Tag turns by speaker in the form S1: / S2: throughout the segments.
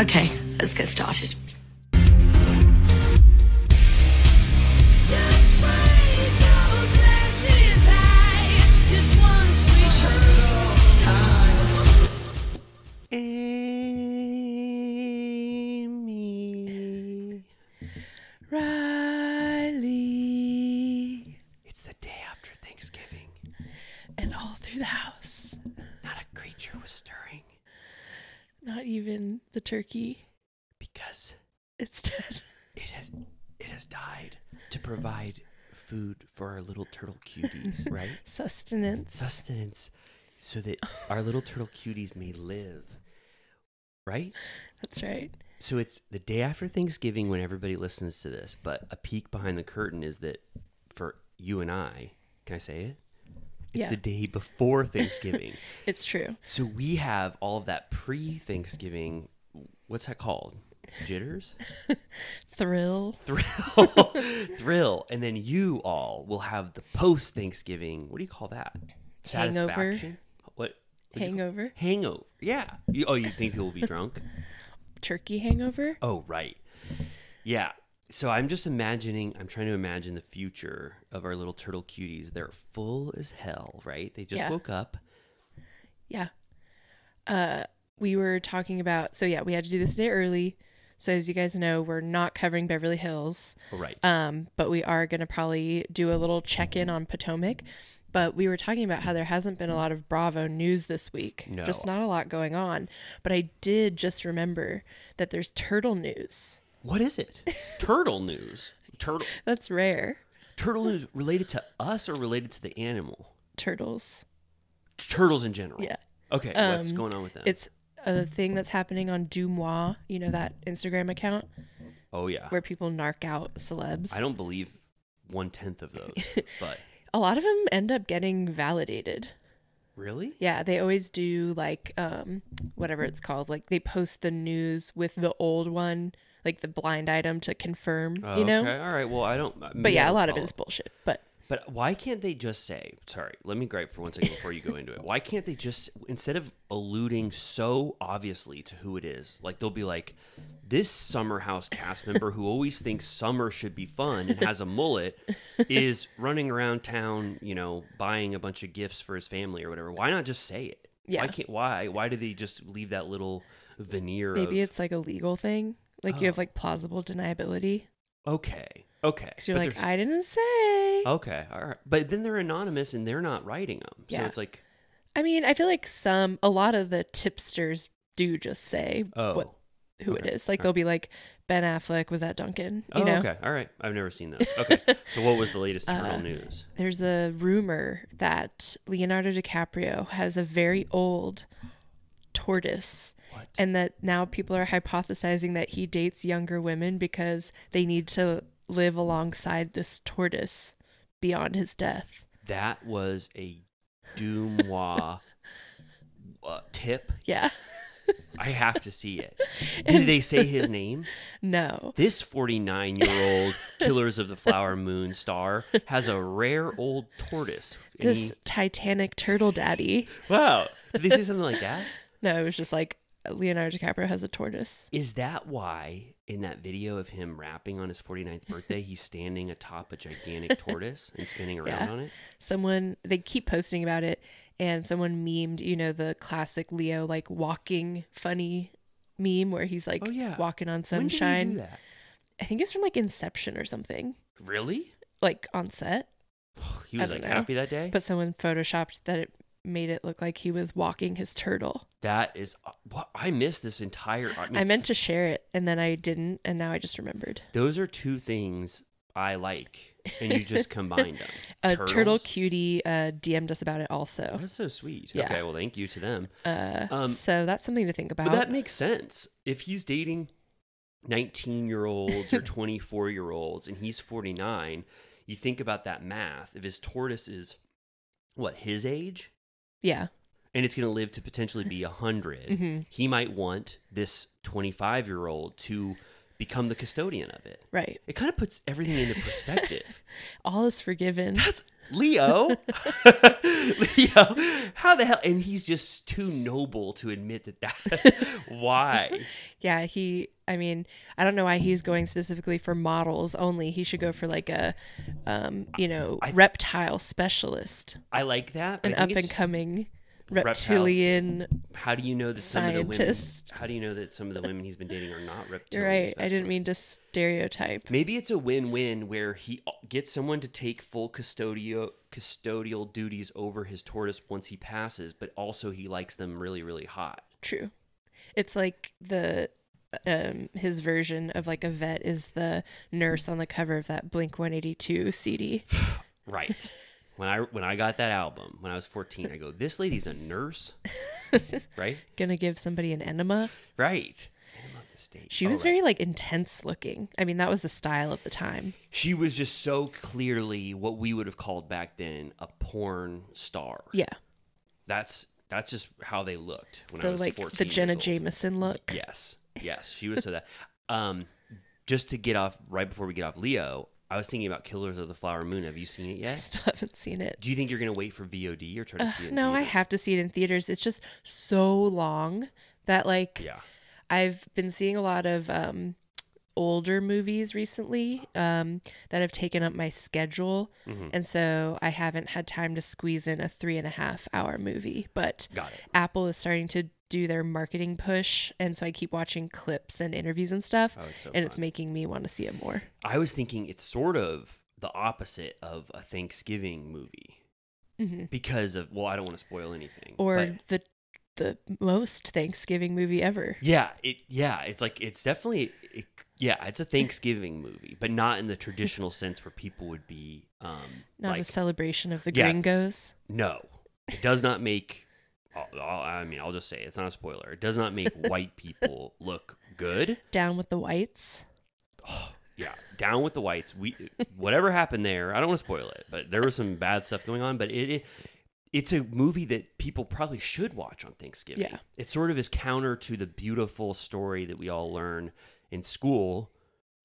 S1: Okay, let's get started.
S2: Amy.
S3: Riley.
S2: It's the day after Thanksgiving.
S3: And all through the house.
S2: Not a creature was stirring.
S3: Not even the turkey.
S2: Because
S3: It's dead.
S2: it has died to provide food for our little turtle cuties, right?
S3: Sustenance.
S2: So that our little turtle cuties may live. Right?
S3: That's right.
S2: So it's the day after Thanksgiving when everybody listens to this, but a peek behind the curtain is that for you and I, can I say it? It's the day before Thanksgiving.
S3: It's true.
S2: So we have all of that pre-Thanksgiving, what's that called? Jitters?
S3: Thrill.
S2: Thrill. And then you all will have the post-Thanksgiving, what do you call that?
S3: Hangover.
S2: Satisfaction? What?
S3: Hangover.
S2: Hangover. Yeah. You think people will be drunk?
S3: Turkey hangover.
S2: Oh, right. Yeah. So I'm trying to imagine the future of our little turtle cuties. They're full as hell, right? They just woke up.
S3: Yeah. We were talking about, we had to do this a day early. So as you guys know, we're not covering Beverly Hills.
S2: Right.
S3: But we are going to probably do a little check-in on Potomac. But we were talking about how there hasn't been a lot of Bravo news this week.
S2: No.
S3: Just not a lot going on. But I did just remember that there's turtle news.
S2: What is it? Turtle news.
S3: That's rare.
S2: Turtle news related to us or related to the animal?
S3: Turtles.
S2: Turtles in general.
S3: Yeah.
S2: Okay. What's going on with them?
S3: It's a thing that's happening on Dumois, you know, that Instagram account
S2: Oh, yeah.
S3: where people narc out celebs.
S2: I don't believe 1/10 of those, but
S3: A lot of them end up getting validated.
S2: really?
S3: Yeah, they always do like whatever it's called. Like they post the news with the old one, like the blind item to confirm, you know?
S2: Okay. All right. Well, I don't.
S3: But yeah, a lot of it
S2: follow.
S3: is bullshit. But
S2: Why can't they just say, sorry, let me gripe for 1 second before you go into it. Why can't they just, instead of alluding so obviously to who it is, like they'll be like, this Summer House cast member who always thinks summer should be fun and has a mullet is running around town, you know, buying a bunch of gifts for his family or whatever. Why not just say it?
S3: Yeah.
S2: Why do they just leave that little veneer
S3: maybe
S2: of,
S3: it's like a legal thing. Like you have like plausible deniability.
S2: okay.
S3: So you're
S2: But
S3: like,
S2: there's-
S3: I didn't say.
S2: Okay, all right. But then they're anonymous and they're not writing them. So
S3: Yeah.
S2: it's like,
S3: I mean, I feel like a lot of the tipsters do just say who it is. Like they'll be like, Ben Affleck was at Dunkin', you know?
S2: Okay, all right. I've never seen those. Okay, so what was the latest turtle news?
S3: There's a rumor that Leonardo DiCaprio has a very old tortoise.
S2: What?
S3: And that now people are hypothesizing that he dates younger women because they need to live alongside this tortoise beyond his death.
S2: That was a Dumois tip.
S3: Yeah.
S2: I have to see it. Did they say his name?
S3: No.
S2: This 49-year-old Killers of the Flower Moon star has a rare old tortoise. And
S3: This Titanic turtle daddy.
S2: wow. Did they say something like that?
S3: No, it was just like Leonardo DiCaprio has a tortoise.
S2: Is that why in that video of him rapping on his 49th birthday, he's standing atop a gigantic tortoise and spinning around on it?
S3: They keep posting about it, and someone memed, you know, the classic Leo like walking funny meme where he's like walking on sunshine.
S2: When did he do that?
S3: I think it's from like Inception or something.
S2: Really?
S3: Like on set.
S2: He was like happy that day?
S3: But someone photoshopped that it made it look like he was walking his turtle.
S2: That is, I missed this entire.
S3: I meant to share it and then I didn't, and now I just remembered.
S2: Those are two things I like, and you just combined them.
S3: A turtle cutie DM'd us about it also.
S2: That's so sweet.
S3: Yeah.
S2: Okay, well, thank you to them.
S3: So that's something to think about.
S2: But that makes sense. If he's dating 19-year-olds or 24-year-olds and he's 49, you think about that math. If his tortoise is, what, his age?
S3: Yeah.
S2: And it's going to live to potentially be 100.
S3: Mm-hmm.
S2: He might want this 25-year-old to become the custodian of it.
S3: Right.
S2: It kind of puts everything into perspective.
S3: All is forgiven.
S2: That's Leo. Leo, how the hell? And he's just too noble to admit that that's why.
S3: Yeah, I mean, I don't know why he's going specifically for models only. He should go for like a, reptile specialist.
S2: I like that.
S3: An up-and-coming reptilian
S2: How do you know that some
S3: scientist.
S2: of the women? How do you know that some of the women he's been dating are not reptilian?
S3: You're right.
S2: Specialists?
S3: I didn't mean to stereotype.
S2: Maybe it's a win-win where he gets someone to take full custodial duties over his tortoise once he passes, but also he likes them really, really hot.
S3: True. It's like his version of like a vet is the nurse on the cover of that Blink-182 CD.
S2: Right. When I got that album when I was 14, I go, this lady's a nurse, right?
S3: Gonna give somebody an enema.
S2: Right. Enema of the state.
S3: She was very like intense looking. I mean, that was the style of the time.
S2: She was just so clearly what we would have called back then a porn star.
S3: Yeah.
S2: That's just how they looked when I was 14.
S3: The Jenna Jameson look.
S2: Yes. She was so that. Just to get off right before we get off Leo, I was thinking about Killers of the Flower Moon. Have you seen it yet?
S3: I still haven't seen it.
S2: Do you think you're going to wait for VOD or try to see it in
S3: No,
S2: theaters?
S3: I have to see it in theaters. It's just so long that I've been seeing a lot of older movies recently that have taken up my schedule. Mm-hmm. And so I haven't had time to squeeze in a 3.5 hour movie. But Apple is starting to do their marketing push, and so I keep watching clips and interviews and stuff, it's making me want to see it more.
S2: I was thinking it's sort of the opposite of a Thanksgiving movie because of I don't want to spoil anything,
S3: or the most Thanksgiving movie ever.
S2: It's definitely it's a Thanksgiving movie, but not in the traditional sense where people would be
S3: not a celebration of the gringos.
S2: No, it does not make. I'll just say it's not a spoiler. It does not make white people look good.
S3: Down with the whites.
S2: Oh, yeah, down with the whites. Whatever happened there, I don't want to spoil it, but there was some bad stuff going on. But it's a movie that people probably should watch on Thanksgiving.
S3: Yeah.
S2: It sort of is counter to the beautiful story that we all learn in school,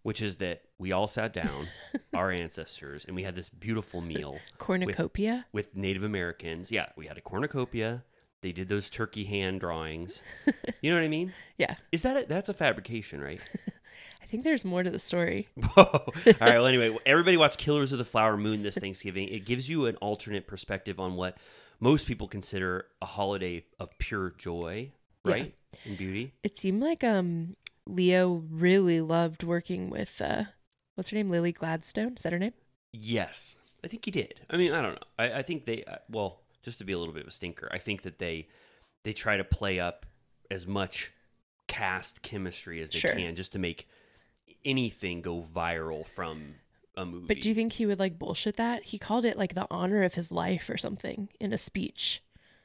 S2: which is that we all sat down, our ancestors, and we had this beautiful meal.
S3: Cornucopia?
S2: With Native Americans. Yeah, we had a cornucopia. They did those turkey hand drawings. You know what I mean?
S3: Yeah.
S2: Is that that's a fabrication, right?
S3: I think there's more to the story.
S2: Whoa. All right. Well, anyway, everybody watch Killers of the Flower Moon this Thanksgiving. It gives you an alternate perspective on what most people consider a holiday of pure joy, right? Yeah. And beauty.
S3: It seemed like Leo really loved working with what's her name? Lily Gladstone. Is that her name?
S2: Yes, I think he did. I mean, I don't know. I think they just to be a little bit of a stinker, I think that they try to play up as much cast chemistry as they can just to make anything go viral from a movie.
S3: But do you think he would like bullshit that? He called it like the honor of his life or something in a speech.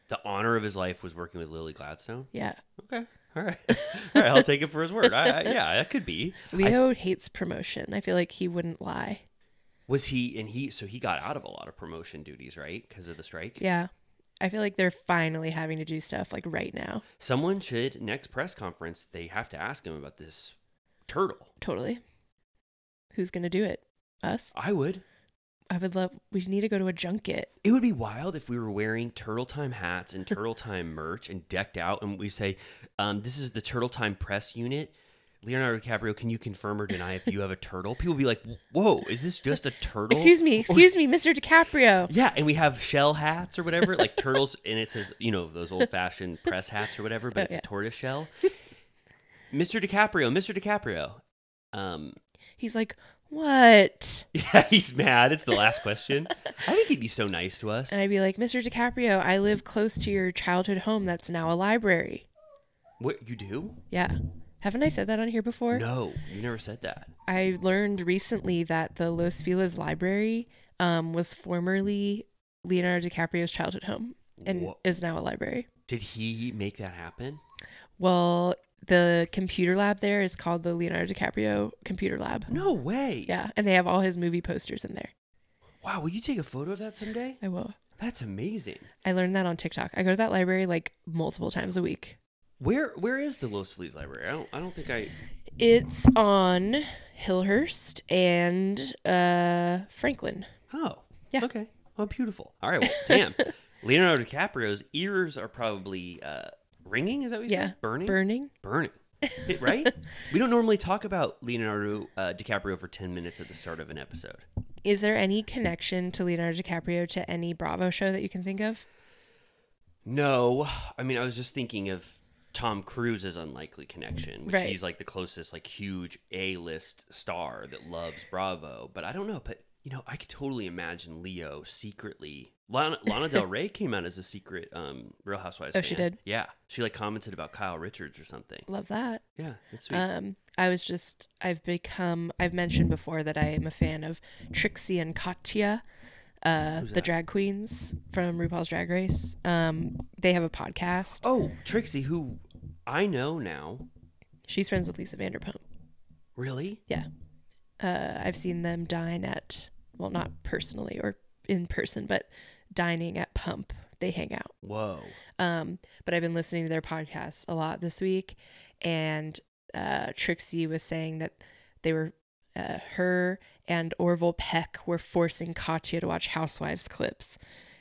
S2: The honor of his life was working with Lily Gladstone? Yeah. Okay. All right. All right. I'll take it for his word. Yeah, that could be.
S3: Leo hates promotion. I feel like he wouldn't lie.
S2: Was he, so he got out of a lot of promotion duties, right? Because of the strike?
S3: Yeah. I feel like they're finally having to do stuff like right now.
S2: Someone should, next press conference, they have to ask him about this turtle.
S3: Totally. Who's going to do it? Us?
S2: I would.
S3: I would love, we need to go to a junket.
S2: It would be wild if we were wearing Turtle Time hats and Turtle Time merch and decked out, and we say, this is the Turtle Time press unit. Leonardo DiCaprio, can you confirm or deny if you have a turtle? People will be like, whoa, is this just a turtle?
S3: Excuse me, Mr. DiCaprio.
S2: Yeah, and we have shell hats or whatever, like turtles, and it says, those old-fashioned press hats or whatever, but it's a tortoise shell. Mr. DiCaprio.
S3: He's like, what?
S2: Yeah, he's mad. It's the last question. I think he'd be so nice to us.
S3: And I'd be like, Mr. DiCaprio, I live close to your childhood home that's now a library.
S2: What, you do?
S3: Yeah. Haven't I said that on here before?
S2: No, you never said that.
S3: I learned recently that the Los Feliz Library was formerly Leonardo DiCaprio's childhood home and is now a library.
S2: Did he make that happen?
S3: Well, the computer lab there is called the Leonardo DiCaprio Computer Lab.
S2: No way.
S3: Yeah, and they have all his movie posters in there.
S2: Wow, will you take a photo of that someday?
S3: I will.
S2: That's amazing.
S3: I learned that on TikTok. I go to that library like multiple times a week.
S2: Where is the Los Feliz Library? I don't think I
S3: It's on Hillhurst and Franklin.
S2: Oh,
S3: yeah.
S2: Okay. Oh, beautiful. All right. Well, damn. Leonardo DiCaprio's ears are probably ringing. Is that what you said? Burning. Right? We don't normally talk about Leonardo DiCaprio for 10 minutes at the start of an episode.
S3: Is there any connection to Leonardo DiCaprio to any Bravo show that you can think of?
S2: No. I mean, I was just thinking of Tom Cruise's unlikely connection, which
S3: right.
S2: he's like the closest like huge A-list star that loves Bravo. But I don't know. But, you know, I could totally imagine Leo secretly. Lana Del Rey came out as a secret Real Housewives fan.
S3: She did?
S2: Yeah. She like commented about Kyle Richards or something.
S3: Love that.
S2: Yeah, it's sweet.
S3: I've mentioned before that I am a fan of Trixie and Katya, the drag queens from RuPaul's Drag Race. They have a podcast.
S2: Oh, Trixie, who I know now.
S3: She's friends with Lisa Vanderpump.
S2: Really?
S3: Yeah. I've seen them dine at, well, not personally or in person, but dining at Pump. They hang out.
S2: Whoa.
S3: But I've been listening to their podcast a lot this week, and Trixie was saying that they were her and Orville Peck were forcing Katya to watch Housewives clips,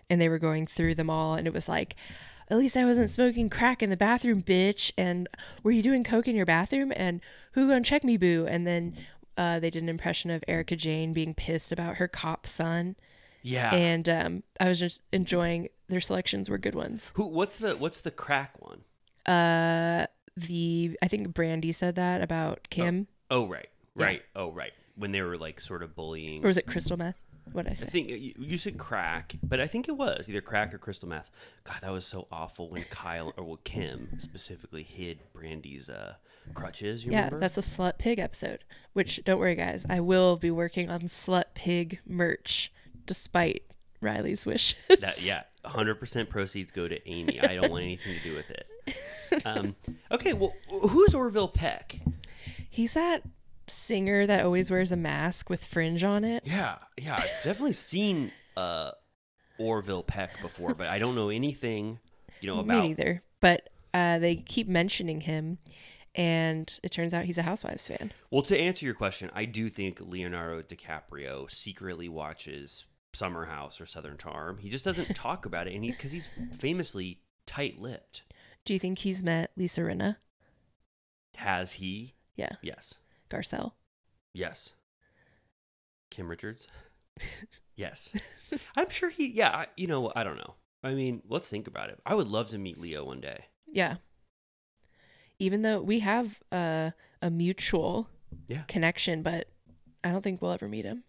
S3: and they were going through them all, and it was like, at least I wasn't smoking crack in the bathroom, bitch, and were you doing coke in your bathroom, and who gonna check me, boo? And then they did an impression of Erica Jane being pissed about her cop son.
S2: Yeah.
S3: And I was just enjoying their selections were good ones.
S2: What's the crack one?
S3: I think Brandy said that about Kim.
S2: Oh right. Oh right. When they were like sort of bullying.
S3: Or was it crystal meth? What did I say?
S2: I think you said crack, but I think it was either crack or crystal meth. God, that was so awful when Kim specifically hid Brandy's crutches. You remember?
S3: That's a Slut Pig episode. Which, don't worry, guys, I will be working on Slut Pig merch, despite Riley's wishes.
S2: 100% proceeds go to Amy. I don't want anything to do with it. Okay, well, who's Orville Peck?
S3: He's that singer that always wears a mask with fringe on it.
S2: Yeah, I've definitely seen Orville Peck before, but I don't know anything, about.
S3: Me neither. But they keep mentioning him, and it turns out he's a Housewives fan.
S2: Well, to answer your question, I do think Leonardo DiCaprio secretly watches Summer House or Southern Charm. He just doesn't talk about it, and because he's famously tight-lipped.
S3: Do you think he's met Lisa Rinna?
S2: Has he?
S3: Yeah.
S2: Yes.
S3: Garcelle?
S2: Yes. Kim Richards? Yes. I'm sure I don't know. I mean, let's think about it. I would love to meet Leo one day.
S3: Yeah. Even though we have a mutual connection, but I don't think we'll ever meet him.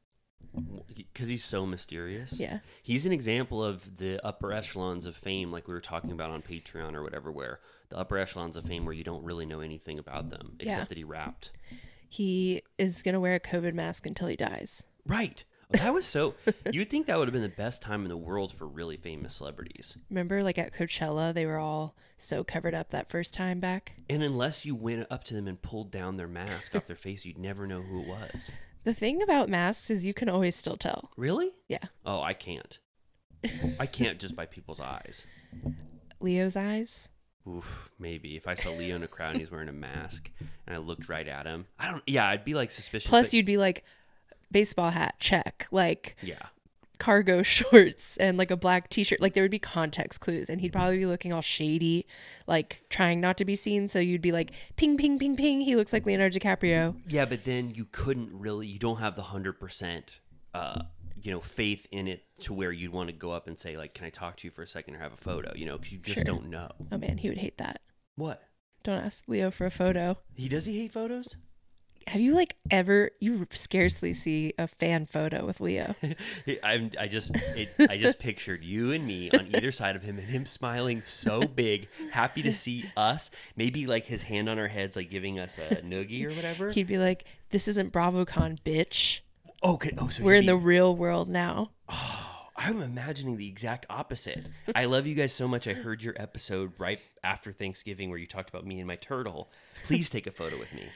S2: Because he's so mysterious.
S3: Yeah.
S2: He's an example of the upper echelons of fame, like we were talking about on Patreon or whatever, where the upper echelons of fame where you don't really know anything about them, except that he rapped. He
S3: is going to wear a COVID mask until he dies.
S2: Right. That was so... You'd think that would have been the best time in the world for really famous celebrities.
S3: Remember, like at Coachella, they were all so covered up that first time back?
S2: And unless you went up to them and pulled down their mask off their face, you'd never know who it was.
S3: The thing about masks is you can always still tell.
S2: Really?
S3: Yeah.
S2: Oh, I can't. I can't just by people's eyes.
S3: Leo's eyes?
S2: Oof, maybe. If I saw Leo in a crowd and he's wearing a mask and I looked right at him, I'd be like suspicious.
S3: Plus, you'd be like, baseball hat, check. Like,
S2: yeah,
S3: cargo shorts and like a black t-shirt. Like, there would be context clues, and he'd probably be looking all shady, like trying not to be seen. So you'd be like, ping, ping, ping, ping. He looks like Leonardo DiCaprio.
S2: Yeah, but then you don't have the 100%, faith in it to where you'd want to go up and say, like, can I talk to you for a second or have a photo? Because you just don't know.
S3: Oh man, he would hate that.
S2: What?
S3: Don't ask Leo for a photo.
S2: Does he hate photos?
S3: Have you you scarcely see a fan photo with Leo.
S2: I just pictured you and me on either side of him and him smiling so big, happy to see us, maybe like his hand on our heads, like giving us a noogie or whatever.
S3: He'd be like, this isn't BravoCon, bitch.
S2: Okay. Oh, so
S3: we're in the real world now.
S2: Oh, I'm imagining the exact opposite. I love you guys so much. I heard your episode right after Thanksgiving where you talked about me and my turtle. Please take a photo with me.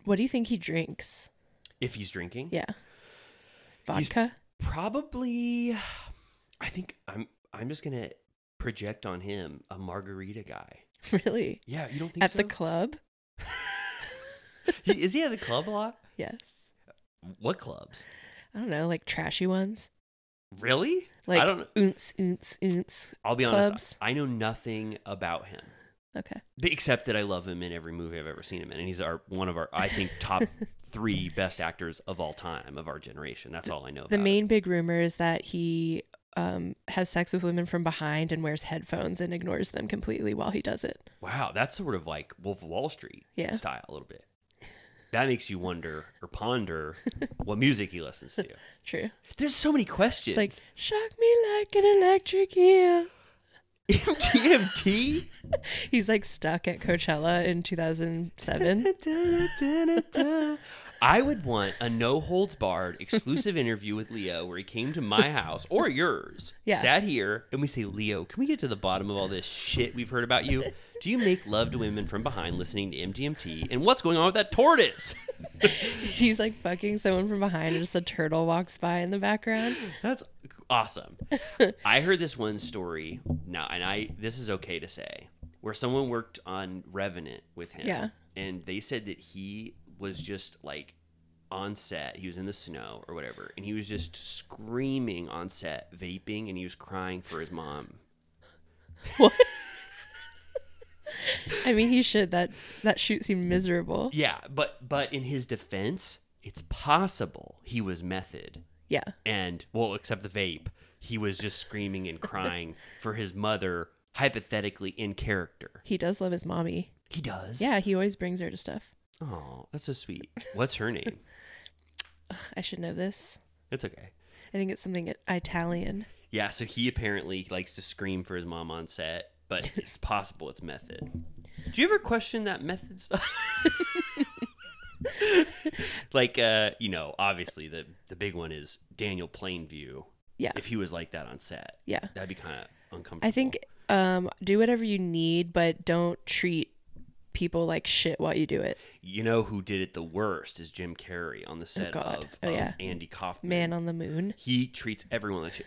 S3: What do you think he drinks?
S2: If he's drinking?
S3: Yeah. Vodka?
S2: He's probably, I think I'm just going to project on him a margarita guy.
S3: Really?
S2: Yeah, you don't think
S3: At
S2: so?
S3: the club?
S2: Is he at the club a lot?
S3: Yes.
S2: What clubs?
S3: I don't know, like trashy ones.
S2: Really?
S3: Like
S2: I don't know.
S3: Oonts.
S2: I'll be
S3: clubs.
S2: honest. I know nothing about him.
S3: Okay.
S2: Except that I love him in every movie I've ever seen him in. And he's one of our, I think, top 3 best actors of all time, of our generation. That's all I know about
S3: The main big rumor is that he has sex with women from behind and wears headphones and ignores them completely while he does it.
S2: Wow, that's sort of like Wolf of Wall Street style a little bit. That makes you wonder or ponder what music he listens to.
S3: True.
S2: There's so many questions.
S3: It's like, shock me like an electric eel.
S2: MGMT?
S3: He's like stuck at Coachella in 2007.
S2: I would want a no-holds-barred exclusive interview with Leo where he came to my house or yours, sat here, and we say, Leo, can we get to the bottom of all this shit we've heard about you? Do you make love to women from behind listening to MGMT? And what's going on with that tortoise?
S3: He's like fucking someone from behind and just a turtle walks by in the background.
S2: That's awesome. I heard this one story now, and this is okay to say, where someone worked on Revenant with him.
S3: Yeah.
S2: And they said that he was just like on set. He was in the snow or whatever, and he was just screaming on set, vaping, and he was crying for his mom.
S3: What? I mean, he should. That shoot seemed miserable.
S2: Yeah, but in his defense, it's possible he was method.
S3: Yeah.
S2: And, well, except the vape, he was just screaming and crying for his mother, hypothetically in character.
S3: He does love his mommy.
S2: He does?
S3: Yeah, he always brings her to stuff.
S2: Oh, that's so sweet. What's her name?
S3: I should know this.
S2: It's okay.
S3: I think it's something Italian.
S2: Yeah, so he apparently likes to scream for his mom on set, but it's possible it's method. Do you ever question that method stuff? Like, obviously the big one is Daniel Plainview.
S3: Yeah.
S2: If he was like that on set.
S3: Yeah.
S2: That'd be kind of uncomfortable.
S3: I think do whatever you need, but don't treat people like shit while you do it.
S2: You know who did it the worst is Jim Carrey on the set of Andy Kaufman.
S3: Man on the Moon.
S2: He treats everyone like shit.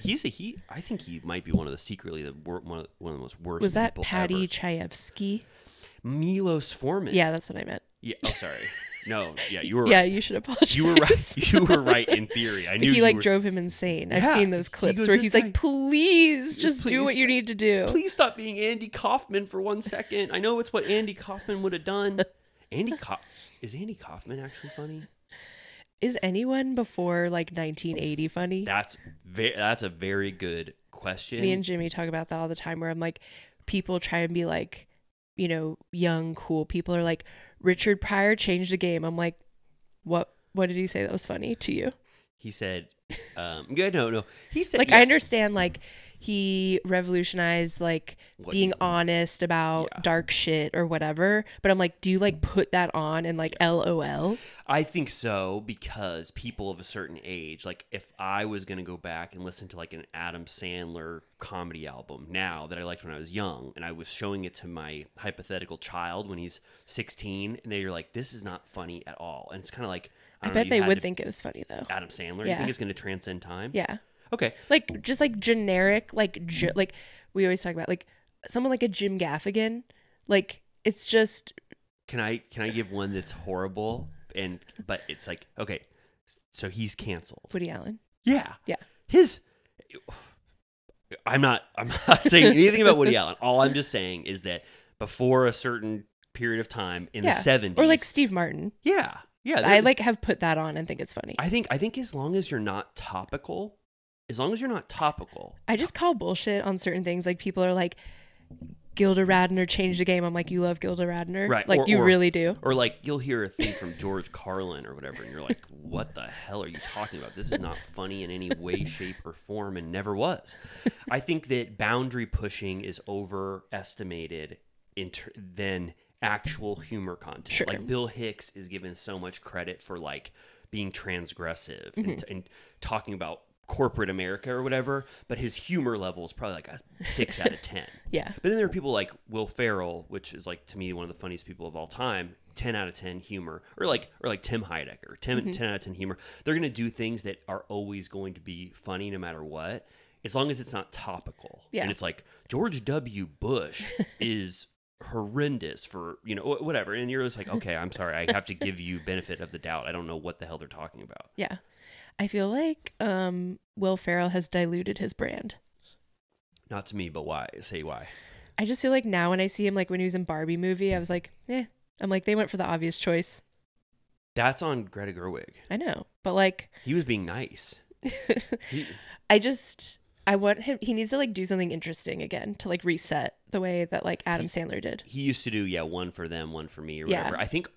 S2: I think he might be one of the one of the most worst.
S3: Was that
S2: people
S3: Patty
S2: ever.
S3: Chayefsky?
S2: Milos Forman.
S3: Yeah, that's what I meant.
S2: Yeah. Oh, sorry. No. Yeah, you were right.
S3: Yeah, you should apologize.
S2: You were right. You were right in theory. I knew
S3: he drove him insane. I've seen those clips where he's like, please just do what you need to do.
S2: Please stop being Andy Kaufman for 1 second. I know it's what Andy Kaufman would have done. Is Andy Kaufman actually funny?
S3: Is anyone before like 1980 funny?
S2: That's a very good question.
S3: Me and Jimmy talk about that all the time, where I'm like, people try and be like, young, cool people are like, Richard Pryor changed the game. I'm like, what did he say that was funny to you?
S2: He said, no. He said,
S3: like, I understand, like, he revolutionized, like, being honest about dark shit or whatever. But I'm like, do you, like, put that on and, like, LOL?
S2: I think so, because people of a certain age, like, if I was going to go back and listen to, like, an Adam Sandler comedy album now that I liked when I was young, and I was showing it to my hypothetical child when he's 16, and they're like, this is not funny at all. And it's kind of like,
S3: I bet they would think it was funny, though.
S2: Adam Sandler?
S3: Yeah.
S2: You think it's going to transcend time?
S3: Yeah.
S2: Okay.
S3: Like, just like generic, like we always talk about, like someone like a Jim Gaffigan. Like, it's just.
S2: Can I give one that's horrible? But it's like, okay, so he's canceled.
S3: Woody Allen.
S2: Yeah.
S3: Yeah.
S2: I'm not saying anything about Woody Allen. All I'm just saying is that before a certain period of time in the 70s.
S3: Or like Steve Martin.
S2: Yeah. Yeah.
S3: I like have put that on and think it's funny.
S2: I think as long as you're not topical. I
S3: just call bullshit on certain things. Like, people are like, Gilda Radner changed the game. I'm like, you love Gilda Radner?
S2: Right.
S3: Like, you really do?
S2: Or like, you'll hear a thing from George Carlin or whatever, and you're like, what the hell are you talking about? This is not funny in any way, shape, or form, and never was. I think that boundary pushing is overestimated than actual humor content.
S3: Sure.
S2: Like, Bill Hicks is given so much credit for, like, being transgressive and talking about corporate America or whatever, but his humor level is probably like a 6 out of 10.
S3: Yeah.
S2: But then there are people like Will Ferrell, which is, like, to me, one of the funniest people of all time, 10 out of 10 humor, or like Tim Heidecker, 10 out of 10 humor. They're going to do things that are always going to be funny no matter what, as long as it's not topical.
S3: Yeah.
S2: And it's like, George W. Bush is horrendous for, whatever. And you're just like, okay, I'm sorry. I have to give you benefit of the doubt. I don't know what the hell they're talking about.
S3: Yeah. I feel like Will Ferrell has diluted his brand.
S2: Not to me, but why? Say why.
S3: I just feel like now when I see him, like when he was in Barbie movie, I was like, I'm like, they went for the obvious choice.
S2: That's on Greta Gerwig.
S3: I know, but like...
S2: He was being nice.
S3: I want him... He needs to like do something interesting again to like reset the way that like Adam Sandler did.
S2: He used to do, one for them, one for me or whatever. I think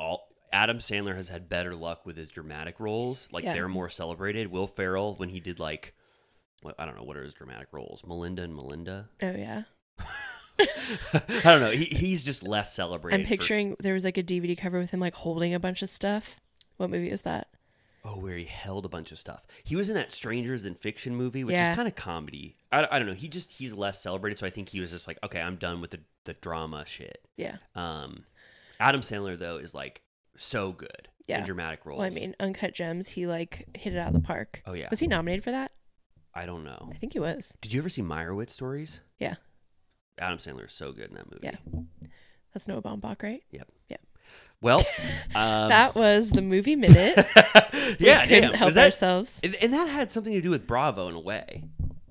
S2: Adam Sandler has had better luck with his dramatic roles. Like they're more celebrated. Will Ferrell, when he did like... I don't know, what are his dramatic roles? Melinda and Melinda?
S3: Oh, yeah.
S2: I don't know. He's just less celebrated.
S3: I'm picturing there was like a DVD cover with him like holding a bunch of stuff. What movie is that?
S2: Oh, where he held a bunch of stuff. He was in that Strangers in Fiction movie, which is kind of comedy. I don't know. He's less celebrated, so I think he was just like, okay, I'm done with the drama shit.
S3: Yeah.
S2: Adam Sandler though is like so good in dramatic roles.
S3: Well, I mean, Uncut Gems, he like hit it out of the park.
S2: Oh yeah.
S3: Was he nominated for that?
S2: I don't know.
S3: I think he was.
S2: Did you ever see Meyerowitz Stories?
S3: Yeah.
S2: Adam Sandler is so good in that movie.
S3: Yeah. That's Noah Baumbach, right?
S2: Yep.
S3: Yeah.
S2: Well,
S3: that was the movie minute.
S2: Yeah,
S3: we couldn't help ourselves.
S2: And that had something to do with Bravo in a way.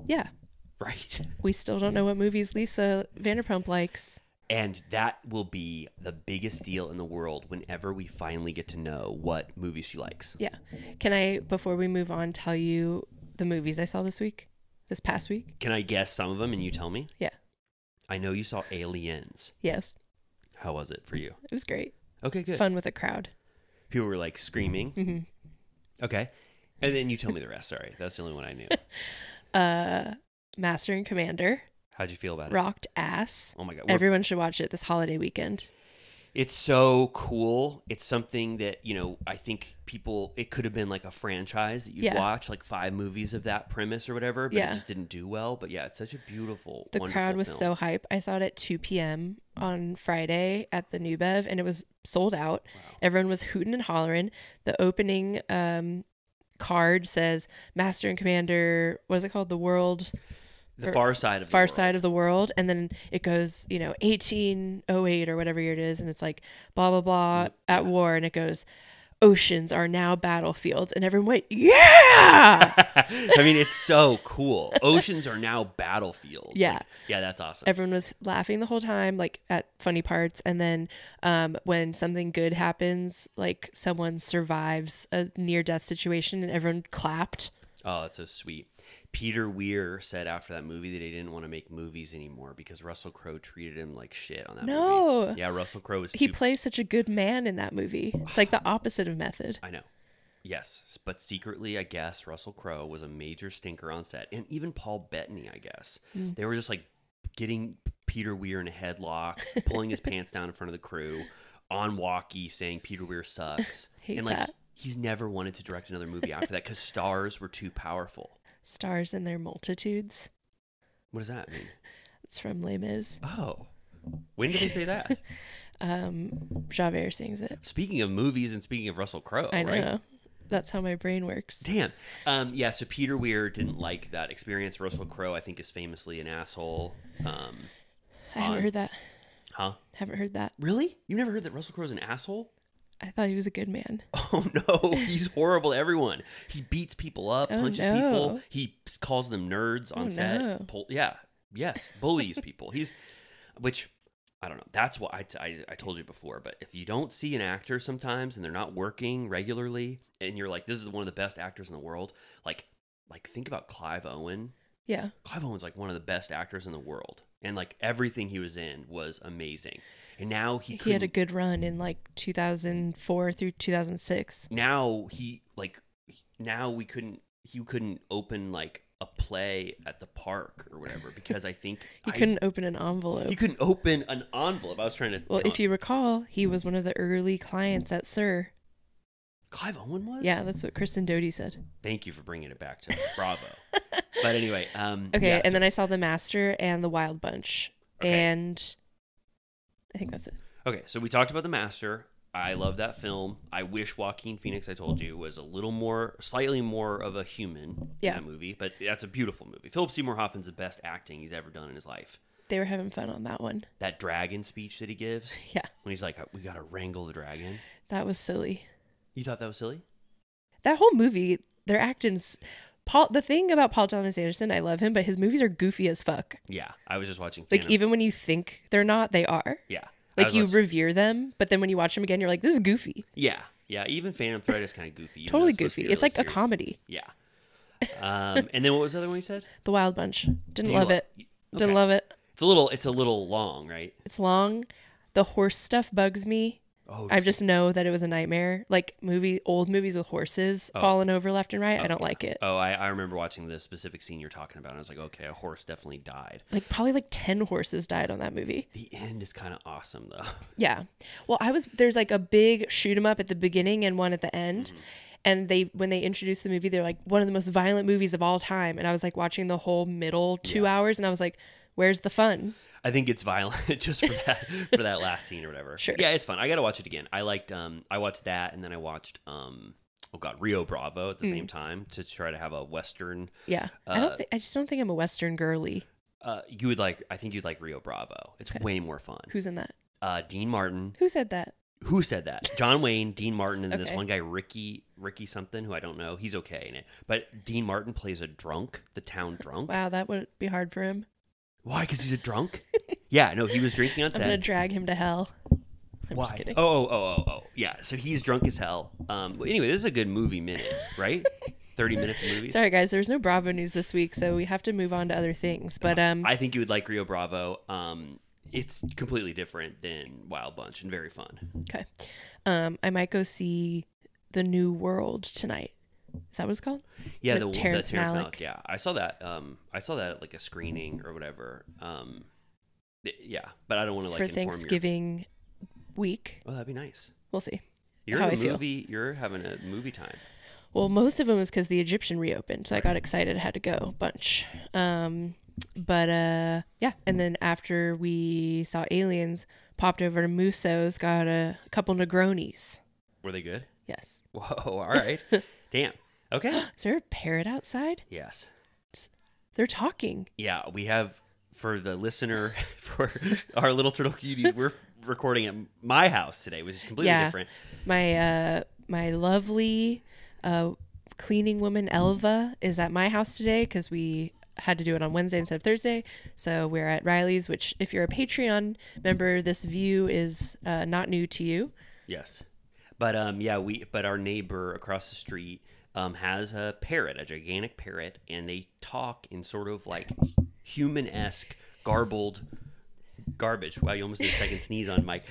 S3: Yeah.
S2: Right.
S3: We still don't know what movies Lisa Vanderpump likes.
S2: And that will be the biggest deal in the world whenever we finally get to know what movies she likes.
S3: Yeah. Can I, before we move on, tell you the movies I saw this past week?
S2: Can I guess some of them and you tell me?
S3: Yeah.
S2: I know you saw Aliens.
S3: Yes.
S2: How was it for you?
S3: It was great.
S2: Okay, good.
S3: Fun with a crowd.
S2: People were like screaming.
S3: Mm-hmm.
S2: Okay. And then you tell me the rest. Sorry. That's the only one I knew.
S3: Master and Commander.
S2: How'd you feel about it?
S3: Rocked ass.
S2: Oh my God.
S3: Everyone should watch it this holiday weekend.
S2: It's so cool. It's something that, I think it could have been like a franchise that you'd watch, like 5 movies of that premise or whatever, but it just didn't do well. But yeah, it's such a beautiful,
S3: The crowd was
S2: film.
S3: so hype. I saw it at 2 p.m. on Friday at the New Bev, and it was sold out. Wow. Everyone was hooting and hollering. The opening card says Master and Commander, what is it called? The World...
S2: The Far Side of the
S3: Far
S2: World.
S3: Side of the World. And then it goes, 1808 or whatever year it is. And it's like, blah, blah, blah, at war. And it goes, oceans are now battlefields. And everyone went, yeah!
S2: I mean, it's so cool. Oceans are now battlefields.
S3: Yeah.
S2: Like, yeah, that's awesome.
S3: Everyone was laughing the whole time, like at funny parts. And then when something good happens, like someone survives a near-death situation and everyone clapped.
S2: Oh, that's so sweet. Peter Weir said after that movie that he didn't want to make movies anymore because Russell Crowe treated him like shit on that movie.
S3: No.
S2: Yeah, Russell Crowe was
S3: He plays such a good man in that movie. It's like the opposite of Method.
S2: I know. Yes, but secretly, I guess Russell Crowe was a major stinker on set. And even Paul Bettany, I guess. They were just like getting Peter Weir in a headlock, pulling his pants down in front of the crew, on walkie saying Peter Weir sucks.
S3: Hate
S2: and like
S3: that.
S2: He's never wanted to direct another movie after that because stars were too powerful.
S3: Stars in their multitudes.
S2: What does that mean?
S3: It's from Les Mis.
S2: Oh. When did they say that?
S3: Javert sings it.
S2: Speaking of movies and speaking of Russell Crowe,
S3: I know.
S2: Right?
S3: That's how my brain works.
S2: Damn. Yeah, so Peter Weir didn't like that experience. Russell Crowe, I think, is famously an asshole.
S3: I haven't heard that.
S2: Huh?
S3: Haven't heard that.
S2: Really? You've never heard that Russell Crowe's an asshole?
S3: I thought he was a good man.
S2: Oh, no. He's horrible to everyone. He beats people up, punches people. He calls them nerds on set.
S3: No.
S2: Yeah. Yes. Bullies people. Which, I don't know. That's what I told you before. But if you don't see an actor sometimes and they're not working regularly and you're like, this is one of the best actors in the world, like think about Clive Owen.
S3: Yeah.
S2: Clive Owen's like one of the best actors in the world. And like everything he was in was amazing. And now he
S3: had a good run in like 2004 through 2006.
S2: Now he couldn't open like a play at the park or whatever because I think
S3: he couldn't open an envelope.
S2: He couldn't open an envelope. I was trying to.
S3: Well, if you recall, he was one of the early clients at Sir.
S2: Clive Owen was?
S3: Yeah, that's what Kristen Doty said.
S2: Thank you for bringing it back to Bravo. But anyway,
S3: okay, yeah, and then I saw The Master and The Wild Bunch, and I think that's it.
S2: Okay, so we talked about The Master. I love that film. I wish Joaquin Phoenix, I told you, was slightly more of a human in that movie, but that's a beautiful movie. Philip Seymour Hoffman's the best acting he's ever done in his life.
S3: They were having fun on that one.
S2: That dragon speech that he gives.
S3: Yeah.
S2: When he's like, we got to wrangle the dragon.
S3: That was silly.
S2: You thought that was silly?
S3: That whole movie, their acting's... the thing about Paul Thomas Anderson, I love him, but his movies are goofy as fuck.
S2: Yeah. I was just watching
S3: Like, even when you think they're not, they are.
S2: Yeah.
S3: Like, you revere them, but then when you watch them again, you're like, this is goofy.
S2: Yeah. Yeah. Even Phantom Thread is kind of goofy.
S3: Totally goofy. It's like
S2: series.
S3: A comedy.
S2: Yeah. And then what was the other one you said?
S3: The Wild Bunch. Didn't love it. Didn't love it.
S2: It's a little long, right?
S3: It's long. The horse stuff bugs me. Oh, I just know that it was a nightmare. Like old movies with horses falling over left and right. I don't like it.
S2: Oh, I remember watching the specific scene you're talking about. And I was like, okay, a horse definitely died.
S3: Like probably like 10 horses died on that movie.
S2: The end is kind of awesome though.
S3: Yeah. Well, there's like a big shoot 'em up at the beginning and one at the end. Mm-hmm. And when they introduced the movie, they're like one of the most violent movies of all time. And I was like watching the whole middle 2 hours and I was like, where's the fun?
S2: I think it's violent just for that last scene or whatever.
S3: Sure.
S2: Yeah, it's fun. I got to watch it again. I watched that and then I watched Rio Bravo at the same time to try to have a Western.
S3: Yeah. I just don't think I'm a Western girly.
S2: I think you'd like Rio Bravo. It's way more fun.
S3: Who's in that?
S2: Dean Martin.
S3: Who said that?
S2: Who said that? John Wayne, Dean Martin, and this one guy, Ricky something, who I don't know. He's okay in it. But Dean Martin plays the town drunk.
S3: Wow, that would be hard for him.
S2: Why? Because he's a drunk? Yeah, no, he was drinking on set.
S3: I'm going to drag him to hell. I'm
S2: Why?
S3: Just kidding.
S2: Oh. Yeah, so he's drunk as hell. Anyway, this is a good movie minute, right? 30 minutes of movies.
S3: Sorry, guys, there's no Bravo news this week, so we have to move on to other things. But
S2: I think you would like Rio Bravo. It's completely different than Wild Bunch and very fun.
S3: Okay. I might go see The New World tonight. Is that what it's called?
S2: Yeah, the Terrence Malick. Yeah, I saw that. I saw that at like a screening or whatever. Yeah, but I don't want to like
S3: for Thanksgiving week.
S2: Oh, that'd be nice.
S3: We'll see.
S2: You're having a movie time.
S3: Well, most of them was because the Egyptian reopened, so I got excited. I had to go a bunch. But yeah, and then after we saw Aliens, popped over to Musso's, got a couple Negronis.
S2: Were they good?
S3: Yes.
S2: Whoa! All right. Damn. Okay.
S3: Is there a parrot outside?
S2: Yes.
S3: They're talking.
S2: Yeah, we have, for the listener, for our little turtle cuties, we're recording at my house today, which is completely different.
S3: My lovely cleaning woman Elva is at my house today because we had to do it on Wednesday instead of Thursday. So we're at Riley's, which if you're a Patreon member, this view is not new to you.
S2: Yes. But but our neighbor across the street has a parrot, a gigantic parrot, and they talk in sort of like human-esque, garbled garbage. Wow, you almost did a second sneeze on Mike.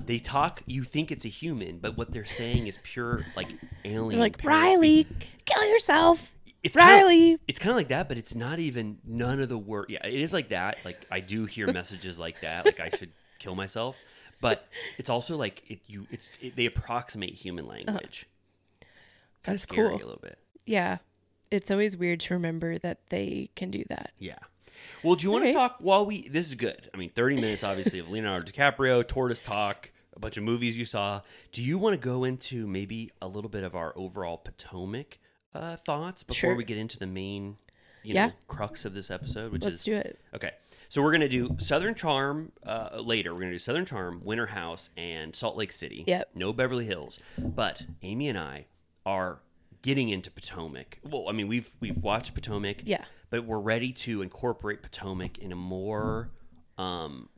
S2: They talk, you think it's a human, but what they're saying is pure like alien.
S3: They're like, Riley, kill yourself.
S2: It's
S3: Riley.
S2: It's kind of like that, but it's not even none of the word. Yeah, it is like that. Like I do hear messages like that, like I should kill myself. But it's also like they approximate human language. Kind of scary a little bit.
S3: Yeah. It's always weird to remember that they can do that.
S2: Yeah. Well, do you want to talk this is good. I mean, 30 minutes obviously of Leonardo DiCaprio, tortoise talk, a bunch of movies you saw. Do you want to go into maybe a little bit of our overall Potomac thoughts before we get into the main crux of this episode?
S3: Let's do it.
S2: Okay. So we're going to do Southern Charm later. We're going to do Southern Charm, Winter House, and Salt Lake City.
S3: Yep.
S2: No Beverly Hills. But Amy and I are getting into Potomac. Well, I mean, we've watched Potomac.
S3: Yeah.
S2: But we're ready to incorporate Potomac in a more,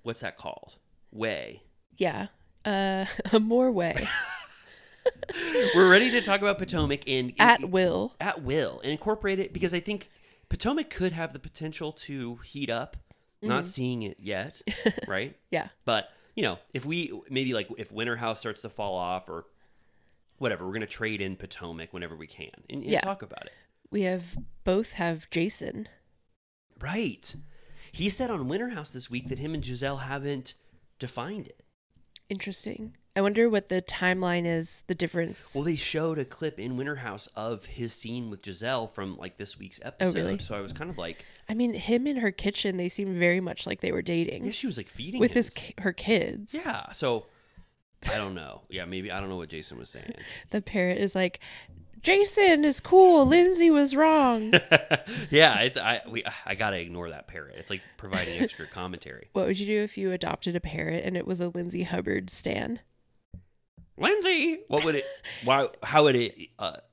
S2: what's that called? Way.
S3: Yeah. A more way.
S2: We're ready to talk about Potomac
S3: at will.
S2: At will. And incorporate it because I think Potomac could have the potential to heat up. Not seeing it yet, right?
S3: Yeah.
S2: But, if if Winter House starts to fall off or whatever, we're going to trade in Potomac whenever we can and talk about it.
S3: We both have Jason.
S2: Right. He said on Winter House this week that him and Giselle haven't defined it.
S3: Interesting. I wonder what the timeline is, the difference.
S2: Well, they showed a clip in Winter House of his scene with Giselle from like this week's episode.
S3: Oh, really?
S2: So I was kind of like...
S3: I mean, him in her kitchen, they seemed very much like they were dating.
S2: Yeah, she was like feeding
S3: with
S2: him.
S3: her kids.
S2: Yeah, so I don't know. Yeah, maybe I don't know what Jason was saying.
S3: The parrot is like, Jason is cool. Lindsay was wrong.
S2: Yeah, I gotta ignore that parrot. It's like providing extra commentary.
S3: What would you do if you adopted a parrot and it was a Lindsay Hubbard stan?
S2: Lindsay, what would it? Why? How would it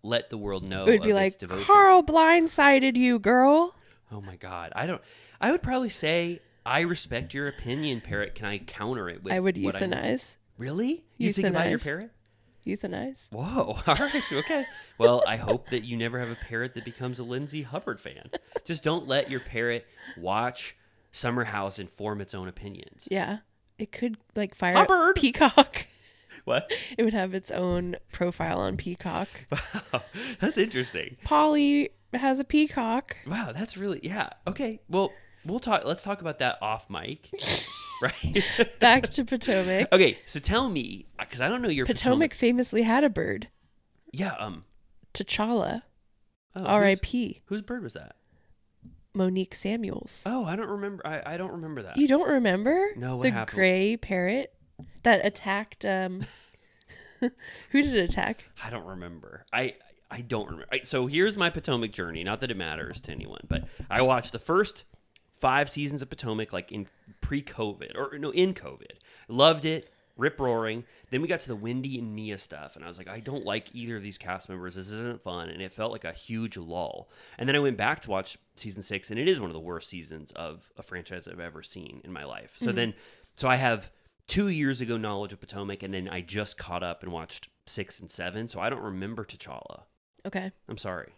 S2: let the world know?
S3: It would be
S2: of
S3: like,
S2: its devotion?
S3: Carl blindsided you, girl.
S2: Oh my God, I don't. I would probably say, I respect your opinion, parrot. Can I counter it with?
S3: I would
S2: what
S3: euthanize.
S2: Really? You think about your parrot?
S3: Euthanize.
S2: Whoa. All right. Okay. Well, I hope that you never have a parrot that becomes a Lindsay Hubbard fan. Just don't let your parrot watch Summer House and form its own opinions.
S3: Yeah. It could like fire
S2: Hubbard!
S3: Peacock.
S2: What?
S3: It would have its own profile on Peacock.
S2: Wow. That's interesting.
S3: Polly has a peacock.
S2: Wow. That's really, yeah. Okay. Well, let's talk about that off mic. Right.
S3: Back to Potomac.
S2: Okay. So tell me, because I don't know your
S3: Potomac famously had a bird.
S2: Yeah.
S3: T'Challa.
S2: Oh,
S3: R.I.P.
S2: Whose bird was that?
S3: Monique Samuels.
S2: Oh, I don't remember. I don't remember that.
S3: You don't remember?
S2: No, what
S3: the
S2: happened?
S3: gray parrot that attacked who did it attack?
S2: I don't remember. I don't remember. So here's my Potomac journey. Not that it matters to anyone, but I watched the first 5 seasons of Potomac like in pre-COVID or no, in COVID. Loved it. Rip roaring. Then we got to the Wendy and Mia stuff, and I was like, I don't like either of these cast members. This isn't fun, and it felt like a huge lull. And then I went back to watch season 6, and it is one of the worst seasons of a franchise I've ever seen in my life. So so I have 2 years ago knowledge of Potomac, and then I just caught up and watched 6 and 7, so I don't remember T'Challa.
S3: Okay.
S2: I'm sorry.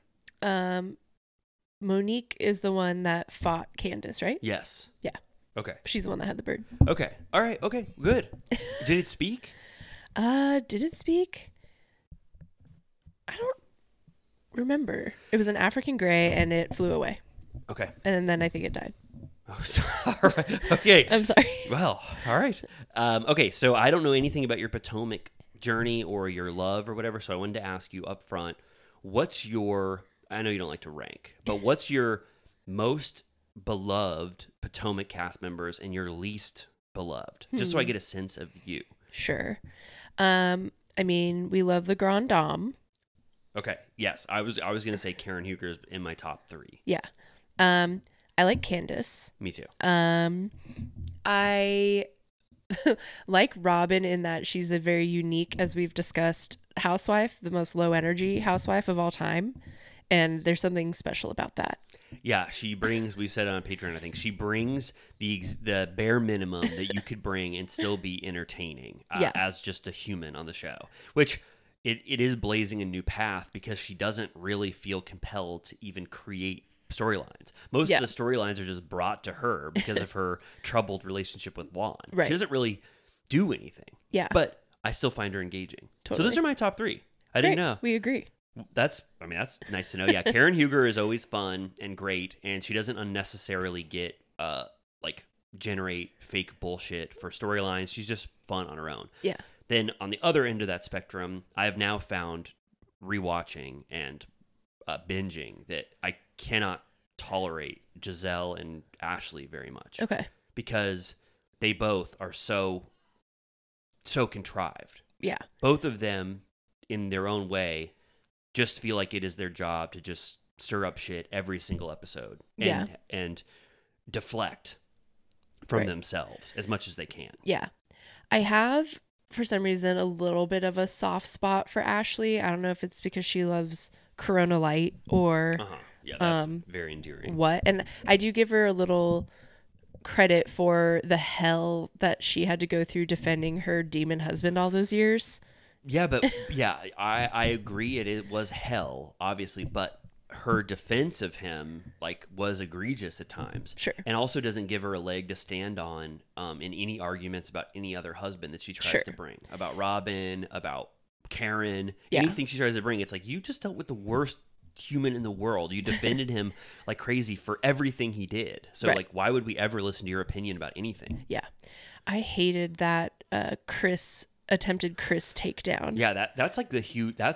S3: Monique is the one that fought Candace, right?
S2: Yes.
S3: Yeah.
S2: Okay.
S3: She's the one that had the bird.
S2: Okay. All right. Okay. Good. Did it speak?
S3: Did it speak? I don't remember. It was an African gray and it flew away.
S2: Okay.
S3: And then I think it died.
S2: Oh, all right. Okay.
S3: I'm sorry.
S2: Well, all right. Okay. So I don't know anything about your Potomac journey or your love or whatever. So I wanted to ask you up front, I know you don't like to rank, but what's your most beloved Potomac cast members and your least beloved? Just so I get a sense of you.
S3: Sure. I mean, we love the Grand Dame.
S2: Okay. Yes. I was going to say Karen Huger is in my top 3.
S3: Yeah. I like Candace.
S2: Me too.
S3: I like Robin in that she's a very unique, as we've discussed, housewife, the most low energy housewife of all time. And there's something special about that.
S2: Yeah, she brings, we've said it on Patreon, I think, she brings the bare minimum that you could bring and still be entertaining as just a human on the show, which it is blazing a new path because she doesn't really feel compelled to even create storylines. Most of the storylines are just brought to her because of her troubled relationship with Juan.
S3: Right.
S2: She doesn't really do anything.
S3: Yeah.
S2: But I still find her engaging.
S3: Totally.
S2: So those are my top 3. I didn't know.
S3: We agree.
S2: That's nice to know. Yeah, Karen Huger is always fun and great, and she doesn't unnecessarily get generate fake bullshit for storylines. She's just fun on her own.
S3: Yeah.
S2: Then on the other end of that spectrum, I have now found rewatching and binging that I cannot tolerate Giselle and Ashley very much.
S3: Okay.
S2: Because they both are so contrived.
S3: Yeah.
S2: Both of them, in their own way, just feel like it is their job to just stir up shit every single episode and deflect from themselves as much as they can.
S3: Yeah. I have, for some reason, a little bit of a soft spot for Ashley. I don't know if it's because she loves Corona Light or
S2: yeah, that's very endearing.
S3: What? And I do give her a little credit for the hell that she had to go through defending her demon husband all those years.
S2: Yeah, but I agree. It was hell, obviously, but her defense of him was egregious at times.
S3: Sure.
S2: And also doesn't give her a leg to stand on in any arguments about any other husband that she tries to bring. About Robin, about Karen, anything she tries to bring. It's like, you just dealt with the worst human in the world. You defended him like crazy for everything he did. So why would we ever listen to your opinion about anything?
S3: Yeah. I hated that attempted Chris takedown.
S2: Yeah, that's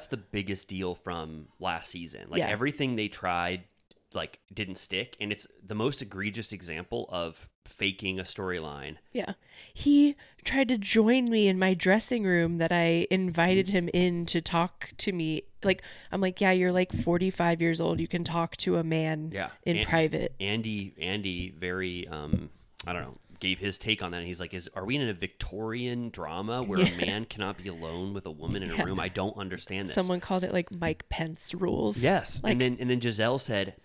S2: the biggest deal from last season. Everything they tried like didn't stick, and it's the most egregious example of faking a storyline.
S3: Yeah. He tried to join me in my dressing room that I invited him in to talk to me. Like, I'm like, yeah, you're like 45 years old. You can talk to a man in private.
S2: Andy very, I don't know, gave his take on that. And he's like, are we in a Victorian drama where a man cannot be alone with a woman in a room? I don't understand this.
S3: Someone called it like Mike Pence rules.
S2: Yes. Like, and then Giselle said,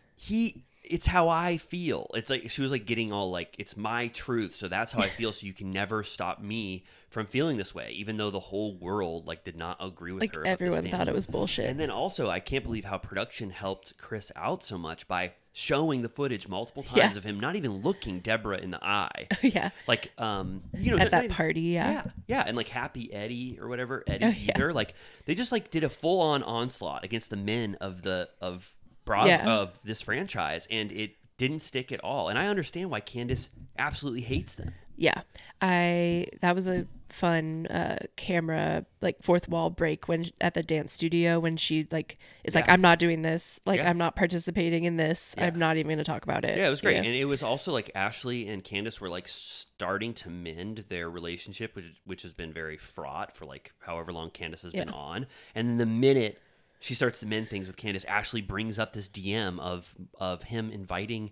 S2: it's how I feel. It's like she was like getting all like, it's my truth, so that's how I feel, so you can never stop me from feeling this way, even though the whole world like did not agree with her.
S3: Everyone thought it was bullshit.
S2: And then also, I can't believe how production helped Chris out so much by showing the footage multiple times of him not even looking Deborah in the eye. Like
S3: at that party,
S2: and like Happy Eddie or whatever, either like they just like did a full on onslaught against the men of this franchise, and it didn't stick at all. And I understand why Candace absolutely hates them.
S3: Yeah. That was a fun camera, like fourth wall break when at the dance studio when she like is like, I'm not doing this. Like I'm not participating in this. I'm not even going to talk about it.
S2: Yeah, it was great. And it was also like Ashley and Candace were like starting to mend their relationship, which has been very fraught for like however long Candace has been on. And then the minute she starts to mend things with Candace, Ashley brings up this DM of him inviting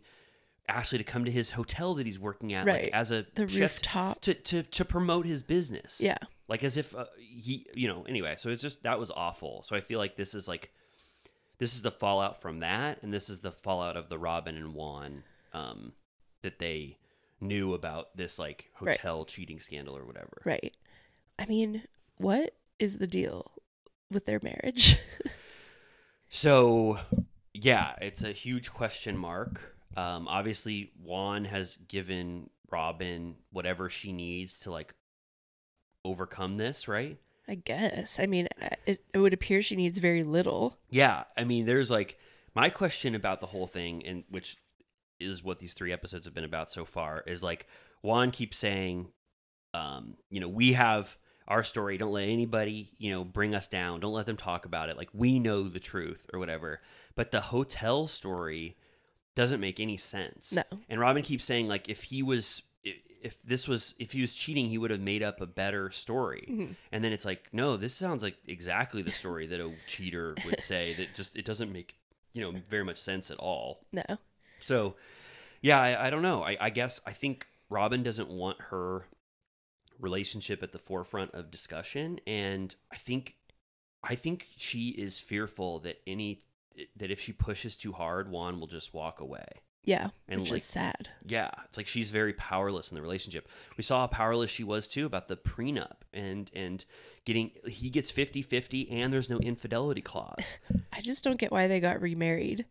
S2: Ashley to come to his hotel that he's working at, like as the
S3: rooftop
S2: to promote his business.
S3: Yeah,
S2: like as if he, Anyway, so it's just that was awful. So I feel like this is the fallout from that, and this is the fallout of the Robin and Juan that they knew about this like hotel cheating scandal or whatever.
S3: Right. I mean, what is the deal with their marriage?
S2: So, yeah, it's a huge question mark. Obviously, Juan has given Robin whatever she needs to like overcome this, right?
S3: I guess. I mean, it would appear she needs very little.
S2: Yeah, I mean, there's like my question about the whole thing, and which is what these 3 episodes have been about so far, is like Juan keeps saying, we have our story. Don't let anybody, bring us down. Don't let them talk about it. Like, we know the truth or whatever. But the hotel story doesn't make any sense.
S3: No.
S2: And Robin keeps saying, like, if he was cheating, he would have made up a better story. Mm-hmm. And then it's like, no, this sounds like exactly the story that a cheater would say. That just it doesn't make very much sense at all.
S3: No.
S2: So, yeah, I don't know. I guess I think Robin doesn't want her relationship at the forefront of discussion, and I think she is fearful that if she pushes too hard, Juan will just walk away.
S3: Yeah,
S2: and
S3: which is sad.
S2: Yeah, it's like she's very powerless in the relationship. We saw how powerless she was too about the prenup and he gets 50-50 and there's no infidelity clause.
S3: I just don't get why they got remarried.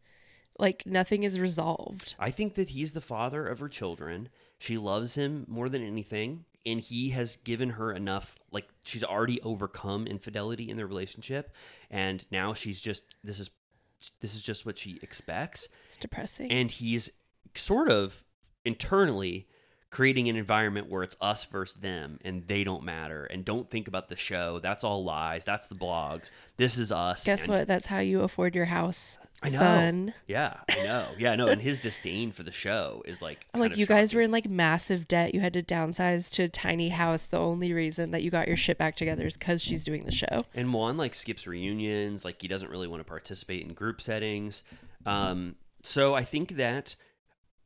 S3: Like, nothing is resolved.
S2: I think that he's the father of her children. She loves him more than anything, and he has given her enough, like, she's already overcome infidelity in their relationship, and now she's just, this is just what she expects.
S3: It's depressing.
S2: And he's sort of internally creating an environment where it's us versus them, and they don't matter, and don't think about the show. That's all lies. That's the blogs. This is us.
S3: Guess what? That's how you afford your house,
S2: I know.
S3: son.
S2: Yeah, I know. Yeah, no. And his disdain for the show is like,
S3: I'm like, you guys were in like massive debt. You had to downsize to a tiny house. The only reason that you got your shit back together is because she's doing the show.
S2: And Juan like skips reunions. Like, he doesn't really want to participate in group settings. So I think that,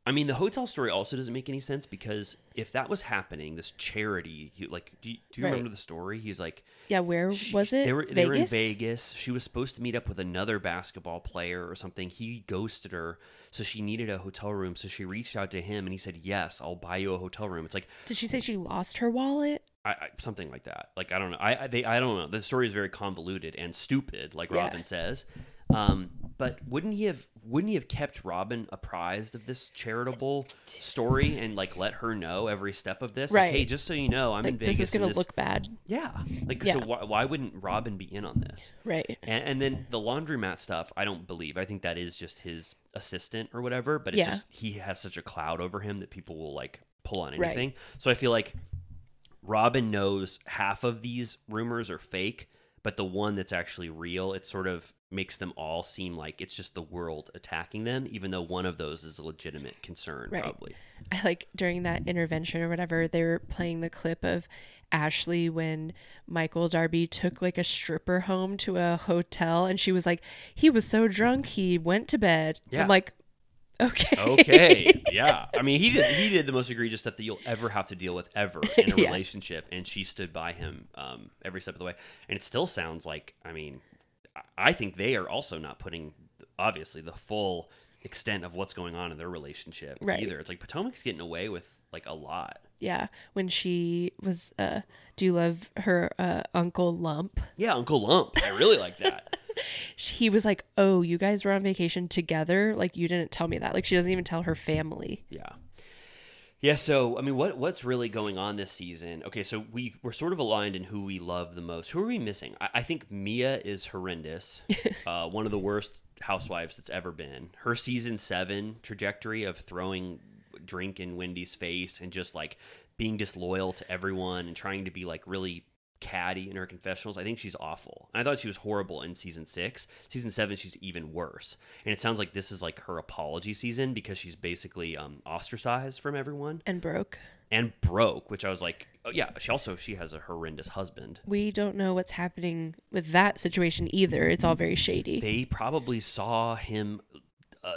S2: I mean, the hotel story also doesn't make any sense, because if that was happening, this charity, do you remember the story? He's like,
S3: yeah, where was it?
S2: They were in Vegas. She was supposed to meet up with another basketball player or something. He ghosted her, so she needed a hotel room. So she reached out to him, and he said, "Yes, I'll buy you a hotel room." It's like,
S3: did she say she lost her wallet?
S2: Something like that. Like, I don't know. I don't know. The story is very convoluted and stupid, like Robin says. But wouldn't he have kept Robin apprised of this charitable story and like let her know every step of this?
S3: Right.
S2: Like, hey, just so you know, I'm in Vegas.
S3: This is gonna look bad.
S2: Yeah. Like, so why wouldn't Robin be in on this?
S3: Right.
S2: And then the laundromat stuff, I don't believe. I think that is just his assistant or whatever. But it's just he has such a cloud over him that people will like pull on anything. Right. So I feel like Robin knows half of these rumors are fake, but the one that's actually real, it's sort of makes them all seem like it's just the world attacking them, even though one of those is a legitimate concern,
S3: right.
S2: probably.
S3: I like during that intervention or whatever, they were playing the clip of Ashley when Michael Darby took like a stripper home to a hotel, and she was like, he was so drunk he went to bed.
S2: Yeah.
S3: I'm like, okay.
S2: Okay. Yeah. I mean, he did the most egregious stuff that you'll ever have to deal with ever in a
S3: Yeah.
S2: relationship, and she stood by him every step of the way. And it still sounds like, I mean, I think they are also not putting, obviously, the full extent of what's going on in their relationship either. It's like Potomac's getting away with like a lot.
S3: Yeah. When she was, do you love her Uncle Lump?
S2: Yeah, Uncle Lump. I really like that.
S3: He was like, oh, you guys were on vacation together? Like, you didn't tell me that. Like, she doesn't even tell her family.
S2: Yeah. Yeah, so, I mean, what's really going on this season? Okay, so we're sort of aligned in who we love the most. Who are we missing? I think Mia is horrendous. One of the worst housewives that's ever been. Her season 7 trajectory of throwing drink in Wendy's face and just, like, being disloyal to everyone and trying to be, like, really catty in her confessionals. I think she's awful. And I thought she was horrible in season 6. Season 7, she's even worse. And it sounds like this is like her apology season because she's basically ostracized from everyone.
S3: And broke.
S2: Which I was like, oh yeah, she has a horrendous husband.
S3: We don't know what's happening with that situation either. It's all very shady.
S2: They probably saw him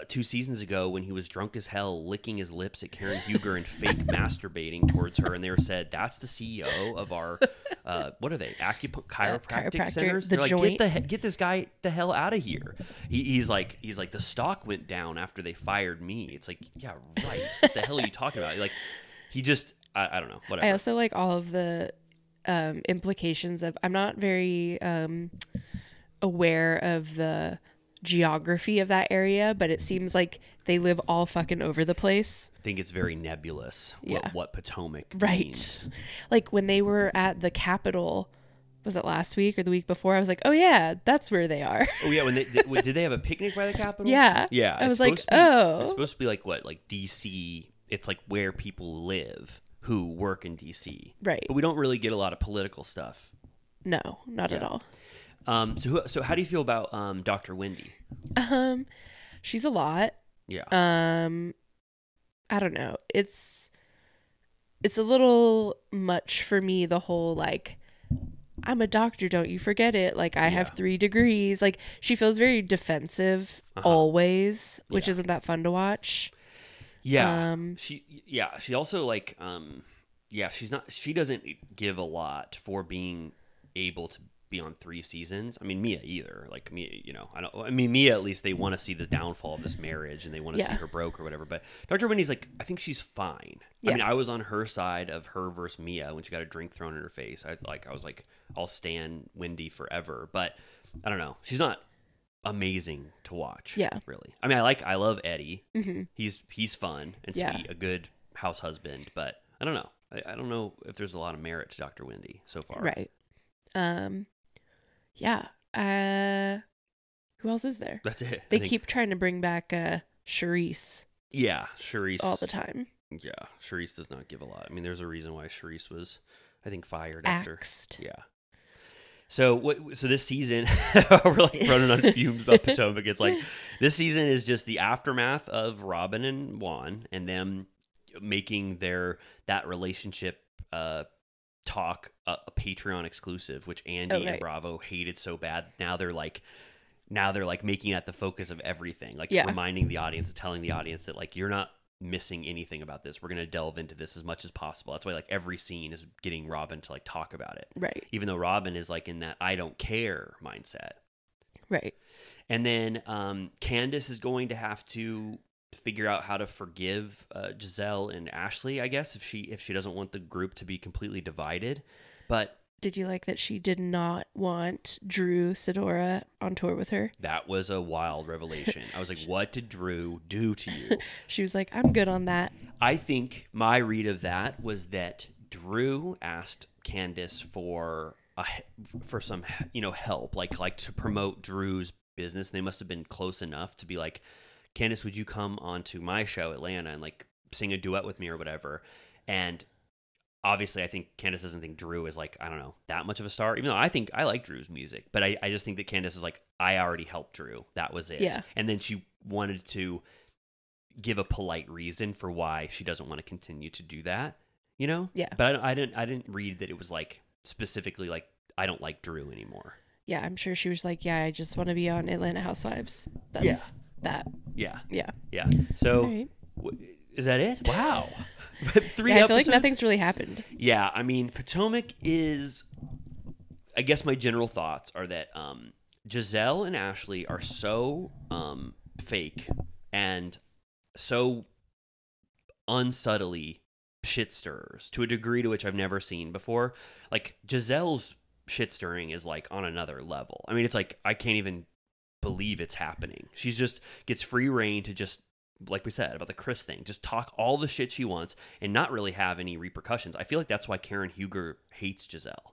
S2: 2 seasons ago when he was drunk as hell, licking his lips at Karen Huger and fake masturbating towards her, and they said, "That's the CEO of our what are they? Chiropractic centers."
S3: The
S2: They're
S3: joint.
S2: like, get this guy the hell out of here. He's like the stock went down after they fired me. It's like, yeah, right. What the hell are you talking about? Like, he just I don't know. Whatever.
S3: I also like all of the implications of. I'm not very aware of the geography of that area, but it seems like they live all fucking over the place.
S2: I think it's very nebulous what Potomac means.
S3: Like when they were at the Capitol, was it last week or the week before? I was like, oh yeah, that's where they are.
S2: Oh yeah, when did they have a picnic by the Capitol?
S3: Yeah.
S2: I
S3: was like, oh,
S2: it's supposed to be like what, like DC. It's like where people live who work in DC,
S3: right?
S2: But we don't really get a lot of political stuff.
S3: No, not at all.
S2: So how do you feel about Dr. Wendy?
S3: She's a lot.
S2: Yeah.
S3: I don't know. It's a little much for me, the whole like, I'm a doctor, don't you forget it. Like, I have 3 degrees. Like, she feels very defensive always, which isn't that fun to watch.
S2: Yeah. She also like she doesn't give a lot for being able to be on 3 seasons. I mean, Mia either. Like Mia, Mia, at least they want to see the downfall of this marriage and they want to see her broke or whatever. But Dr. Wendy's like, I think she's fine. Yeah. I mean, I was on her side of her versus Mia when she got a drink thrown in her face. I was like, I'll stand Wendy forever. But I don't know. She's not amazing to watch.
S3: Yeah.
S2: Really. I mean, I love Eddie.
S3: Mm-hmm.
S2: He's fun and sweet, a good house husband. But I don't know. I don't know if there's a lot of merit to Dr. Wendy so far.
S3: Right. Yeah. Who else is there?
S2: That's it.
S3: They keep trying to bring back Charisse.
S2: Yeah, Charisse.
S3: All the time.
S2: Yeah, Charisse does not give a lot. I mean, there's a reason why Charisse was, I think, fired
S3: Axed.
S2: after. Yeah. So this season, we're like running on fumes about Potomac. It's like this season is just the aftermath of Robin and Juan and them making that relationship talk a Patreon exclusive, which Andy and Bravo hated so bad. Now they're like making that the focus of everything, like reminding the audience and telling the audience that like, you're not missing anything about this. We're going to delve into this as much as possible. That's why like every scene is getting Robin to like talk about it.
S3: Right. Even
S2: though Robin is like in that I don't care mindset.
S3: Right.
S2: And then Candace is going to have to figure out how to forgive Giselle and Ashley, I guess, if she doesn't want the group to be completely divided. But
S3: did you like that she did not want Drew Sidora on tour with her?
S2: That was a wild revelation. I was like, what did Drew do to you?
S3: She was like, I'm good on that.
S2: I think my read of that was that Drew asked Candace for some help, like to promote Drew's business. And they must have been close enough to be like, Candace, would you come onto my show, Atlanta, and like sing a duet with me or whatever? And obviously I think Candace doesn't think Drew is like, I don't know, that much of a star, even though I think I like Drew's music, but I just think that Candace is like, I already helped Drew. That was it.
S3: Yeah.
S2: And then she wanted to give a polite reason for why she doesn't want to continue to do that, you know?
S3: Yeah.
S2: But I didn't read that it was like specifically like, I don't like Drew anymore.
S3: Yeah, I'm sure she was like, yeah, I just want to be on Atlanta Housewives. That's that.
S2: Yeah.
S3: Yeah.
S2: Yeah. So
S3: right.
S2: Is that it? Wow. 3
S3: I feel
S2: episodes?
S3: like nothing's really happened.
S2: Yeah, I mean, Potomac is, I guess my general thoughts are that Giselle and Ashley are so fake and so unsubtly shit stirrers to a degree to which I've never seen before. Like, Giselle's shit stirring is like on another level. I mean, it's like, I can't even believe it's happening. She's just gets free reign to just, like we said about the Chris thing, just talk all the shit she wants and not really have any repercussions. I feel like that's why Karen Huger hates Giselle,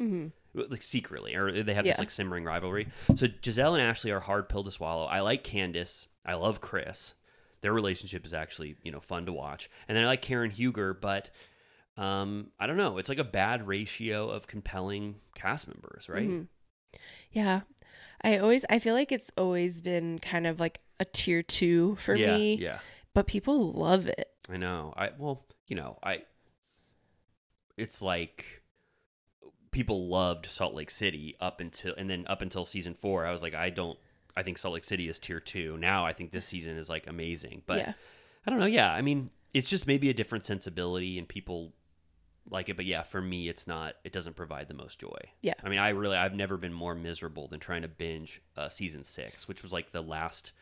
S2: like secretly, or they have this like simmering rivalry. So Giselle and Ashley are hard pill to swallow. I like Candace. I love Chris. Their relationship is actually, fun to watch. And then I like Karen Huger, but I don't know. It's like a bad ratio of compelling cast members, right?
S3: Mm-hmm. Yeah. I feel like it's always been kind of like a tier 2 for me.
S2: Yeah.
S3: But people love it.
S2: I know. It's like people loved Salt Lake City up until season 4. I was like, I think Salt Lake City is tier 2. Now I think this season is like amazing. But I don't know. Yeah. I mean, it's just maybe a different sensibility and people like it. But yeah, for me, it doesn't provide the most joy. Yeah. I mean, I've never been more miserable than trying to binge season 6, which was like the last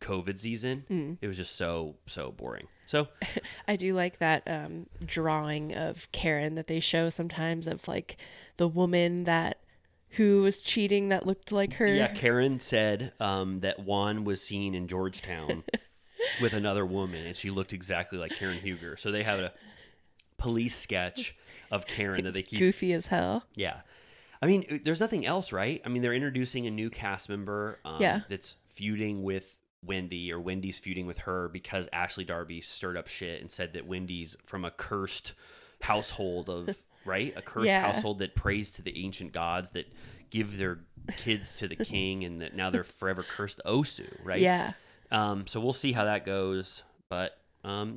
S2: COVID season. It was just so boring. So
S3: I do like that drawing of Karen that they show sometimes of like the woman who was cheating that looked like her.
S2: Yeah, Karen said that Juan was seen in Georgetown with another woman and she looked exactly like Karen Huger. So they have a police sketch of Karen that they keep
S3: goofy as hell.
S2: Yeah. I mean, there's nothing else, right? I mean, they're introducing a new cast member that's feuding with Wendy, or Wendy's feuding with her because Ashley Darby stirred up shit and said that Wendy's from a cursed household of, right? A cursed household that prays to the ancient gods that give their kids to the king and that now they're forever cursed to Osu, right?
S3: Yeah.
S2: So we'll see how that goes. But I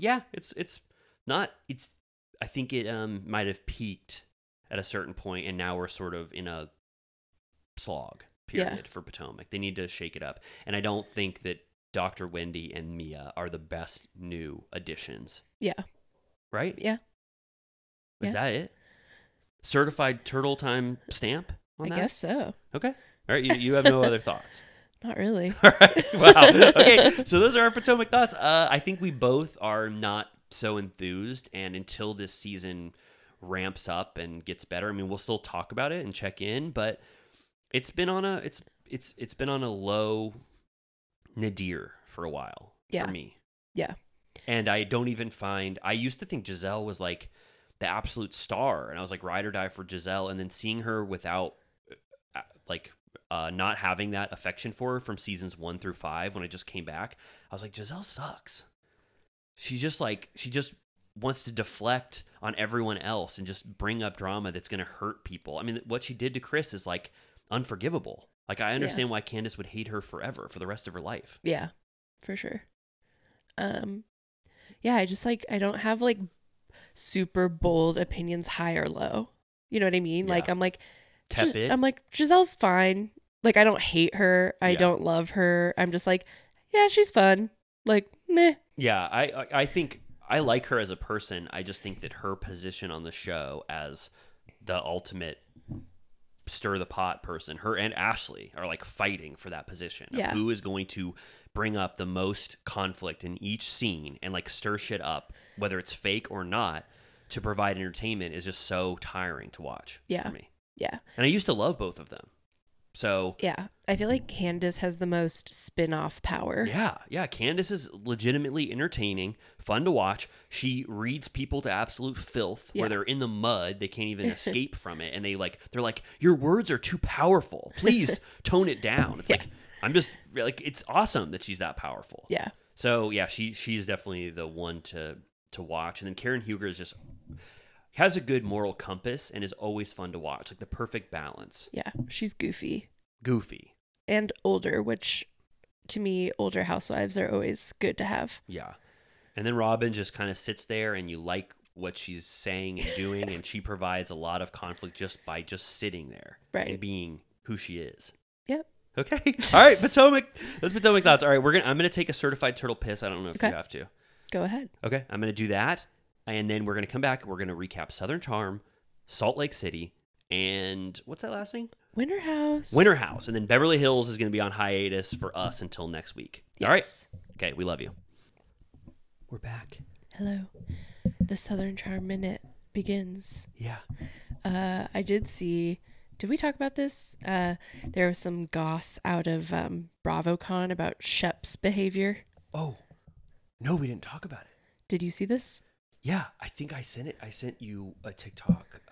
S2: think it might have peaked at a certain point and now we're sort of in a slog period for Potomac. They need to shake it up. And I don't think that Dr. Wendy and Mia are the best new additions. Yeah. Right?
S3: Yeah.
S2: Is that it? Certified turtle time stamp on that?
S3: I guess so.
S2: Okay. All right. You have no other thoughts?
S3: Not really.
S2: All right. Wow. Okay. So those are our Potomac thoughts. I think we both are not so enthused. And until this season ramps up and gets better, I mean, we'll still talk about it and check in, but it's been on a low nadir for a while for me. Yeah. And I don't even I used to think Giselle was like the absolute star and I was like ride or die for Giselle, and then seeing her without not having that affection for her from seasons 1 through 5 when I just came back, I was like, Giselle sucks. She just wants to deflect on everyone else and just bring up drama that's going to hurt people. I mean, what she did to Chris is like unforgivable. Like, I understand why Candace would hate her forever for the rest of her life. Yeah, for sure. I just I don't have like super bold opinions, high or low. You know what I mean? Yeah. Like, I'm like, tepid. I'm like, Giselle's fine. Like, I don't hate her. I don't love her. I'm just like, yeah, she's fun. Like, meh. Yeah, I think I like her as a person. I just think that her position on the show as the ultimate stir the pot person, her and Ashley are like fighting for that position of who is going to bring up the most conflict in each scene and like stir shit up, whether it's fake or not, to provide entertainment is just so tiring to watch for me. Yeah. And I used to love both of them. So yeah, I feel like Candace has the most spin-off power. Yeah. Candace is legitimately entertaining, fun to watch. She reads people to absolute filth where they're in the mud, they can't even escape from it, and they're like, your words are too powerful. Please tone it down. It's like, I'm just like, it's awesome that she's that powerful. Yeah. So yeah, she's definitely the one to watch. And then Karen Huger is just, has a good moral compass and is always fun to watch. Like the perfect balance.
S3: Yeah, she's goofy.
S2: Goofy.
S3: And older, which to me, older housewives are always good to have.
S2: Yeah. And then Robin just kind of sits there and you like what she's saying and doing, and she provides a lot of conflict just by just sitting there and being who she is.
S3: Yep.
S2: Okay. All right, Potomac. That's Potomac thoughts. All right, I'm gonna take a certified turtle piss. I don't know if you have to.
S3: Go ahead.
S2: Okay, I'm gonna do that, and then we're gonna come back. We're gonna recap Southern Charm, Salt Lake City, and what's that last thing?
S3: Winter House.
S2: Winter House, and then Beverly Hills is gonna be on hiatus for us until next week.
S3: Yes.
S2: All right. Okay, we love you. We're back.
S3: Hello. The Southern Charm Minute begins.
S2: Yeah.
S3: I did see. Did we talk about this? There was some goss out of BravoCon about Shep's behavior.
S2: Oh, no, we didn't talk about it.
S3: Did you see this?
S2: Yeah, I think I sent it. I sent you a TikTok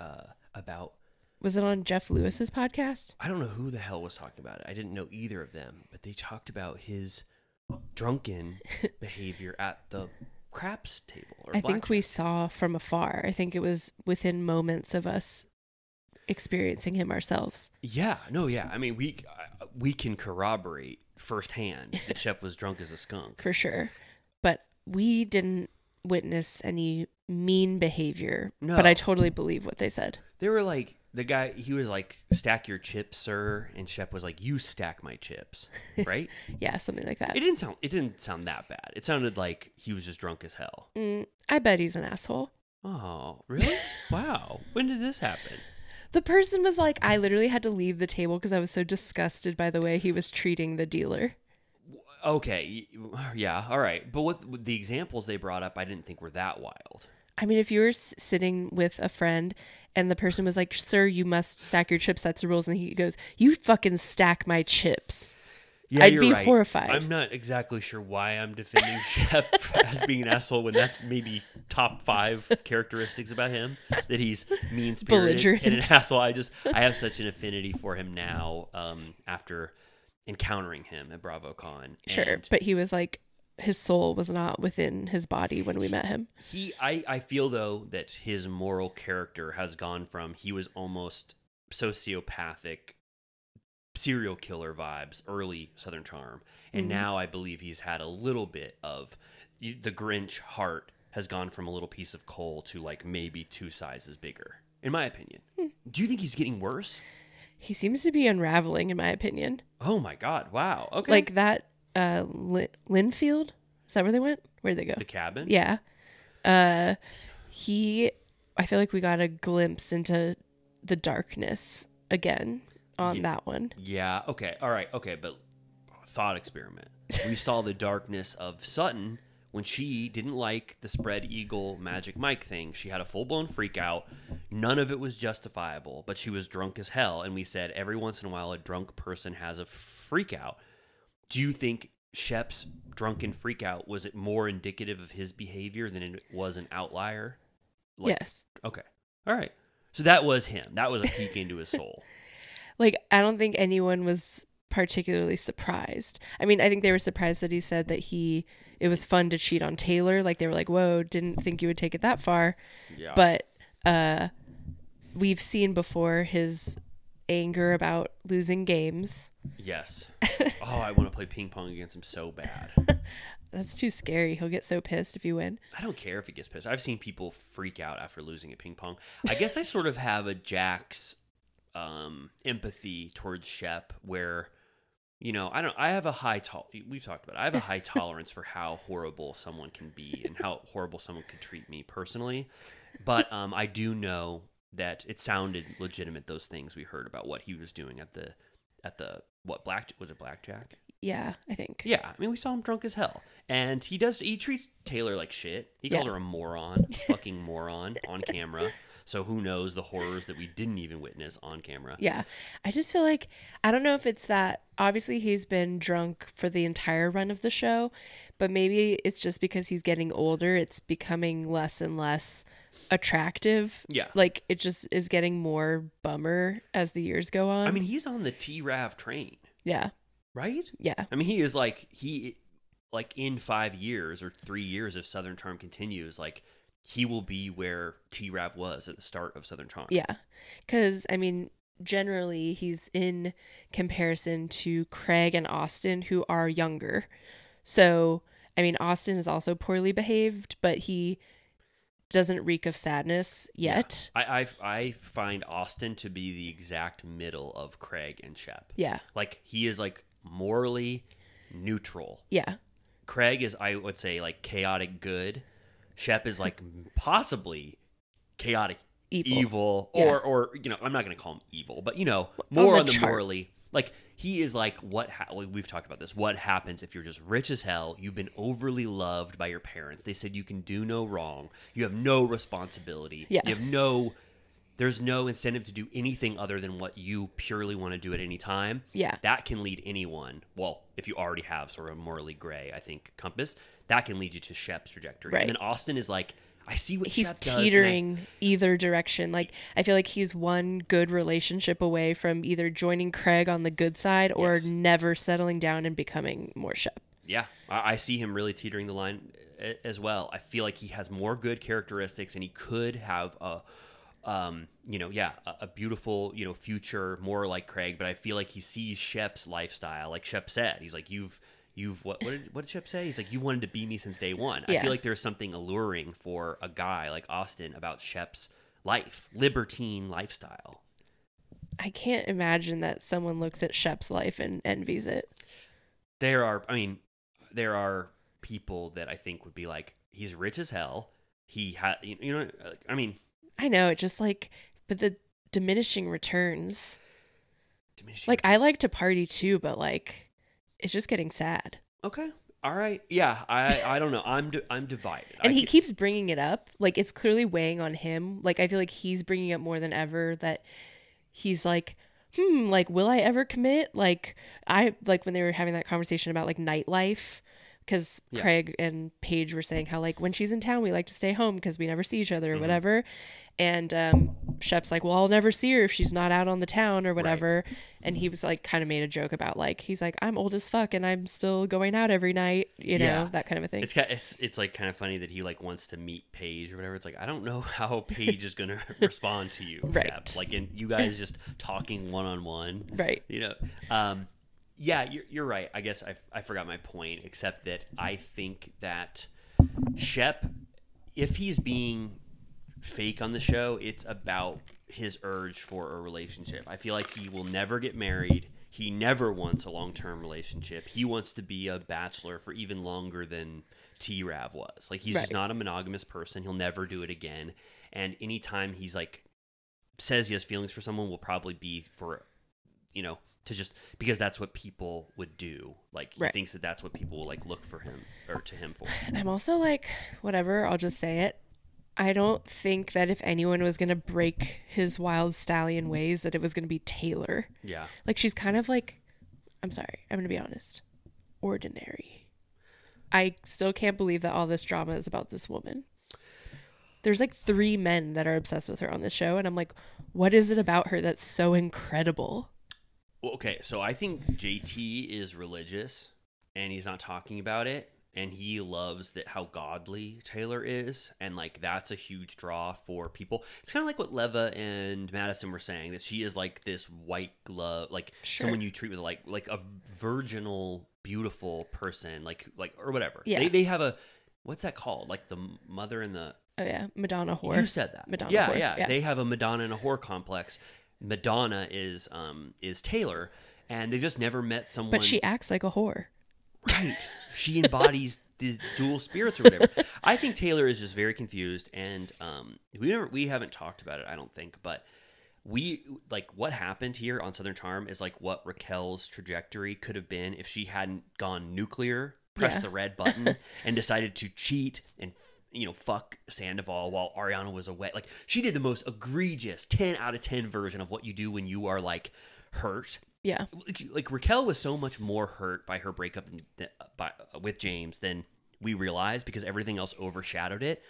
S2: about.
S3: Was it on Jeff Lewis's podcast?
S2: I don't know who the hell was talking about it. I didn't know either of them, but they talked about his drunken behavior at the craps table. Or
S3: I think we saw from afar. I think it was within moments of us experiencing him ourselves.
S2: Yeah, no, yeah. I mean, we can corroborate firsthand that Shep was drunk as a skunk.
S3: For sure. But we didn't witness any mean behavior.
S2: No.
S3: But I totally believe what they said.
S2: They were like, the guy, he was like, stack your chips, sir. And Shep was like, you stack my chips. Right?
S3: Yeah, something like that.
S2: It didn't sound that bad. It sounded like he was just drunk as hell.
S3: I bet he's an asshole.
S2: Oh, really? Wow. When did this happen?
S3: The person was like, I literally had to leave the table because I was so disgusted by the way he was treating the dealer.
S2: Okay. Yeah. All right. But with the examples they brought up, I didn't think were that wild.
S3: I mean, if you were sitting with a friend and the person was like, sir, you must stack your chips. That's the rules. And he goes, you fucking stack my chips.
S2: Yeah,
S3: I'd be
S2: right.
S3: horrified.
S2: I'm not exactly sure why I'm defending Shep as being an asshole when that's maybe top 5 characteristics about him, that he's mean-spirited and an asshole. I have such an affinity for him now after encountering him at BravoCon.
S3: Sure, but he was like, his soul was not within his body when we met him.
S2: I feel, though, that his moral character has gone from he was almost sociopathic, serial killer vibes, early Southern Charm. And now I believe he's had a little bit of the Grinch heart has gone from a little piece of coal to like maybe 2 sizes bigger, in my opinion. Do you think he's getting worse?
S3: He seems to be unraveling, in my opinion.
S2: Oh my God. Wow. Okay.
S3: Like that Linfield? Is that where they went? Where'd they go?
S2: The cabin?
S3: Yeah. I feel like we got a glimpse into the darkness again on that one.
S2: Yeah. Okay. All right. Okay. But thought experiment. We saw the darkness of Sutton when she didn't like the spread eagle Magic Mike thing. She had a full-blown freak out. None of it was justifiable, but she was drunk as hell. And we said every once in a while a drunk person has a freak out. Do you think Shep's drunken freak out, was it more indicative of his behavior than it was an outlier?
S3: Yes.
S2: Okay. All right. So that was him. That was a peek into his soul.
S3: Like, I don't think anyone was particularly surprised. I mean, I think they were surprised that he said that it was fun to cheat on Taylor. Like, they were like, whoa, didn't think you would take it that far.
S2: Yeah.
S3: But we've seen before his anger about losing games.
S2: Yes. Oh, I want to play ping pong against him so bad.
S3: That's too scary. He'll get so pissed if you win.
S2: I don't care if he gets pissed. I've seen people freak out after losing at ping pong. I guess I sort of have a Jack's empathy towards Shep where, you know, I have a high we've talked about it. I have a high tolerance for how horrible someone can be and how horrible someone could treat me personally. But I do know that it sounded legitimate, those things we heard about what he was doing at the was it blackjack?
S3: Yeah, I think.
S2: Yeah, I mean, we saw him drunk as hell. And he treats Taylor like shit. He called her a moron, fucking moron on camera. So who knows the horrors that we didn't even witness on camera.
S3: Yeah. I just feel like, I don't know if it's that, obviously he's been drunk for the entire run of the show, but maybe it's just because he's getting older, it's becoming less and less attractive.
S2: Yeah.
S3: Like, it just is getting more bummer as the years go on.
S2: I mean, he's on the T-Rav train.
S3: Yeah.
S2: Right?
S3: Yeah.
S2: I mean, he is like in 5 years or 3 years, if Southern Charm continues, like, he will be where T-Rav was at the start of Southern Charm.
S3: Yeah. Because, I mean, generally he's in comparison to Craig and Austin, who are younger. So, I mean, Austin is also poorly behaved, but he doesn't reek of sadness yet.
S2: Yeah. I find Austin to be the exact middle of Craig and Shep.
S3: Yeah.
S2: Like, he is, like, morally neutral.
S3: Yeah.
S2: Craig is, I would say, like, chaotic good. Shep is, like, possibly chaotic evil.
S3: Yeah.
S2: Or you know, I'm not going to call him evil, but, you know, more on the morally. Like, he is like, we've talked about this. What happens if you're just rich as hell? You've been overly loved by your parents. They said you can do no wrong. You have no responsibility.
S3: Yeah.
S2: There's no incentive to do anything other than what you purely want to do at any time.
S3: Yeah.
S2: That can lead anyone. Well, if you already have sort of a morally gray, I think, compass, that can lead you to Shep's trajectory.
S3: Right.
S2: And then Austin is like, I see what
S3: he's
S2: Shep does.
S3: He's teetering either direction. Like, I feel like he's one good relationship away from either joining Craig on the good side or never settling down and becoming more Shep.
S2: Yeah, I see him really teetering the line as well. I feel like he has more good characteristics, and he could have a beautiful, future more like Craig. But I feel like he sees Shep's lifestyle, like Shep said. He's like, what did Shep say? He's like, you wanted to be me since day one.
S3: Yeah.
S2: I feel like there's something alluring for a guy like Austin about Shep's libertine lifestyle.
S3: I can't imagine that someone looks at Shep's life and envies it.
S2: There are people that I think would be like, he's rich as hell. He had,
S3: I know, it just like, but the diminishing returns. I like to party too, but like, it's just getting sad.
S2: Okay. All right. Yeah. I don't know. I'm divided.
S3: And he keeps bringing it up. Like, it's clearly weighing on him. Like, I feel like he's bringing it more than ever, that he's like, like, will I ever commit? Like, when they were having that conversation about like nightlife, because Craig and Paige were saying how like when she's in town, we like to stay home because we never see each other or whatever. And Shep's like, well, I'll never see her if she's not out on the town or whatever. Right. And he was like, kind of made a joke about like, he's like, I'm old as fuck and I'm still going out every night, you know, that kind of a thing.
S2: It's like kind of funny that he like wants to meet Paige or whatever. It's like, I don't know how Paige is going to respond to you.
S3: Right.
S2: Shep. Like, in you guys just talking one-on-one.
S3: Right.
S2: You know, yeah, you're right. I guess I forgot my point, except that I think that Shep, if he's being fake on the show, it's about his urge for a relationship. I feel like he will never get married. He never wants a long-term relationship. He wants to be a bachelor for even longer than T-Rav was. Like, he's just not a monogamous person. He'll never do it again. And anytime he's like says he has feelings for someone will probably be for, to just because that's what people would do. Like, he thinks that that's what people will like look for him or to him for.
S3: I'm also like, whatever, I'll just say it. I don't think that if anyone was going to break his wild stallion ways, that it was going to be Taylor.
S2: Yeah.
S3: Like, she's kind of like, I'm sorry, I'm going to be honest, ordinary. I still can't believe that all this drama is about this woman. There's like 3 men that are obsessed with her on this show. And I'm like, what is it about her that's so incredible?
S2: Well, okay, so I think JT is religious and he's not talking about it. And he loves how godly Taylor is. And, like, that's a huge draw for people. It's kind of like what Leva and Madison were saying, that she is, like, this white glove, like, someone you treat with, like a virginal, beautiful person, like or whatever.
S3: Yeah.
S2: They have a, what's that called? Like, the mother and the...
S3: Oh, yeah. Madonna whore.
S2: You said that.
S3: Madonna
S2: whore.
S3: Yeah.
S2: Yeah. They have a Madonna and a whore complex. Madonna is Taylor. And they've just never met someone...
S3: But she acts like a whore.
S2: Right. She embodies these dual spirits or whatever. I think Taylor is just very confused, and we haven't talked about it, I don't think, but what happened here on Southern Charm is like what Raquel's trajectory could have been if she hadn't gone nuclear, pressed the red button, and decided to cheat and fuck Sandoval while Ariana was away. Like, she did the most egregious 10 out of 10 version of what you do when you are like hurt.
S3: Yeah.
S2: Like, Raquel was so much more hurt by her breakup with James than we realized because everything else overshadowed it.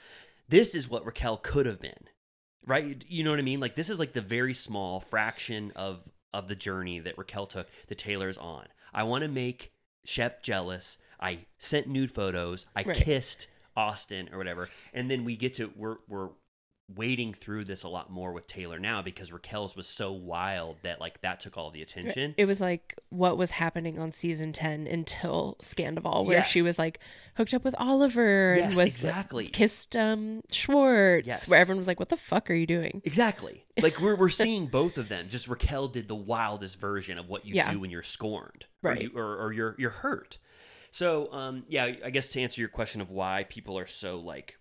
S2: This is what Raquel could have been, right? You know what I mean? Like, this is like the very small fraction of the journey that Raquel took that Taylor's on. I want to make Shep jealous. I sent nude photos. I kissed Austin or whatever. And then we get to, we're wading through this a lot more with Taylor now because Raquel's was so wild that like that took all the attention.
S3: It was like what was happening on season 10 until Scandival, where she was like hooked up with Oliver and was
S2: exactly
S3: kissed Schwartz, where everyone was like, what the fuck are you doing?
S2: Exactly. Like we're seeing both of them. Just Raquel did the wildest version of what you do when you're scorned,
S3: right?
S2: Or you're hurt. So I guess to answer your question of why people are so like,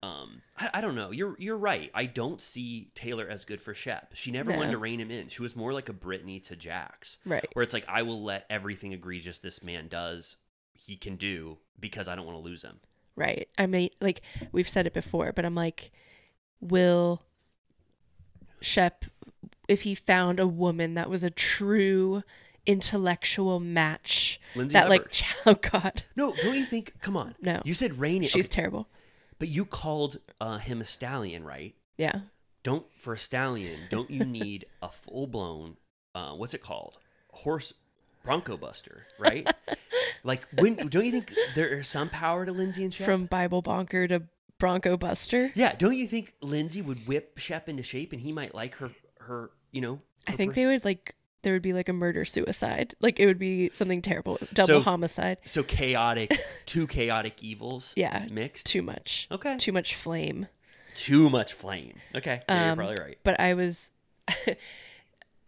S2: I don't know. You're right. I don't see Taylor as good for Shep. She never wanted to rein him in. She was more like a Brittany to Jax,
S3: right?
S2: Where it's like, I will let everything egregious this man does, he can do, because I don't want to lose him.
S3: Right. I mean, like we've said it before, but I'm like, will Shep, if he found a woman that was a true intellectual match,
S2: Lindsay
S3: that
S2: Hubbard.
S3: like, oh God,
S2: no, don't you think? Come on,
S3: no,
S2: you said rein it.
S3: She's terrible.
S2: But you called him a stallion, right?
S3: Yeah.
S2: For a stallion, don't you need a full-blown, what's it called? Horse bronco buster, right? Like, don't you think there is some power to Lindsay and Shep?
S3: From Bible bonker to bronco buster?
S2: Yeah. Don't you think Lindsay would whip Shep into shape and he might like her
S3: I think they would like, there would be like a murder-suicide. Like it would be something terrible. Double homicide.
S2: So chaotic, two chaotic evils mixed?
S3: Too much.
S2: Okay.
S3: Too much flame.
S2: Too much flame. Okay. Yeah, you're probably right.
S3: But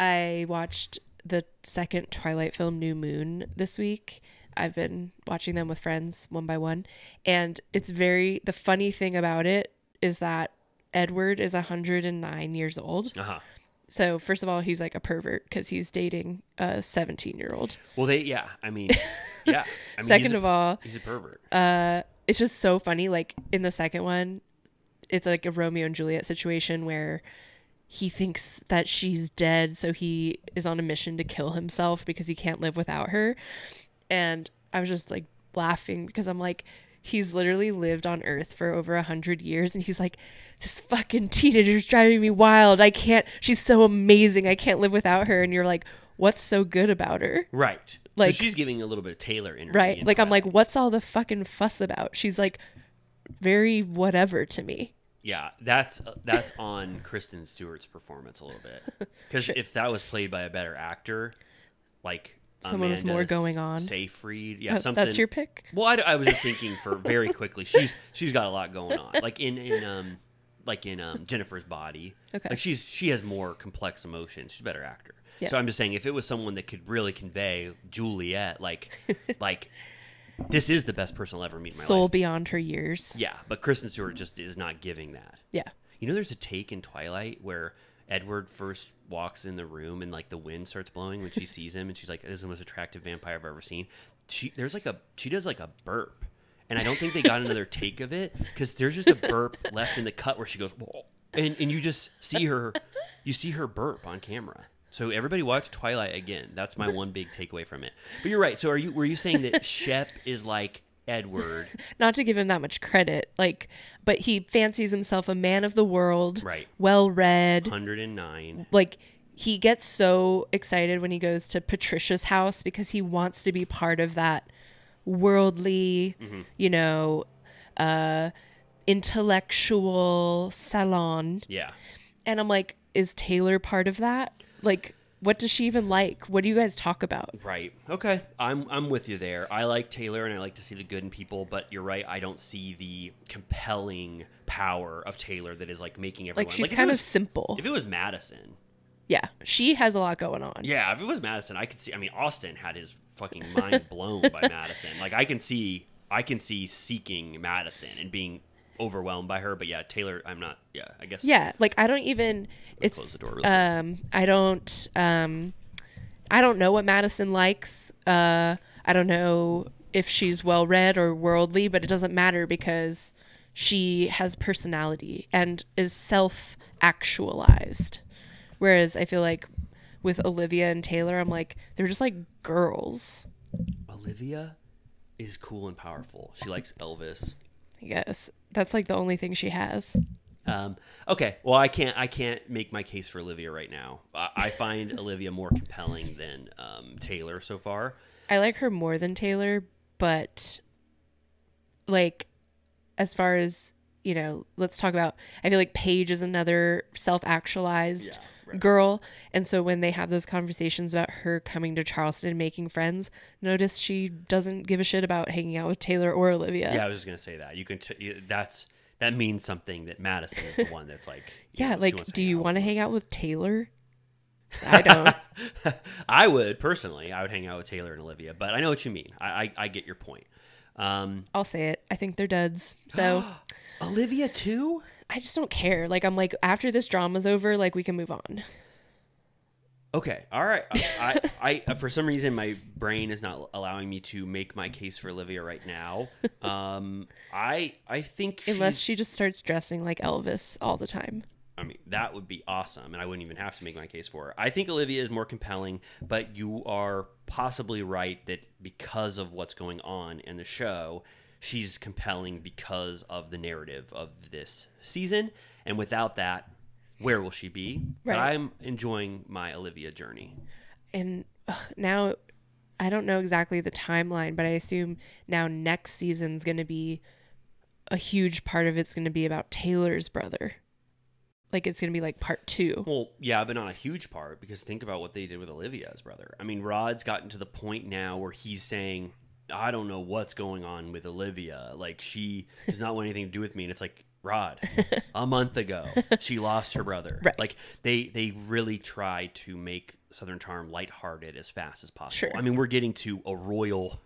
S3: I watched the second Twilight film, New Moon, this week. I've been watching them with friends one by one. And it's the funny thing about it is that Edward is 109 years old. Uh-huh. So first of all, he's like a pervert because he's dating a 17-year-old.
S2: Well,
S3: Second of all,
S2: he's a pervert.
S3: It's just so funny. Like in the second one, it's like a Romeo and Juliet situation where he thinks that she's dead, so he is on a mission to kill himself because he can't live without her. And I was just like laughing because I'm like, he's literally lived on Earth for over 100 years, and he's like, this fucking teenager's driving me wild. She's so amazing. I can't live without her. And you're like, what's so good about her?
S2: Right.
S3: Like,
S2: so she's giving a little bit of Taylor energy.
S3: Right. Like, I'm like, what's all the fucking fuss about? She's like very whatever to me.
S2: Yeah. That's on Kristen Stewart's performance a little bit. Because if that was played by a better actor, like
S3: someone was more going on.
S2: Seyfried. Yeah. Something.
S3: That's your pick?
S2: Well, I was just thinking for very quickly. She's got a lot going on. Like in Jennifer's Body. Okay. Like she has more complex emotions. She's a better actor. Yeah. So I'm just saying, if it was someone that could really convey Juliet, like this is the best person I'll ever meet in my life.
S3: Soul beyond her years.
S2: Yeah, but Kristen Stewart just is not giving that.
S3: Yeah.
S2: You know, there's a take in Twilight where Edward first walks in the room and like the wind starts blowing when she sees him, and she's like, "This is the most attractive vampire I've ever seen." She does like a burp. And I don't think they got another take of it because there's just a burp left in the cut where she goes, whoa. And you just see her burp on camera. So everybody watch Twilight again. That's my one big takeaway from it. But you're right. So were you saying that Shep is like Edward?
S3: Not to give him that much credit, but he fancies himself a man of the world,
S2: right?
S3: Well read,
S2: 109.
S3: Like he gets so excited when he goes to Patricia's house because he wants to be part of that worldly, intellectual salon.
S2: Yeah.
S3: And I'm like, is Taylor part of that? Like, what does she even like? What do you guys talk about?
S2: Right. Okay. I'm with you there. I like Taylor and I like to see the good in people, but you're right. I don't see the compelling power of Taylor that is like making everyone.
S3: Like she's kind of simple.
S2: If it was Madison.
S3: Yeah. She has a lot going on.
S2: Yeah. If it was Madison, I could see, Austin had his fucking mind blown by Madison. Like I can see seeking Madison and being overwhelmed by her, but yeah, Taylor, I'm not. Yeah, I guess.
S3: Yeah, like I don't even. It's
S2: close the door really
S3: I don't know what Madison likes. I don't know if she's well read or worldly, but it doesn't matter because she has personality and is self-actualized. Whereas I feel like with Olivia and Taylor, I'm like, they're just like girls.
S2: Olivia is cool and powerful. She likes Elvis.
S3: I guess that's like the only thing she has.
S2: Okay. Well, I can't make my case for Olivia right now. I find Olivia more compelling than Taylor so far.
S3: I like her more than Taylor, but like as far as, you know, let's talk about, I feel like Paige is another self-actualized girl. And so when they have those conversations about her coming to Charleston and making friends, notice she doesn't give a shit about hanging out with Taylor or Olivia.
S2: Yeah, I was just going to say that. You can that means something that Madison is the one that's like,
S3: yeah, like, do you want to hang out with Taylor? I don't.
S2: I would personally. I would hang out with Taylor and Olivia, but I know what you mean. I get your point.
S3: I'll say it. I think they're duds. So
S2: Olivia too?
S3: I just don't care. Like, I'm like, after this drama's over, like, we can move on.
S2: Okay. All right. I for some reason my brain is not allowing me to make my case for Olivia right now. I think
S3: unless she just starts dressing like Elvis all the time.
S2: I mean, that would be awesome, and I wouldn't even have to make my case for her. I think Olivia is more compelling, but you are possibly right that because of what's going on in the show, she's compelling because of the narrative of this season. And without that, where will she be? Right. But I'm enjoying my Olivia journey.
S3: And now, I don't know exactly the timeline, but I assume now next season's going to be a huge part of it's going to be about Taylor's brother. Like, it's going to be like part 2.
S2: Well, yeah, but not a huge part, because think about what they did with Olivia's brother. I mean, Rod's gotten to the point now where he's saying, I don't know what's going on with Olivia. Like, she does not want anything to do with me. And it's like, Rod, a month ago, she lost her brother.
S3: Right.
S2: Like, they really try to make Southern Charm lighthearted as fast as possible.
S3: Sure.
S2: I mean, we're getting to a royal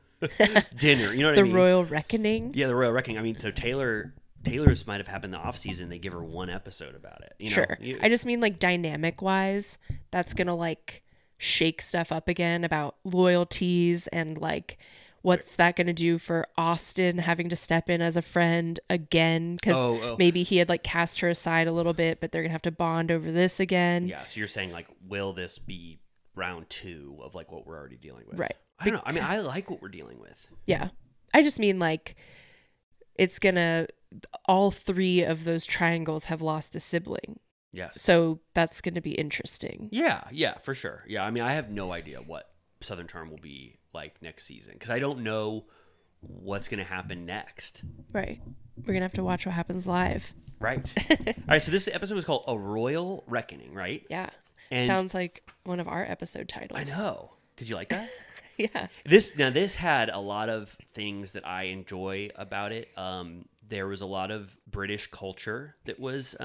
S2: dinner. You know what I mean?
S3: The royal reckoning?
S2: Yeah, the royal reckoning. I mean, so Taylor's might have happened in the off season. They give her one episode about it. You know?
S3: Sure. I just mean, like, dynamic wise, that's going to, like, shake stuff up again about loyalties and, like, what's that going to do for Austin having to step in as a friend again? Because maybe he had, like, cast her aside a little bit, but they're going to have to bond over this again.
S2: Yeah. So you're saying, like, will this be round 2 of, like, what we're already dealing with?
S3: Right.
S2: I don't know. I mean, I like what we're dealing with.
S3: Yeah. I just mean, like, it's going to, all 3 of those triangles have lost a sibling.
S2: Yes.
S3: So that's going to be interesting.
S2: Yeah, for sure. Yeah, I mean, I have no idea what Southern Charm will be like next season, because I don't know what's going to happen next.
S3: Right. We're going to have to watch what happens live.
S2: Right. All right, so this episode was called A Royal Reckoning, right?
S3: Yeah.
S2: And sounds
S3: like one of our episode titles.
S2: I know. Did you like that?
S3: Yeah.
S2: This had a lot of things that I enjoy about it. There was a lot of British culture that was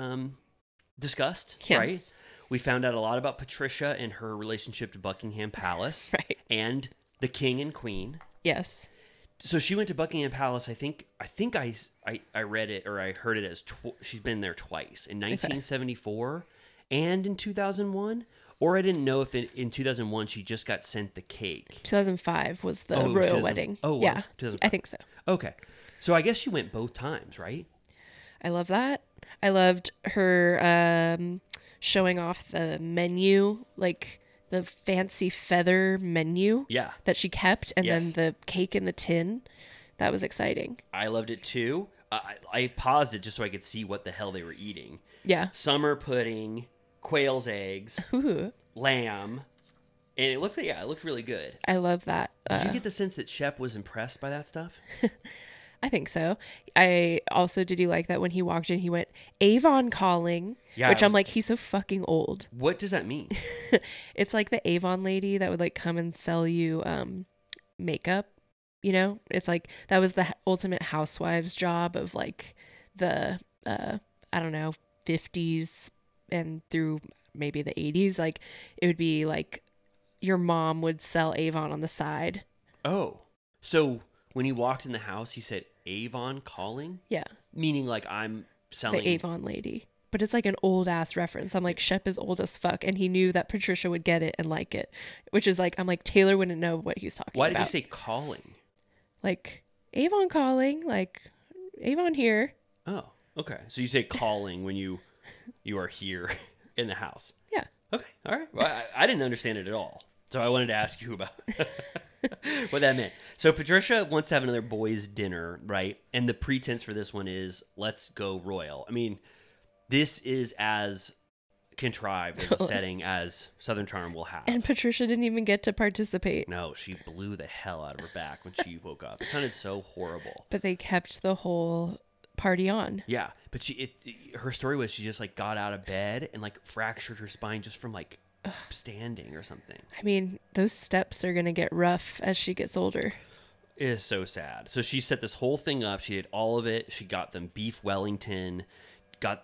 S2: discussed, yes. Right? We found out a lot about Patricia and her relationship to Buckingham Palace,
S3: right,
S2: and the king and queen.
S3: Yes.
S2: So she went to Buckingham Palace. I think I read it, or I heard it as she's been there twice, in 1974 and in 2001. Or I didn't know if in 2001 she just got sent the cake.
S3: 2005 was the royal wedding.
S2: Oh,
S3: yeah, I think so.
S2: Okay. So I guess she went both times, right?
S3: I love that. I loved her showing off the menu, like the fancy feather menu that she kept, and then the cake in the tin. That was exciting.
S2: I loved it too. I paused it just so I could see what the hell they were eating.
S3: Yeah.
S2: Summer pudding, quail's eggs, lamb. And it looked really good.
S3: I love that.
S2: Did you get the sense that Shep was impressed by that stuff?
S3: I think so. Did you like that when he walked in, he went, Avon calling, which I'm like, he's so fucking old.
S2: What does that mean?
S3: It's like the Avon lady that would like come and sell you makeup, you know? It's like, that was the ultimate housewives job of like the, I don't know, 50s and through maybe the 80s. Like it would be like your mom would sell Avon on the side.
S2: Oh, so when he walked in the house, he said, Avon calling?
S3: Yeah.
S2: Meaning like I'm selling...
S3: The Avon lady. But it's like an old ass reference. I'm like, Shep is old as fuck. And he knew that Patricia would get it and like it. Which is like, I'm like, Taylor wouldn't know what he's talking about.
S2: Why did he say calling?
S3: Like, Avon calling. Like, Avon here.
S2: Oh, okay. So you say calling when you are here in the house.
S3: Yeah.
S2: Okay. All right. Well, I didn't understand it at all. So I wanted to ask you about what that meant. So Patricia wants to have another boys' dinner, right? And the pretense for this one is, let's go royal. I mean, this is as contrived as a setting as Southern Charm will have.
S3: And Patricia didn't even get to participate.
S2: No, she blew the hell out of her back when she woke up. It sounded so horrible.
S3: But they kept the whole party on.
S2: Yeah, but her story was she just like got out of bed and like fractured her spine just from like standing or something.
S3: I mean, those steps are going to get rough as she gets older.
S2: It is so sad. So she set this whole thing up. She did all of it. She got them beef Wellington,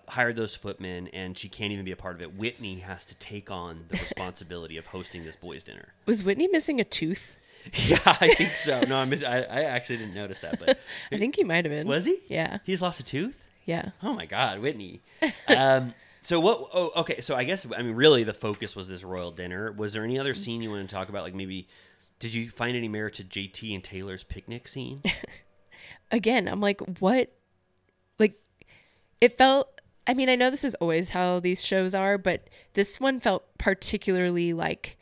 S2: hired those footmen, and she can't even be a part of it. Whitney has to take on the responsibility of hosting this boys' dinner.
S3: Was Whitney missing a tooth?
S2: Yeah, I think so. No, I actually didn't notice that, but
S3: I think he might have been.
S2: Was he?
S3: Yeah.
S2: He's lost a tooth?
S3: Yeah.
S2: Oh my God, Whitney. So what? Oh, okay. So I guess really the focus was this royal dinner. Was there any other scene you want to talk about? Like maybe, did you find any merit to JT and Taylor's picnic scene?
S3: Again, I'm like, what? Like, it felt. I mean, I know this is always how these shows are, but this one felt particularly like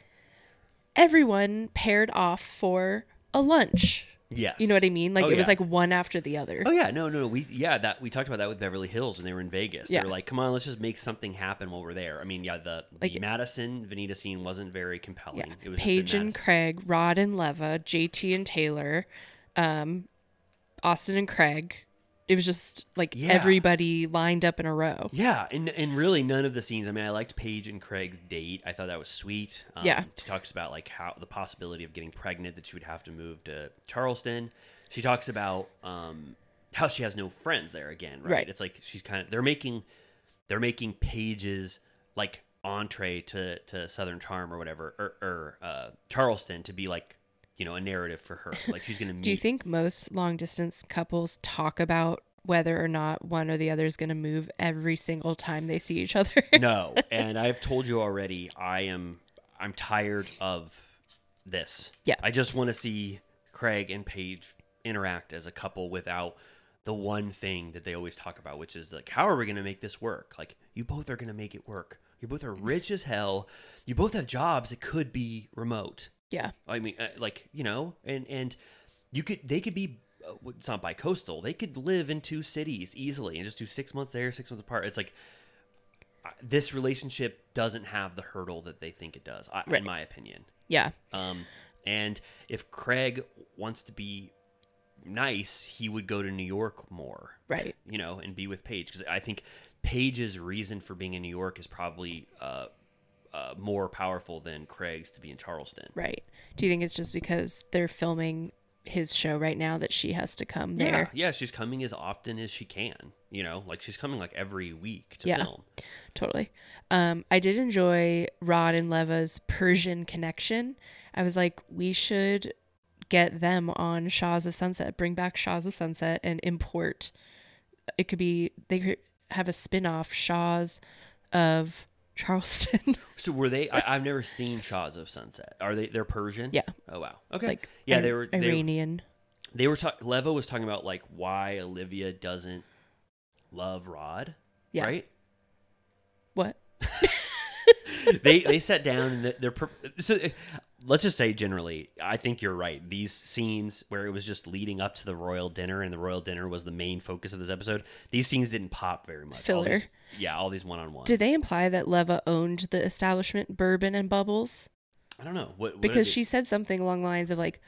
S3: everyone paired off for a lunch.
S2: Yes.
S3: You know what I mean? Like it was like one after the other.
S2: Oh yeah, no. We talked about that with Beverly Hills when they were in Vegas. They were like, come on, let's just make something happen while we're there. I mean, yeah, the Madison Vanita scene wasn't very compelling.
S3: Yeah.
S2: It was
S3: Paige and Craig, Rod and Leva, JT and Taylor, Austin and Craig. It was just like everybody lined up in a row.
S2: Yeah, and really none of the scenes. I mean, I liked Paige and Craig's date. I thought that was sweet. She talks about like how the possibility of getting pregnant, that she would have to move to Charleston. She talks about how she has no friends there again. Right. It's like she's kind of they're making Paige's like entree to Southern Charm or whatever or Charleston to be like, you know, a narrative for her. Like she's going to meet.
S3: Do you think most long distance couples talk about whether or not one or the other is going to move every single time they see each other?
S2: No. And I've told you already, I'm tired of this.
S3: Yeah.
S2: I just want to see Craig and Paige interact as a couple without the one thing that they always talk about, which is like, how are we going to make this work? Like, you both are going to make it work. You both are rich as hell. You both have jobs that could be remote.
S3: Yeah.
S2: I mean, like, you know, and they could be, it's not bi-coastal. They could live in two cities easily and just do 6 months there, 6 months apart. It's like, this relationship doesn't have the hurdle that they think it does, in my opinion.
S3: Yeah.
S2: And if Craig wants to be nice, he would go to New York more. Right. You know, and be with Paige. Because I think Paige's reason for being in New York is probably more powerful than Craig's to be in Charleston.
S3: Right. Do you think it's just because they're filming his show right now that she has to come there?
S2: Yeah, she's coming as often as she can. You know, like she's coming like every week to film.
S3: Totally. I did enjoy Rod and Leva's Persian connection. I was like, we should get them on Shaws of Sunset, bring back Shaws of Sunset and import. It could be, they could have a spin-off, Shaws of Charleston.
S2: So were they? I've never seen Shaws of Sunset. Are they're Persian?
S3: Yeah.
S2: Oh wow. Okay.
S3: Like
S2: they were
S3: Iranian.
S2: They were Leva was talking about like why Olivia doesn't love Rod. Yeah. Right.
S3: What?
S2: they sat down and so let's just say generally, I think you're right. These scenes where it was just leading up to the royal dinner and the royal dinner was the main focus of this episode, these scenes didn't pop very much.
S3: Filler.
S2: All these one-on-ones.
S3: Did they imply that Leva owned the establishment Bourbon and Bubbles?
S2: I don't know. What
S3: because she said something along the lines of like,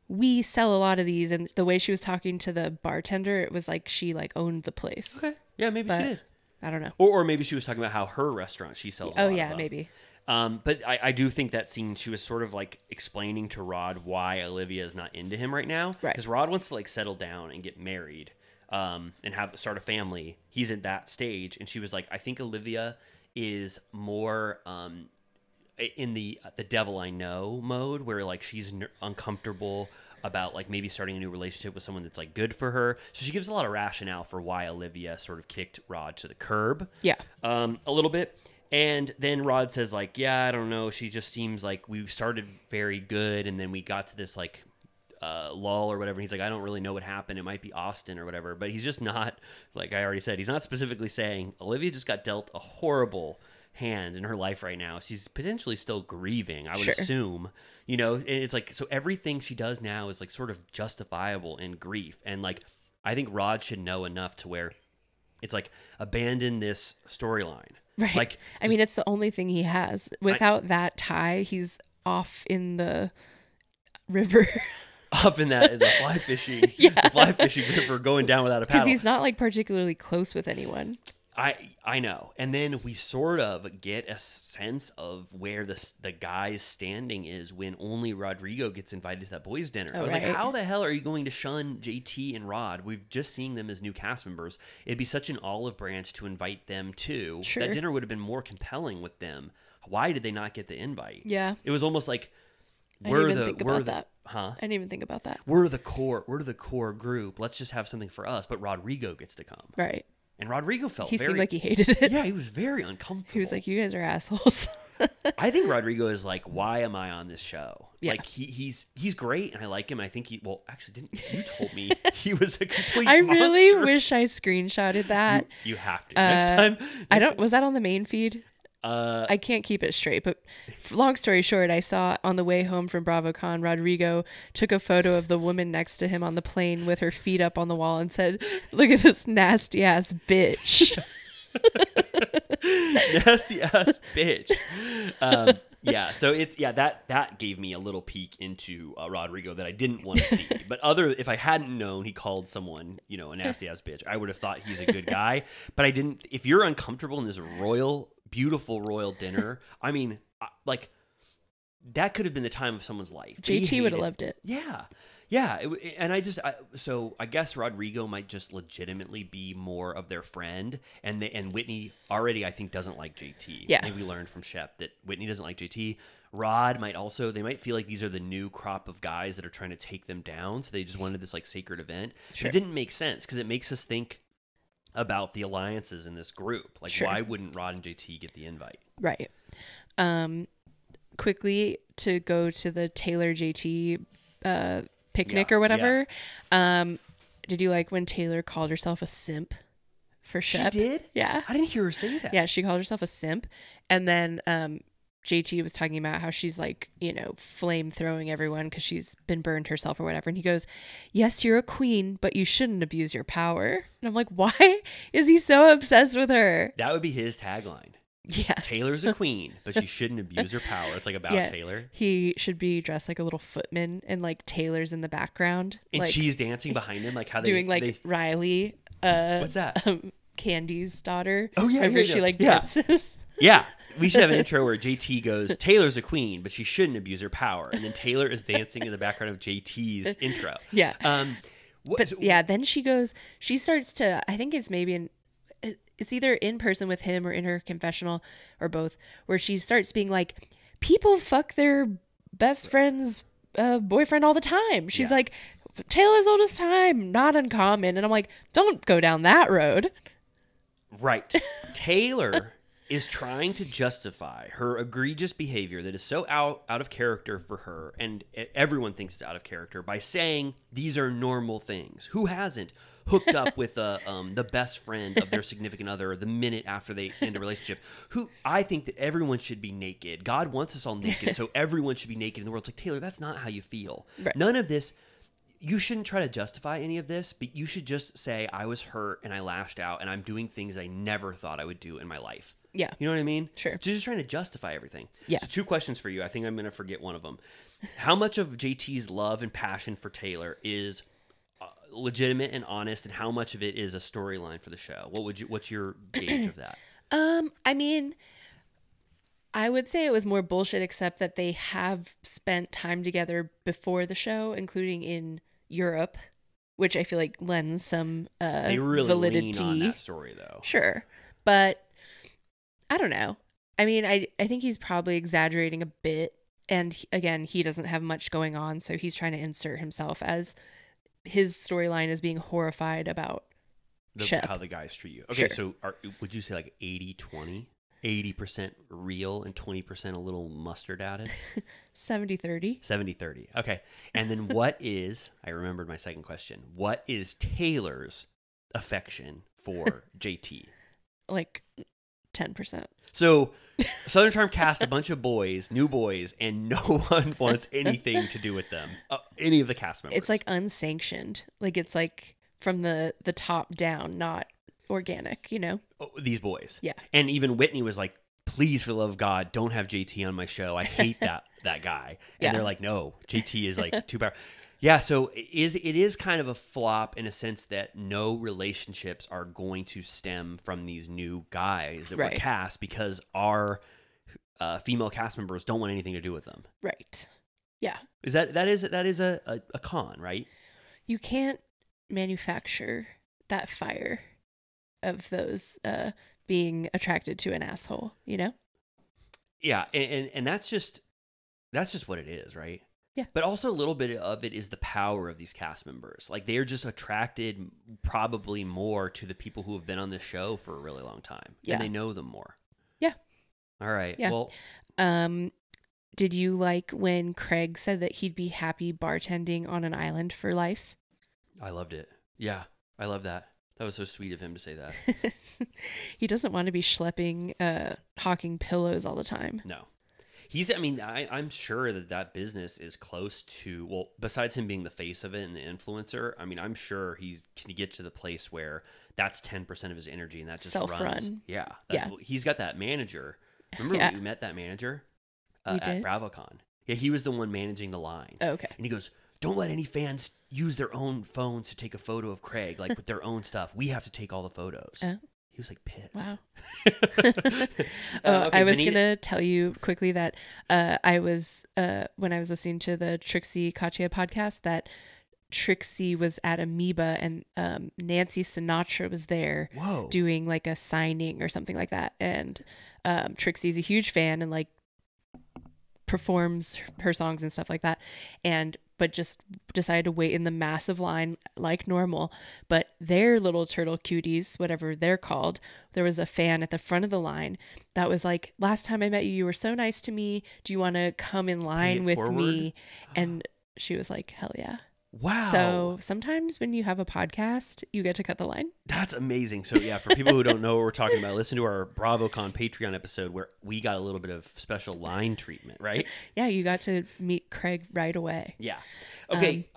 S3: we sell a lot of these, and the way she was talking to the bartender, it was like she like owned the place.
S2: Okay. Yeah, maybe she did.
S3: I don't know.
S2: Or maybe she was talking about how her restaurant she sells a lot of.
S3: Maybe.
S2: But I do think that scene, she was sort of like explaining to Rod why Olivia is not into him right now. Right. Because Rod wants to like settle down and get married and start a family. He's at that stage. And she was like, I think Olivia is more in the devil I know mode where like she's uncomfortable about like maybe starting a new relationship with someone that's like good for her. So she gives a lot of rationale for why Olivia sort of kicked Rod to the curb. Yeah. A little bit. And then Rod says like, yeah, I don't know. She just seems like we started very good. And then we got to this like lull or whatever. He's like, I don't really know what happened. It might be Austin or whatever. But he's just not, like I already said, he's not specifically saying Olivia just got dealt a horrible hand in her life right now. She's potentially still grieving, I would assume, you know. And it's like, so everything she does now is like sort of justifiable in grief. And like, I think Rod should know enough to where it's like, abandon this storyline.
S3: Right. Like, I mean, it's the only thing he has. Without that tie, he's off in the river.
S2: up in the fly fishing, the fly fishing river, going down without a paddle.
S3: Because he's not like particularly close with anyone.
S2: I know. And then we sort of get a sense of where the guy's standing is when only Rodrigo gets invited to that boys' dinner. I was like, how the hell are you going to shun JT and Rod? We've just seen them as new cast members. It'd be such an olive branch to invite them too. Sure. That dinner would have been more compelling with them. Why did they not get the invite?
S3: Yeah.
S2: It was almost like
S3: I didn't even think about that.
S2: Huh?
S3: I didn't even think about that.
S2: We're the core group. Let's just have something for us. But Rodrigo gets to come.
S3: Right.
S2: And Rodrigo
S3: he seemed like he hated it.
S2: Yeah, he was very uncomfortable.
S3: He was like, you guys are assholes.
S2: I think Rodrigo is like, why am I on this show?
S3: Yeah.
S2: Like, he's great, and I like him. I think actually, you told me he was a complete
S3: I
S2: monster.
S3: really wish I screenshotted that.
S2: You have to. Next time.
S3: Was that on the main feed? I can't keep it straight, but long story short, I saw on the way home from BravoCon, Rodrigo took a photo of the woman next to him on the plane with her feet up on the wall and said, "Look at this nasty ass bitch."
S2: Nasty ass bitch. Yeah, so that gave me a little peek into Rodrigo that I didn't want to see. But if I hadn't known he called someone, a nasty ass bitch, I would have thought he's a good guy. But I didn't. If you're uncomfortable in this beautiful royal dinner, I mean, like, that could have been the time of someone's life.
S3: JT would have loved it.
S2: Yeah. So I guess Rodrigo might just legitimately be more of their friend, and Whitney already, I think, doesn't like JT.
S3: Yeah.
S2: Maybe we learned from Shep that Whitney doesn't like JT. Rod they might feel like these are the new crop of guys that are trying to take them down, so they just wanted this like sacred event.
S3: Sure.
S2: It didn't make sense because it makes us think about the alliances in this group. Like, why wouldn't Rod and JT get the invite?
S3: Right. Quickly to go to the Taylor JT picnic or whatever. Yeah. Did you like when Taylor called herself a simp for Shep?
S2: She did?
S3: Yeah.
S2: I didn't hear her say that.
S3: Yeah, she called herself a simp. And then JT was talking about how she's like, flame throwing everyone because she's been burned herself or whatever. And he goes, "Yes, you're a queen, but you shouldn't abuse your power." And I'm like, why is he so obsessed with her?
S2: That would be his tagline.
S3: Yeah.
S2: Taylor's a queen, but she shouldn't abuse her power. It's like about Taylor.
S3: He should be dressed like a little footman and like Taylor's in the background.
S2: And
S3: like,
S2: she's dancing behind him, like how
S3: doing Riley.
S2: What's that?
S3: Candy's daughter.
S2: Oh yeah.
S3: She like dances.
S2: Yeah. We should have an intro where JT goes, "Taylor's a queen, but she shouldn't abuse her power." And then Taylor is dancing in the background of JT's intro.
S3: Yeah. Then she starts to, I think it's maybe it's either in person with him or in her confessional or both, where she starts being like, people fuck their best friend's boyfriend all the time. She's like, Taylor's oldest time, not uncommon. And I'm like, don't go down that road.
S2: Right. Taylor is trying to justify her egregious behavior that is so out of character for her, and everyone thinks it's out of character, by saying these are normal things. Who hasn't hooked up with the best friend of their significant other the minute after they end a relationship? I think that everyone should be naked. God wants us all naked, so everyone should be naked in the world. It's like, Taylor, that's not how you feel. Right. None of this. You shouldn't try to justify any of this, but you should just say, I was hurt and I lashed out and I'm doing things I never thought I would do in my life.
S3: Yeah.
S2: You know what I mean?
S3: Sure.
S2: So just trying to justify everything.
S3: Yeah.
S2: So 2 questions for you. I think I'm going to forget one of them. How much of JT's love and passion for Taylor is legitimate and honest, and how much of it is a storyline for the show? What's your gauge of that?
S3: I mean, I would say it was more bullshit, except that they have spent time together before the show, including in Europe, which I feel like lends some
S2: they really
S3: validity.
S2: Lean on that story, though.
S3: Sure, but I don't know. I mean, I think he's probably exaggerating a bit, and again, he doesn't have much going on, so he's trying to insert himself as his storyline is being horrified about Shep.
S2: How the guys treat you. Okay,
S3: sure.
S2: So would you say like 80-20? 80% real and 20% a little mustard added?
S3: 70-30.
S2: 70-30. Okay. And then I remembered my second question. What is Taylor's affection for JT?
S3: Like 10%.
S2: So Southern Charm cast a bunch of new boys, and no one wants anything to do with them. Any of the cast members.
S3: It's like unsanctioned. Like it's like from the top down, not organic, these boys. Yeah.
S2: And even Whitney was like, please, for the love of God, don't have JT on my show. I hate that guy. And they're like, no, JT is like too powerful. Yeah, so it is kind of a flop in a sense that no relationships are going to stem from these new guys that were cast because our female cast members don't want anything to do with them.
S3: Right. Yeah.
S2: That is a con, right?
S3: You can't manufacture that fire of those being attracted to an asshole, you know?
S2: Yeah, and that's just what it is, right?
S3: Yeah.
S2: But also a little bit of it is the power of these cast members. Like they're just attracted probably more to the people who have been on this show for a really long time. Yeah. And they know them more.
S3: Yeah.
S2: All right.
S3: Yeah.
S2: Well,
S3: did you like when Craig said that he'd be happy bartending on an island for life?
S2: I loved it. Yeah. I love that. That was so sweet of him to say that.
S3: He doesn't want to be schlepping, hawking pillows all the time.
S2: No. I'm sure that business is close to, well, besides him being the face of it and the influencer, I mean, I'm sure he's can get to the place where that's 10% of his energy and that just
S3: self-run.
S2: Runs. Yeah. He's got that manager. Remember when we met that manager at BravoCon? Yeah, he was the one managing the line.
S3: Oh, okay.
S2: And he goes, don't let any fans use their own phones to take a photo of Craig, like with their own stuff. We have to take all the photos. He was like pissed.
S3: Wow. I was going to tell you quickly that I was, when I was listening to the Trixie Katya podcast, that Trixie was at Amoeba and Nancy Sinatra was there doing like a signing or something like that. And Trixie's a huge fan and like performs her songs and stuff like that. But just decided to wait in the massive line like normal. But their little turtle cuties, whatever they're called, there was a fan at the front of the line that was like, last time I met you, you were so nice to me. Do you want to come in line with me? And she was like, hell yeah.
S2: Wow.
S3: So sometimes when you have a podcast, you get to cut the line.
S2: That's amazing. So yeah, for people who don't know what we're talking about, listen to our BravoCon Patreon episode where we got a little bit of special line treatment, right?
S3: Yeah, you got to meet Craig right away.
S2: Yeah. Okay.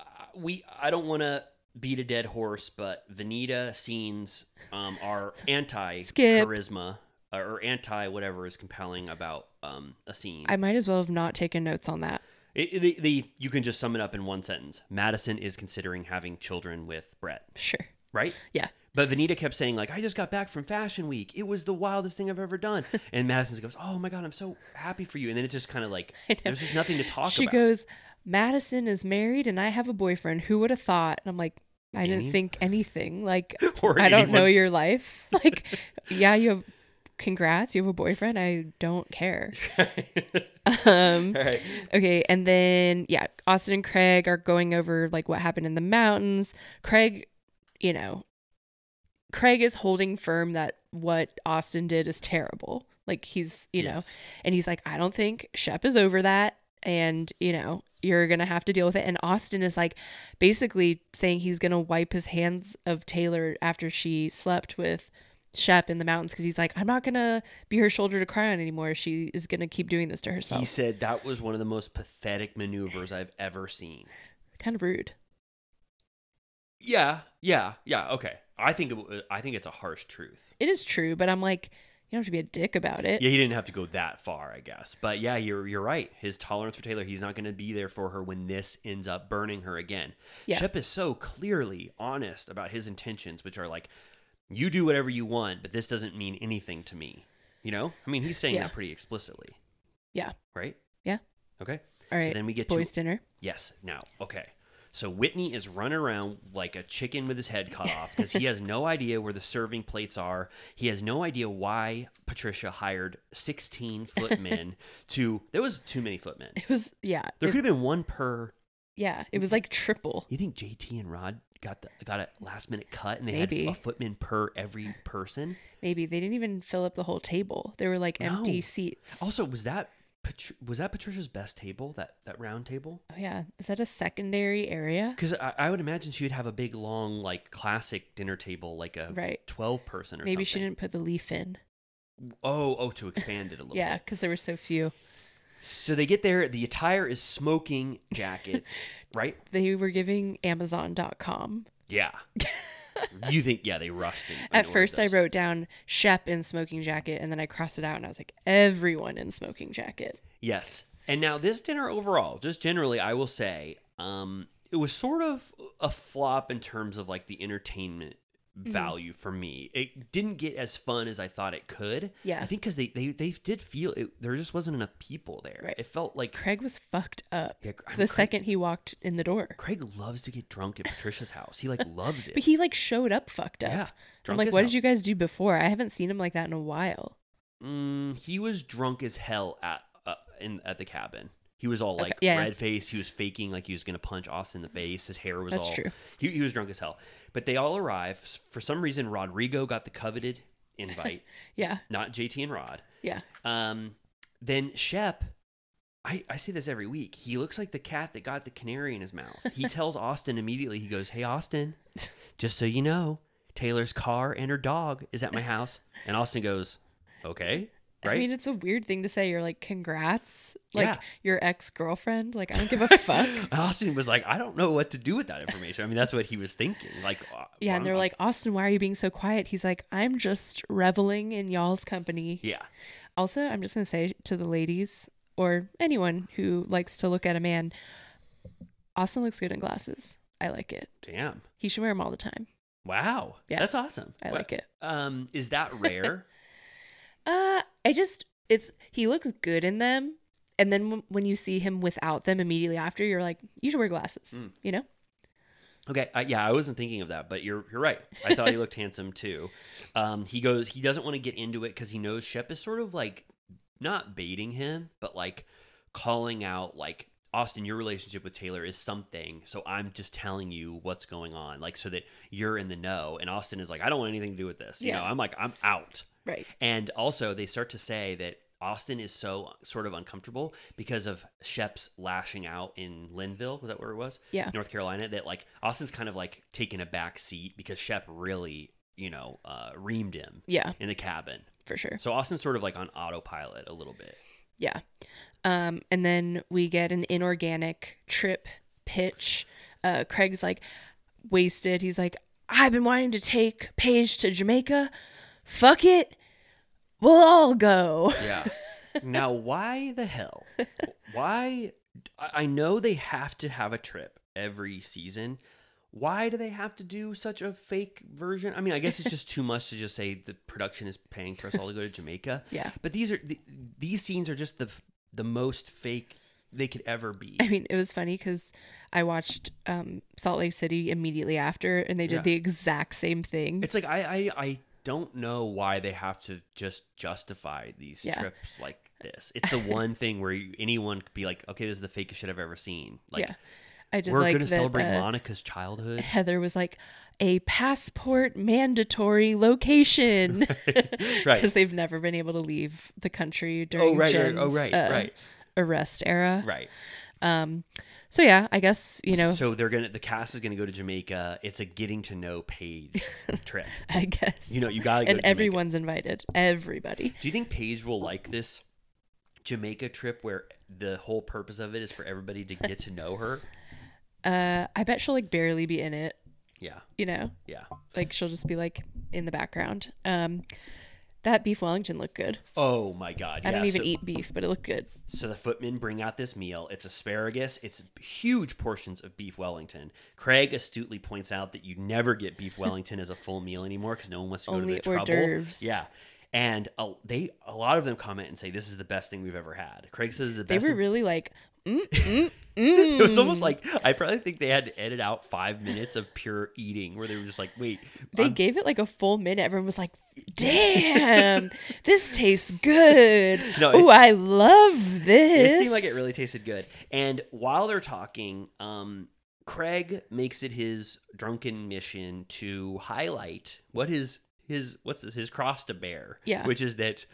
S2: I don't want to beat a dead horse, but Venita scenes are anti-charisma or anti whatever is compelling about a scene.
S3: I might as well have not taken notes on that.
S2: You can just sum it up in one sentence. Madison is considering having children with Brett.
S3: Sure.
S2: Right?
S3: Yeah.
S2: But Venita kept saying, like, I just got back from Fashion Week. It was the wildest thing I've ever done. And Madison goes, oh my God, I'm so happy for you. And then it's just kind of like, there's just nothing to talk about.
S3: She goes, Madison is married and I have a boyfriend. Who would have thought? And I'm like, I didn't think anything. Like, I don't know your life. Like, yeah, you have... Congrats, you have a boyfriend. I don't care.
S2: Right.
S3: Okay, and then Austin and Craig are going over like what happened in the mountains. Craig is holding firm that what Austin did is terrible. Like he's and he's like, I don't think Shep is over that, and you're gonna have to deal with it. And Austin is like basically saying he's gonna wipe his hands of Taylor after she slept with Shep in the mountains because he's like, I'm not gonna be her shoulder to cry on anymore. She is gonna keep doing this to herself.
S2: He said that was one of the most pathetic maneuvers I've ever seen.
S3: Kind of rude.
S2: Yeah. Okay. I think it's a harsh truth.
S3: It is true, but I'm like, you don't have to be a dick about it.
S2: Yeah, he didn't have to go that far, I guess. But yeah, you're right. His tolerance for Taylor, he's not going to be there for her when this ends up burning her again. Yeah. Shep is so clearly honest about his intentions, which are like, you do whatever you want, but this doesn't mean anything to me. I mean, he's saying that pretty explicitly.
S3: Yeah.
S2: Right?
S3: Yeah.
S2: Okay.
S3: All right.
S2: So then we get
S3: boys' dinner.
S2: Yes. Now, okay. So Whitney is running around like a chicken with his head cut off because he has no idea where the serving plates are. He has no idea why Patricia hired 16 footmen there was too many footmen.
S3: It was,
S2: There could have been one per.
S3: Yeah. It was like triple.
S2: You think JT and Rod got a last minute cut and they had a footman per every person?
S3: Maybe. They didn't even fill up the whole table. There were like empty seats.
S2: Also, was that Patricia's best table, that round table?
S3: Oh yeah. Is that a secondary area?
S2: Because I would imagine she would have a big long like classic dinner table, like a 12 person or something.
S3: Maybe she didn't put the leaf in.
S2: Oh, to expand it a little bit.
S3: Yeah, because there were so few.
S2: So they get there. The attire is smoking jackets, right?
S3: They were giving Amazon.com.
S2: Yeah. You think, they rushed it.
S3: At first I wrote down Shep in smoking jacket, and then I crossed it out, and I was like, everyone in smoking jacket.
S2: Yes. And now this dinner overall, just generally, I will say, it was sort of a flop in terms of like the entertainment value for me. It didn't get as fun as I thought it could.
S3: Yeah.
S2: I think because they did feel it, there just wasn't enough people there.
S3: Right.
S2: It felt like
S3: Craig was fucked up
S2: the
S3: second he walked in the door.
S2: Craig loves to get drunk at Patricia's house. He like loves it.
S3: But he like showed up fucked up.
S2: Yeah.
S3: I'm like, what did you guys do before? I haven't seen him like that in a while.
S2: He was drunk as hell at the cabin. He was all like red faced. He was faking like he was going to punch Austin in the face. His hair was
S3: true.
S2: He was drunk as hell. But they all arrive. For some reason, Rodrigo got the coveted invite.
S3: Yeah.
S2: Not JT and Rod.
S3: Yeah.
S2: Then Shep, I say this every week. He looks like the cat that got the canary in his mouth. He tells Austin immediately. He goes, "Hey, Austin, just so you know, Taylor's car and her dog is at my house." And Austin goes, "Okay." Right?
S3: I mean, it's a weird thing to say. You're like, congrats. Like, your ex-girlfriend. Like, I don't give a fuck.
S2: Austin was like, I don't know what to do with that information. I mean, that's what he was thinking. Like,
S3: yeah, and they're like, Austin, why are you being so quiet? He's like, I'm just reveling in y'all's company.
S2: Yeah.
S3: Also, I'm just going to say to the ladies or anyone who likes to look at a man, Austin looks good in glasses. I like it.
S2: Damn.
S3: He should wear them all the time.
S2: Wow. Yeah. That's awesome.
S3: I like it.
S2: Is that rare?
S3: He looks good in them, and then when you see him without them immediately after, you're like, you should wear glasses, you know?
S2: Okay, I wasn't thinking of that, but you're right. I thought he looked handsome too. He doesn't want to get into it because he knows Shep is sort of like not baiting him, but like calling out like, Austin, your relationship with Taylor is something, so I'm just telling you what's going on, like so that you're in the know. And Austin is like, I don't want anything to do with this. You know, I'm like, I'm out.
S3: Right.
S2: And also they start to say that Austin is so sort of uncomfortable because of Shep's lashing out in Linville. Was that where it was?
S3: Yeah.
S2: North Carolina. That like Austin's kind of like taking a back seat because Shep really, reamed him.
S3: Yeah.
S2: In the cabin.
S3: For sure.
S2: So Austin's sort of like on autopilot a little bit.
S3: Yeah. And then we get an inorganic trip pitch. Craig's like wasted. He's like, I've been wanting to take Paige to Jamaica. Fuck it. We'll all go.
S2: Yeah. Now, why the hell? Why? I know they have to have a trip every season. Why do they have to do such a fake version? I mean, I guess it's just too much to just say the production is paying for us all to go to Jamaica.
S3: Yeah.
S2: But these scenes are just the most fake they could ever be.
S3: I mean, it was funny because I watched Salt Lake City immediately after, and they did the exact same thing.
S2: It's like I don't know why they have to just justify these trips like this. It's the one thing where anyone could be like, okay, this is the fakest shit I've ever seen. Like,
S3: I did
S2: we're
S3: like
S2: going to celebrate Monica's childhood.
S3: Heather was like, a passport mandatory location.
S2: Right.
S3: Because they've never been able to leave the country during Jen's arrest era.
S2: Right.
S3: So yeah, I guess,
S2: So the cast is gonna go to Jamaica. It's a getting to know Paige trip.
S3: I guess.
S2: You gotta go
S3: and
S2: to
S3: everyone's invited. Everybody.
S2: Do you think Paige will like this Jamaica trip where the whole purpose of it is for everybody to get to know her?
S3: I bet she'll like barely be in it.
S2: Yeah.
S3: Yeah. Like she'll just be like in the background. That beef Wellington looked good.
S2: Oh my God.
S3: I don't even eat beef, but it looked good.
S2: So the footmen bring out this meal. It's asparagus. It's huge portions of beef Wellington. Craig astutely points out that you never get beef Wellington as a full meal anymore because no one wants to go to the trouble.
S3: Only hors d'oeuvres.
S2: Yeah. And a lot of them comment and say, this is the best thing we've ever had. Craig says it's the best.
S3: They were really like,
S2: It was almost like, I probably think they had to edit out 5 minutes of pure eating where they were just like, wait.
S3: They gave it like a full minute. Everyone was like, damn, this tastes good. No, I love this.
S2: It seemed like it really tasted good. And while they're talking, Craig makes it his drunken mission to highlight what his cross to bear.
S3: Yeah.
S2: Which is that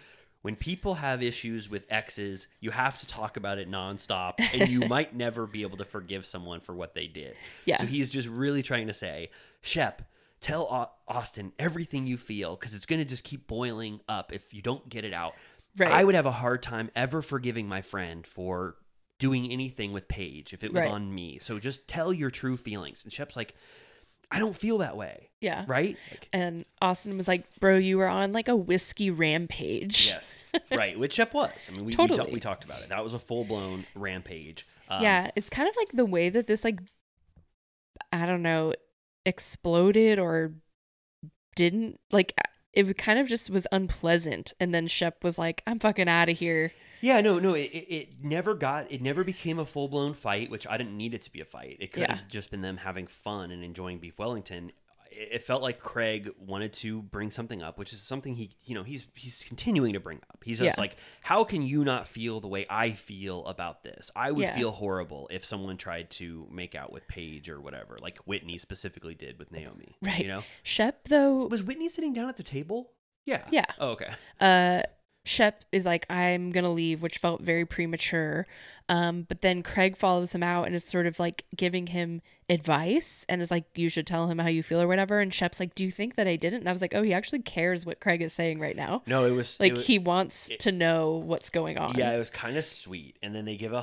S2: when people have issues with exes, you have to talk about it nonstop, and you might never be able to forgive someone for what they did.
S3: Yeah.
S2: So he's just really trying to say, Shep, tell Austin everything you feel, because it's going to just keep boiling up if you don't get it out.
S3: Right.
S2: I would have a hard time ever forgiving my friend for doing anything with Paige if it was on me. So just tell your true feelings. And Shep's like, I don't feel that way.
S3: Yeah.
S2: Right?
S3: And Austin was like, bro, you were on like a whiskey rampage.
S2: Yes. Right. Which Shep was. I mean, we talked about it. That was a full-blown rampage.
S3: Yeah. It's kind of like the way that this like I don't know, exploded or didn't. Like, it kind of just was unpleasant. And then Shep was like, I'm fucking out of here.
S2: Yeah, no, it never became a full-blown fight, which I didn't need it to be a fight. It could have just been them having fun and enjoying beef Wellington. It felt like Craig wanted to bring something up, which is something he's continuing to bring up. He's just like, how can you not feel the way I feel about this? I would feel horrible if someone tried to make out with Paige or whatever, like Whitney specifically did with Naomi.
S3: Right.
S2: You know?
S3: Shep, though...
S2: Was Whitney sitting down at the table? Yeah.
S3: Yeah.
S2: Oh, okay.
S3: Shep is like, I'm going to leave, which felt very premature. But then Craig follows him out and is sort of like giving him advice and is like, you should tell him how you feel or whatever. And Shep's like, do you think that I didn't? And I was like, oh, he actually cares what Craig is saying right now.
S2: No, it was
S3: like, he wants to know what's going on.
S2: Yeah, it was kind of sweet. And then they give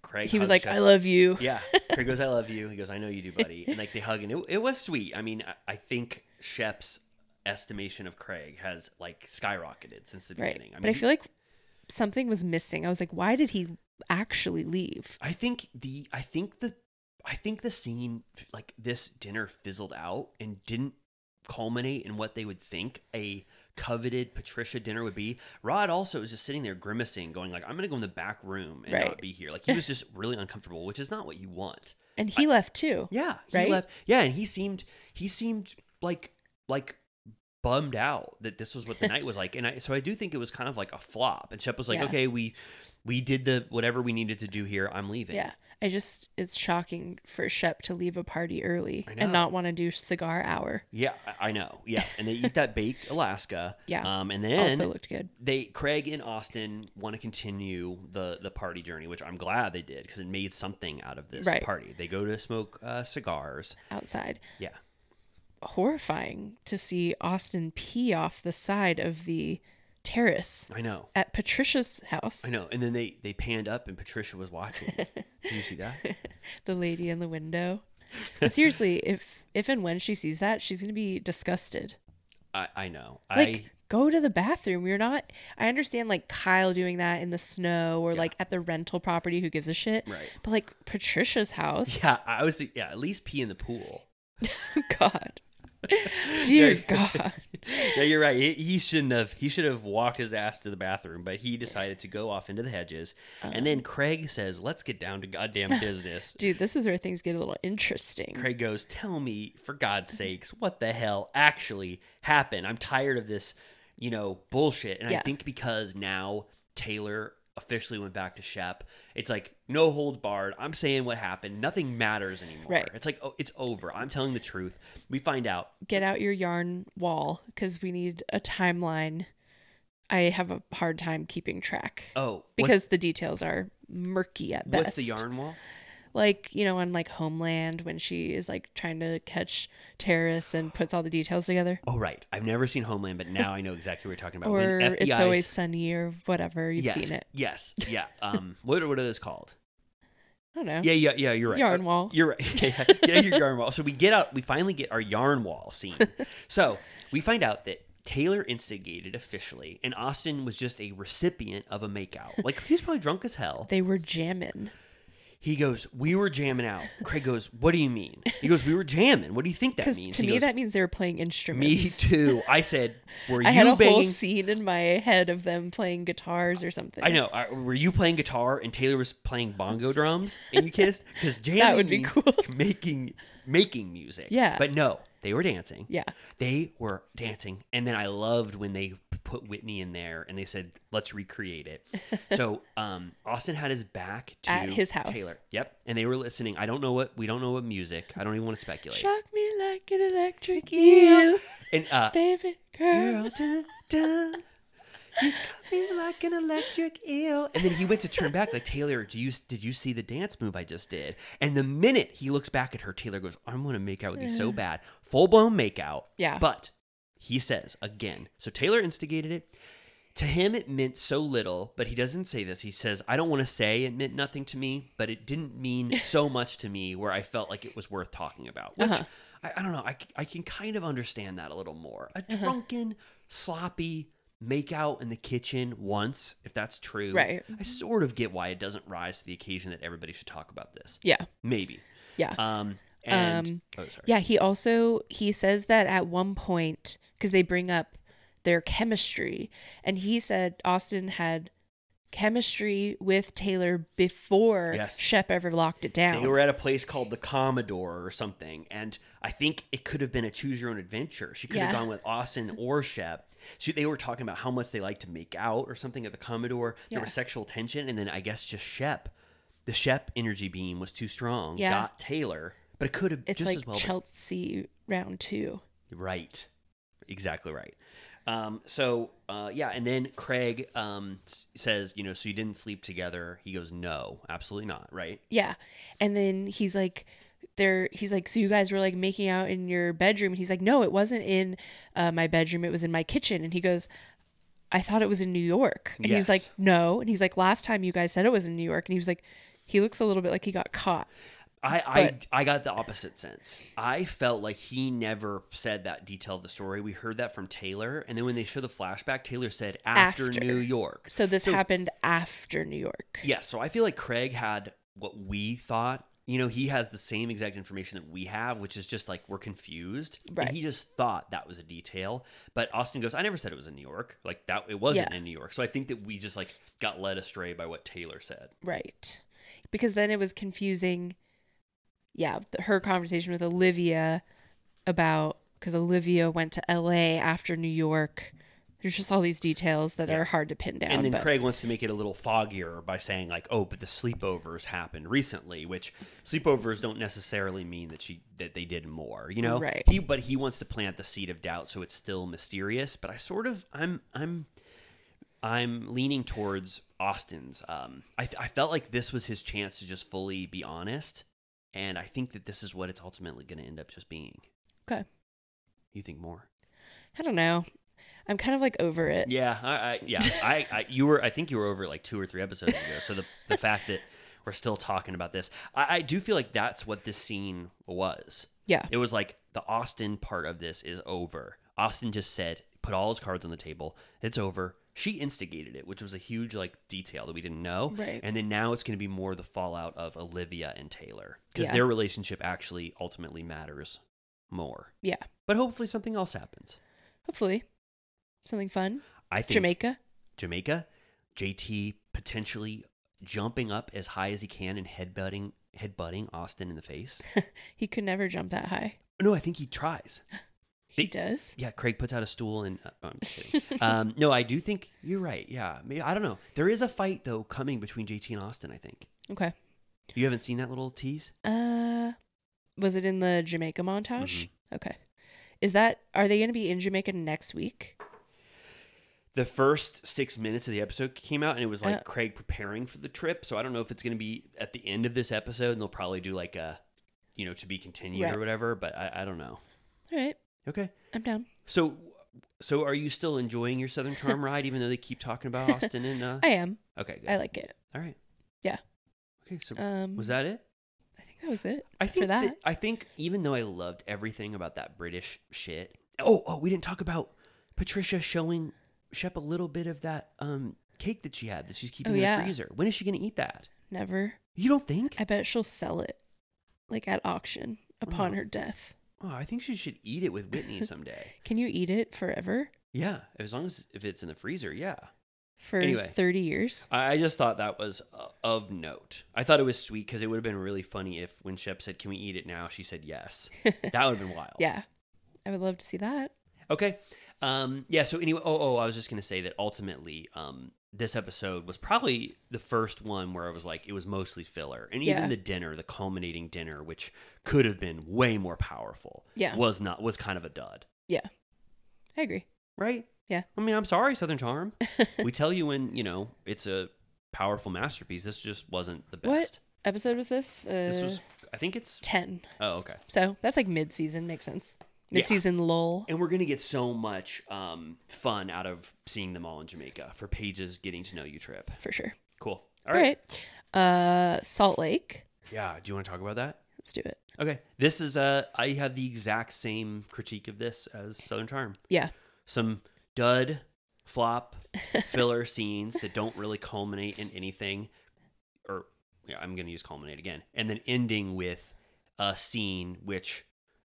S2: Craig.
S3: He was like,
S2: Shep.
S3: I love you.
S2: Yeah. Craig goes, I love you. He goes, I know you do, buddy. And like they hug, and it was sweet. I mean, I think Shep's estimation of Craig has like skyrocketed since the beginning.
S3: But I feel like something was missing. I was like, why did he actually leave?
S2: I think the scene, like this dinner, fizzled out and didn't culminate in what they would think a coveted Patricia dinner would be. Rod also was just sitting there grimacing, going like, I'm gonna go in the back room and not be here. Like he was just really uncomfortable, which is not what you want.
S3: And he left too.
S2: Yeah, he left. Yeah, and he seemed like bummed out that this was what the night was like. And so I do think it was kind of like a flop. And Shep was like, okay, we did the whatever we needed to do here. I'm leaving.
S3: Yeah. It's shocking for Shep to leave a party early and not want to do cigar hour.
S2: Yeah, I know. Yeah. And they eat that baked Alaska.
S3: Yeah.
S2: And then
S3: also looked good.
S2: Craig and Austin want to continue the party journey, which I'm glad they did because it made something out of this party. They go to smoke cigars
S3: outside.
S2: Yeah.
S3: Horrifying to see Austin pee off the side of the terrace.
S2: I know.
S3: At Patricia's house.
S2: I know. And then they panned up and Patricia was watching. Did you see that?
S3: The lady in the window. But seriously, if and when she sees that, she's going to be disgusted.
S2: I know.
S3: Go to the bathroom. You're not... I understand, like, Kyle doing that in the snow or, like, at the rental property. Who gives a shit?
S2: Right.
S3: But, like, Patricia's house.
S2: Yeah, at least pee in the pool.
S3: God. Dear God.
S2: Yeah, you're right. He should have walked his ass to the bathroom, but he decided to go off into the hedges. And then Craig says, let's get down to goddamn business.
S3: Dude, this is where things get a little interesting.
S2: Craig goes, tell me, for God's sakes, what the hell actually happened? I'm tired of this, bullshit. And I think because now Taylor officially went back to Shep, it's like no holds barred. I'm saying what happened. Nothing matters anymore.
S3: Right.
S2: It's like, oh, it's over. I'm telling the truth. We find out.
S3: Get out your yarn wall because we need a timeline. I have a hard time keeping track.
S2: Oh,
S3: because the details are murky at best.
S2: What's the yarn wall?
S3: Like, on like Homeland when she is like trying to catch terrorists and puts all the details together.
S2: Oh, right. I've never seen Homeland, but now I know exactly what you're talking about.
S3: Or It's Always Sunny or whatever. You've seen it.
S2: Yes. Yeah. What are those called?
S3: I don't know.
S2: Yeah. You're right.
S3: Yarn wall.
S2: You're right. Yeah, your yarn wall. So we finally get our yarn wall scene. So we find out that Taylor instigated officially, and Austin was just a recipient of a makeout. Like, he was probably drunk as hell.
S3: They were jamming.
S2: He goes, we were jamming out. Craig goes, what do you mean? He goes, we were jamming. What do you think that means?
S3: To me, that means they were playing instruments.
S2: Me too. I said,
S3: I had a whole scene in my head of them playing guitars or something.
S2: I know. Were you playing guitar and Taylor was playing bongo drums and you kissed? Because jamming
S3: that would be cool.
S2: making music.
S3: Yeah.
S2: But no, they were dancing.
S3: Yeah.
S2: They were dancing. And then I loved when they put Whitney in there and they said, let's recreate it. So Austin had his back to
S3: at his house.
S2: Taylor. Yep. And they were listening. We don't know what music. I don't even want to speculate.
S3: Shock me like an electric eel.
S2: And
S3: baby girl.
S2: Dun, dun. You got me like an electric eel. And then he went to turn back like, Taylor, did you see the dance move I just did? And the minute he looks back at her, Taylor goes, I'm going to make out with you so bad. Full-blown makeout.
S3: Yeah.
S2: But he says, again, so Taylor instigated it. To him, it meant so little, but he doesn't say this. He says, I don't want to say it meant nothing to me, but it didn't mean so much to me where I felt like it was worth talking about. Which, I don't know, I can kind of understand that a little more. A drunken, sloppy make out in the kitchen once, if that's true.
S3: Right.
S2: I sort of get why it doesn't rise to the occasion that everybody should talk about this.
S3: Yeah.
S2: Maybe.
S3: Yeah.
S2: And
S3: yeah, he says that at one point, because they bring up their chemistry, and he said Austin had chemistry with Taylor before Shep ever locked it down.
S2: They were at a place called the Commodore or something, and I think it could have been a choose your own adventure. She could have gone with Austin or Shep. So they were talking about how much they like to make out or something at the Commodore. There was sexual tension, and then I guess just Shep. The Shep energy beam was too strong. Got Taylor, but it could have just
S3: like
S2: as well.
S3: Chelsea round 2.
S2: Right, exactly right. And then Craig says, so you didn't sleep together. He goes, no, absolutely not, right?
S3: Yeah. And then he's like, so you guys were like making out in your bedroom. And he's like, no, it wasn't in my bedroom. It was in my kitchen. And he goes, I thought it was in New York. And he's like, no. And he's like, last time you guys said it was in New York. And he was like, he looks a little bit like he got caught.
S2: I got the opposite sense. I felt like he never said that detail of the story. We heard that from Taylor, and then when they show the flashback, Taylor said after New York.
S3: So this happened after New York.
S2: Yes, so I feel like Craig had what we thought. He has the same exact information that we have, which is just like we're confused.
S3: Right.
S2: And he just thought that was a detail. But Austin goes, I never said it was in New York. Like that, it wasn't in New York. So I think that we just like got led astray by what Taylor said.
S3: Right. Because then it was confusing. Yeah, her conversation with Olivia because Olivia went to LA after New York. There's just all these details that are hard to pin down.
S2: And then Craig wants to make it a little foggier by saying like, oh, but the sleepovers happened recently, which sleepovers don't necessarily mean that they did more,
S3: Right.
S2: But he wants to plant the seed of doubt so it's still mysterious. But I'm leaning towards Austin's. I felt like this was his chance to just fully be honest. And I think that this is what it's ultimately going to end up just being.
S3: Okay.
S2: You think more?
S3: I don't know. I'm kind of like over it.
S2: Yeah. I think you were over it like 2 or 3 episodes ago. So the fact that we're still talking about this, I do feel like that's what this scene was.
S3: Yeah.
S2: It was like the Austin part of this is over. Austin just said, put all his cards on the table. It's over. She instigated it, which was a huge like detail that we didn't know.
S3: Right.
S2: And then now it's going to be more the fallout of Olivia and Taylor because their relationship actually ultimately matters more.
S3: Yeah.
S2: But hopefully something else happens.
S3: Hopefully. Something fun.
S2: I think
S3: Jamaica.
S2: JT potentially jumping up as high as he can and headbutting Austin in the face.
S3: He could never jump that high.
S2: No, I think he tries.
S3: He does?
S2: Yeah, Craig puts out a stool and... I'm just kidding. No, I do think you're right. Yeah, maybe, I don't know. There is a fight, though, coming between JT and Austin, I think.
S3: Okay.
S2: You haven't seen that little tease?
S3: Was it in the Jamaica montage?
S2: Mm-hmm.
S3: Okay. Are they going to be in Jamaica next week?
S2: The first 6 minutes of the episode came out, and it was like Craig preparing for the trip. So I don't know if it's going to be at the end of this episode, and they'll probably do like a, to be continued or whatever. But I don't know.
S3: All right.
S2: Okay.
S3: I'm down.
S2: So are you still enjoying your Southern Charm ride, even though they keep talking about Austin and?
S3: I am.
S2: Okay. Good.
S3: I like it.
S2: All right.
S3: Yeah.
S2: Okay. So was that it?
S3: I think that was it.
S2: I think even though I loved everything about that British shit. Oh, we didn't talk about Patricia showing Shep a little bit of that cake that she had that she's keeping in the freezer. When is she going to eat that?
S3: Never.
S2: You don't think?
S3: I bet she'll sell it, like at auction upon her death.
S2: Oh, I think she should eat it with Whitney someday.
S3: Can you eat it forever?
S2: Yeah, as long as if it's in the freezer, yeah.
S3: For 30 years?
S2: I just thought that was of note. I thought it was sweet because it would have been really funny if when Shep said, can we eat it now? She said yes. That would have been wild.
S3: Yeah. I would love to see that.
S2: Okay. So anyway, I was just going to say that ultimately, this episode was probably the first one where I was like, it was mostly filler. And even the culminating dinner, which could have been way more powerful, was kind of a dud.
S3: Yeah. I agree.
S2: Right?
S3: Yeah.
S2: I mean, I'm sorry, Southern Charm. We tell you when, it's a powerful masterpiece. This just wasn't the best.
S3: What episode was this?
S2: This was, I think it's
S3: 10.
S2: Oh, okay.
S3: So that's like mid-season. Makes sense. Mid-season lull.
S2: And we're going to get so much fun out of seeing them all in Jamaica for Paige's Getting to Know You trip.
S3: For sure.
S2: Cool.
S3: All right. Salt Lake.
S2: Yeah. Do you want to talk about that?
S3: Let's do it.
S2: Okay. This is, I had the exact same critique of this as Southern Charm.
S3: Yeah.
S2: Some dud, flop, filler scenes that don't really culminate in anything. I'm going to use culminate again. And then ending with a scene which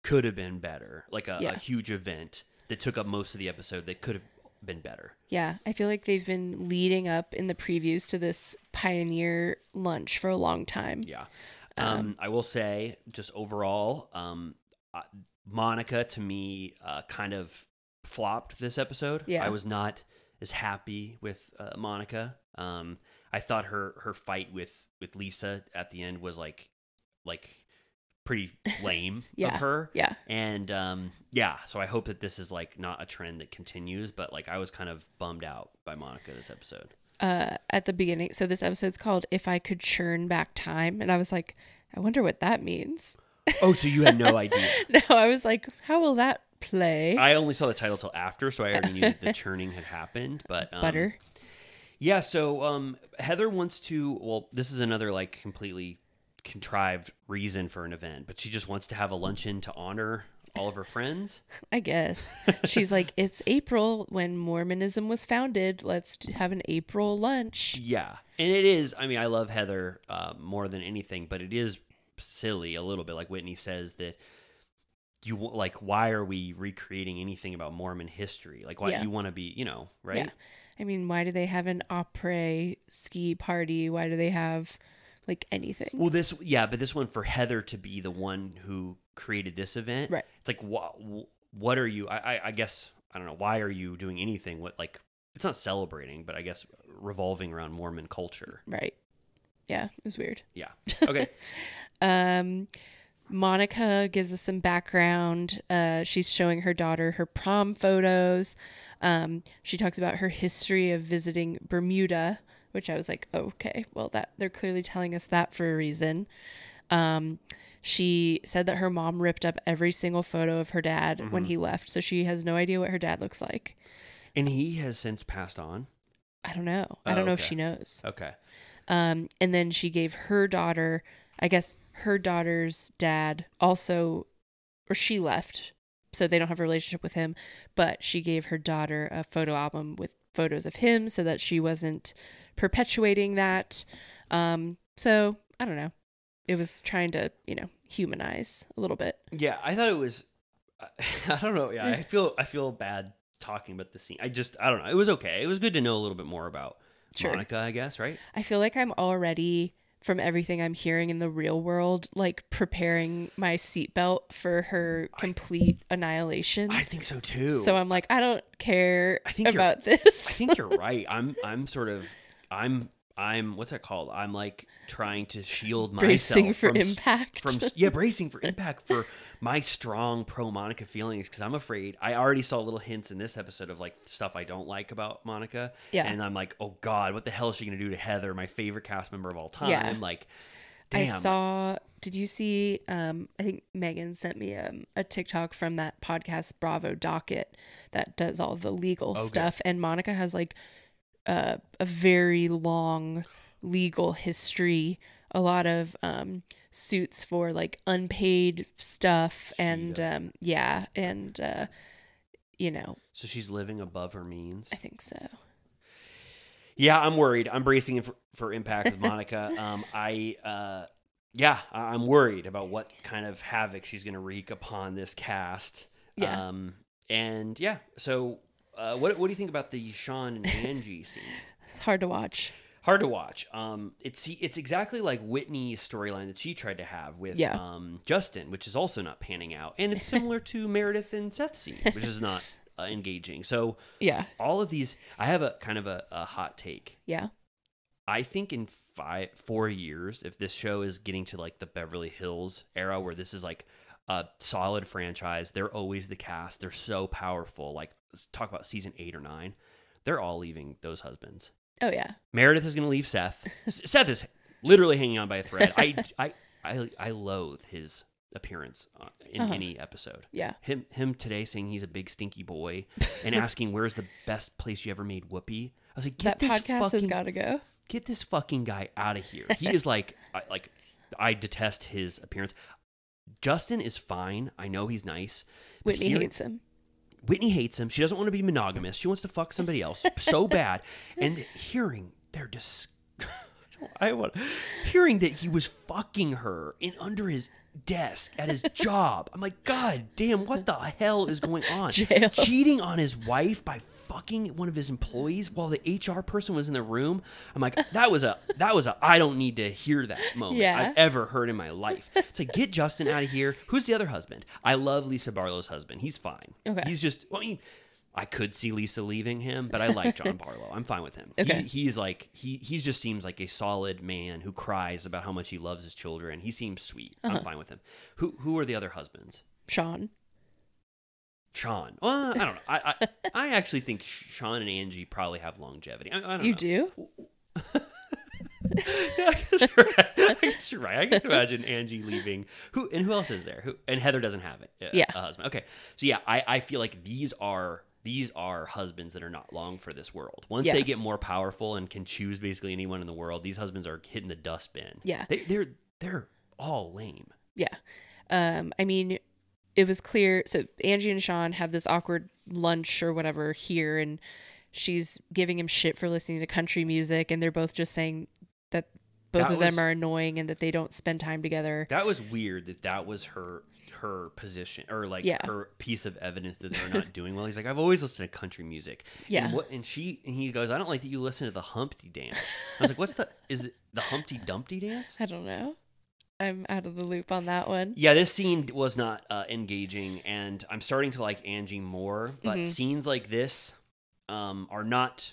S2: could have been better, like a huge event that took up most of the episode that could have been better.
S3: Yeah, I feel like they've been leading up in the previews to this Pioneer lunch for a long time.
S2: Yeah. I will say, just overall, Monica, to me, kind of flopped this episode.
S3: Yeah.
S2: I was not as happy with Monica. I thought her fight with Lisa at the end was like pretty lame of her.
S3: Yeah.
S2: And so I hope that this is like not a trend that continues, but like I was kind of bummed out by Monica this episode.
S3: At the beginning, so this episode's called If I Could Churn Back Time, and I was like, I wonder what that means.
S2: Oh, so you had no idea?
S3: No, I was like, how will that play?
S2: I only saw the title till after, so I already knew that the churning had happened. But
S3: butter.
S2: Yeah, so Heather wants to, well, this is another like completely contrived reason for an event, but she just wants to have a luncheon to honor all of her friends.
S3: I guess. She's like, it's April when Mormonism was founded. Let's have an April lunch.
S2: Yeah. And it is, I mean, I love Heather more than anything, but it is silly a little bit. Like Whitney says that you like, why are we recreating anything about Mormon history? Like, why do you want to be, right?
S3: Yeah. I mean, why do they have an après ski party? Why do they have like anything?
S2: Well, but this one for Heather to be the one who created this event,
S3: right?
S2: It's like, what are you? I guess I don't know. Why are you doing anything? What, like, it's not celebrating, but I guess revolving around Mormon culture,
S3: right? Yeah, it was weird.
S2: Yeah. Okay.
S3: Monica gives us some background. She's showing her daughter her prom photos. She talks about her history of visiting Bermuda, which I was like, oh, okay, well, that they're clearly telling us that for a reason. She said that her mom ripped up every single photo of her dad when he left, so she has no idea what her dad looks like.
S2: And he has since passed on?
S3: I don't know. I don't know if she knows.
S2: Okay.
S3: And then she gave her daughter, I guess her daughter's dad also, or she left, so they don't have a relationship with him, but she gave her daughter a photo album with photos of him so that she wasn't perpetuating that. So I don't know. It was trying to, humanize a little bit.
S2: Yeah, I thought it was, I don't know. Yeah, I feel bad talking about the scene. I don't know. It was okay. It was good to know a little bit more about Monica, I guess, right?
S3: I feel like I'm already, from everything I'm hearing in the real world, like preparing my seatbelt for her complete annihilation.
S2: I think so too.
S3: So I'm like, I don't care about this.
S2: I think you're right. I'm what's that called? I'm like trying to shield
S3: bracing
S2: myself
S3: for impact.
S2: Bracing for impact for my strong pro Monica feelings, because I'm afraid. I already saw little hints in this episode of like stuff I don't like about Monica.
S3: Yeah.
S2: And I'm like, oh God, what the hell is she gonna do to Heather, my favorite cast member of all time?
S3: Yeah.
S2: Like, damn.
S3: Did you see, I think Megan sent me a TikTok from that podcast Bravo Docket that does all the legal stuff. And Monica has like a very long legal history, a lot of suits for like unpaid stuff, and
S2: So she's living above her means.
S3: I think so.
S2: Yeah, I'm worried. I'm bracing for impact with Monica. I'm worried about what kind of havoc she's going to wreak upon this cast.
S3: Yeah.
S2: So what do you think about the Sean and Angie scene?
S3: It's hard to watch.
S2: It's exactly like Whitney's storyline that she tried to have with Justin, which is also not panning out, and it's similar to Meredith and Seth's scene, which is not engaging. So all of these, I have a kind of a hot take.
S3: Yeah,
S2: I think in 4 years, if this show is getting to like the Beverly Hills era, where this is like a solid franchise, they're always the cast, they're so powerful. Like, let's talk about season 8 or 9. They're all leaving those husbands.
S3: Oh yeah.
S2: Meredith is going to leave Seth. Seth is literally hanging on by a thread. I loathe his appearance in any episode.
S3: Yeah.
S2: Him today saying he's a big stinky boy and asking where's the best place you ever made whoopee. I was like,
S3: that podcast has got to go.
S2: Get this fucking guy out of here. He is like I detest his appearance. Justin is fine. I know he's nice.
S3: Whitney hates him.
S2: Whitney hates him. She doesn't want to be monogamous. She wants to fuck somebody else so bad. And hearing their I want hearing that he was fucking her in under his desk at his job. I'm like, God damn, what the hell is going on?
S3: Jail.
S2: Cheating on his wife by fucking one of his employees while the HR person was in the room. I'm like, that was a I don't need to hear that moment I've ever heard in my life. It's like, get Justin out of here. Who's the other husband? I love Lisa Barlow's husband. He's fine.
S3: Okay.
S2: He's just, I mean, I could see Lisa leaving him, but I like John Barlow. I'm fine with him. Okay. He's like, he just seems like a solid man who cries about how much he loves his children. He seems sweet. I'm fine with him. Who are the other husbands?
S3: Sean.
S2: Well, I don't know. I actually think Sean and Angie probably have longevity. I don't know.
S3: You do?
S2: Yeah, I guess you're right. I can imagine Angie leaving. Who else is there? And Heather doesn't have it. A husband. Okay, so yeah, I feel like these are husbands that are not long for this world. Once they get more powerful and can choose basically anyone in the world, these husbands are hitting the dustbin.
S3: Yeah,
S2: they're all lame.
S3: Yeah, I mean, it was clear. So Angie and Sean have this awkward lunch or whatever here, and she's giving him shit for listening to country music, and they're both just saying that both of them are annoying and that they don't spend time together.
S2: That was weird that was her position, or like her piece of evidence that they're not doing well. He's like, I've always listened to country music.
S3: Yeah.
S2: And he goes, I don't like that you listen to the Humpty Dance. I was like, is it the Humpty Dumpty Dance?
S3: I don't know. I'm out of the loop on that one.
S2: Yeah, this scene was not engaging, and I'm starting to like Angie more, but scenes like this are not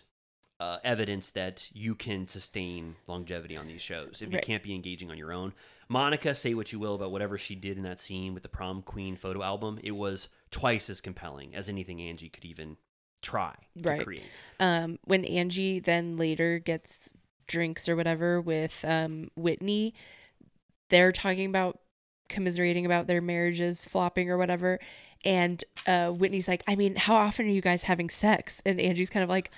S2: evidence that you can sustain longevity on these shows if you can't be engaging on your own. Monica, say what you will about whatever she did in that scene with the prom queen photo album, it was twice as compelling as anything Angie could even try to create.
S3: When Angie then later gets drinks or whatever with Whitney, they're talking about commiserating about their marriages flopping or whatever, and Whitney's like, I mean, how often are you guys having sex? And Angie's kind of like,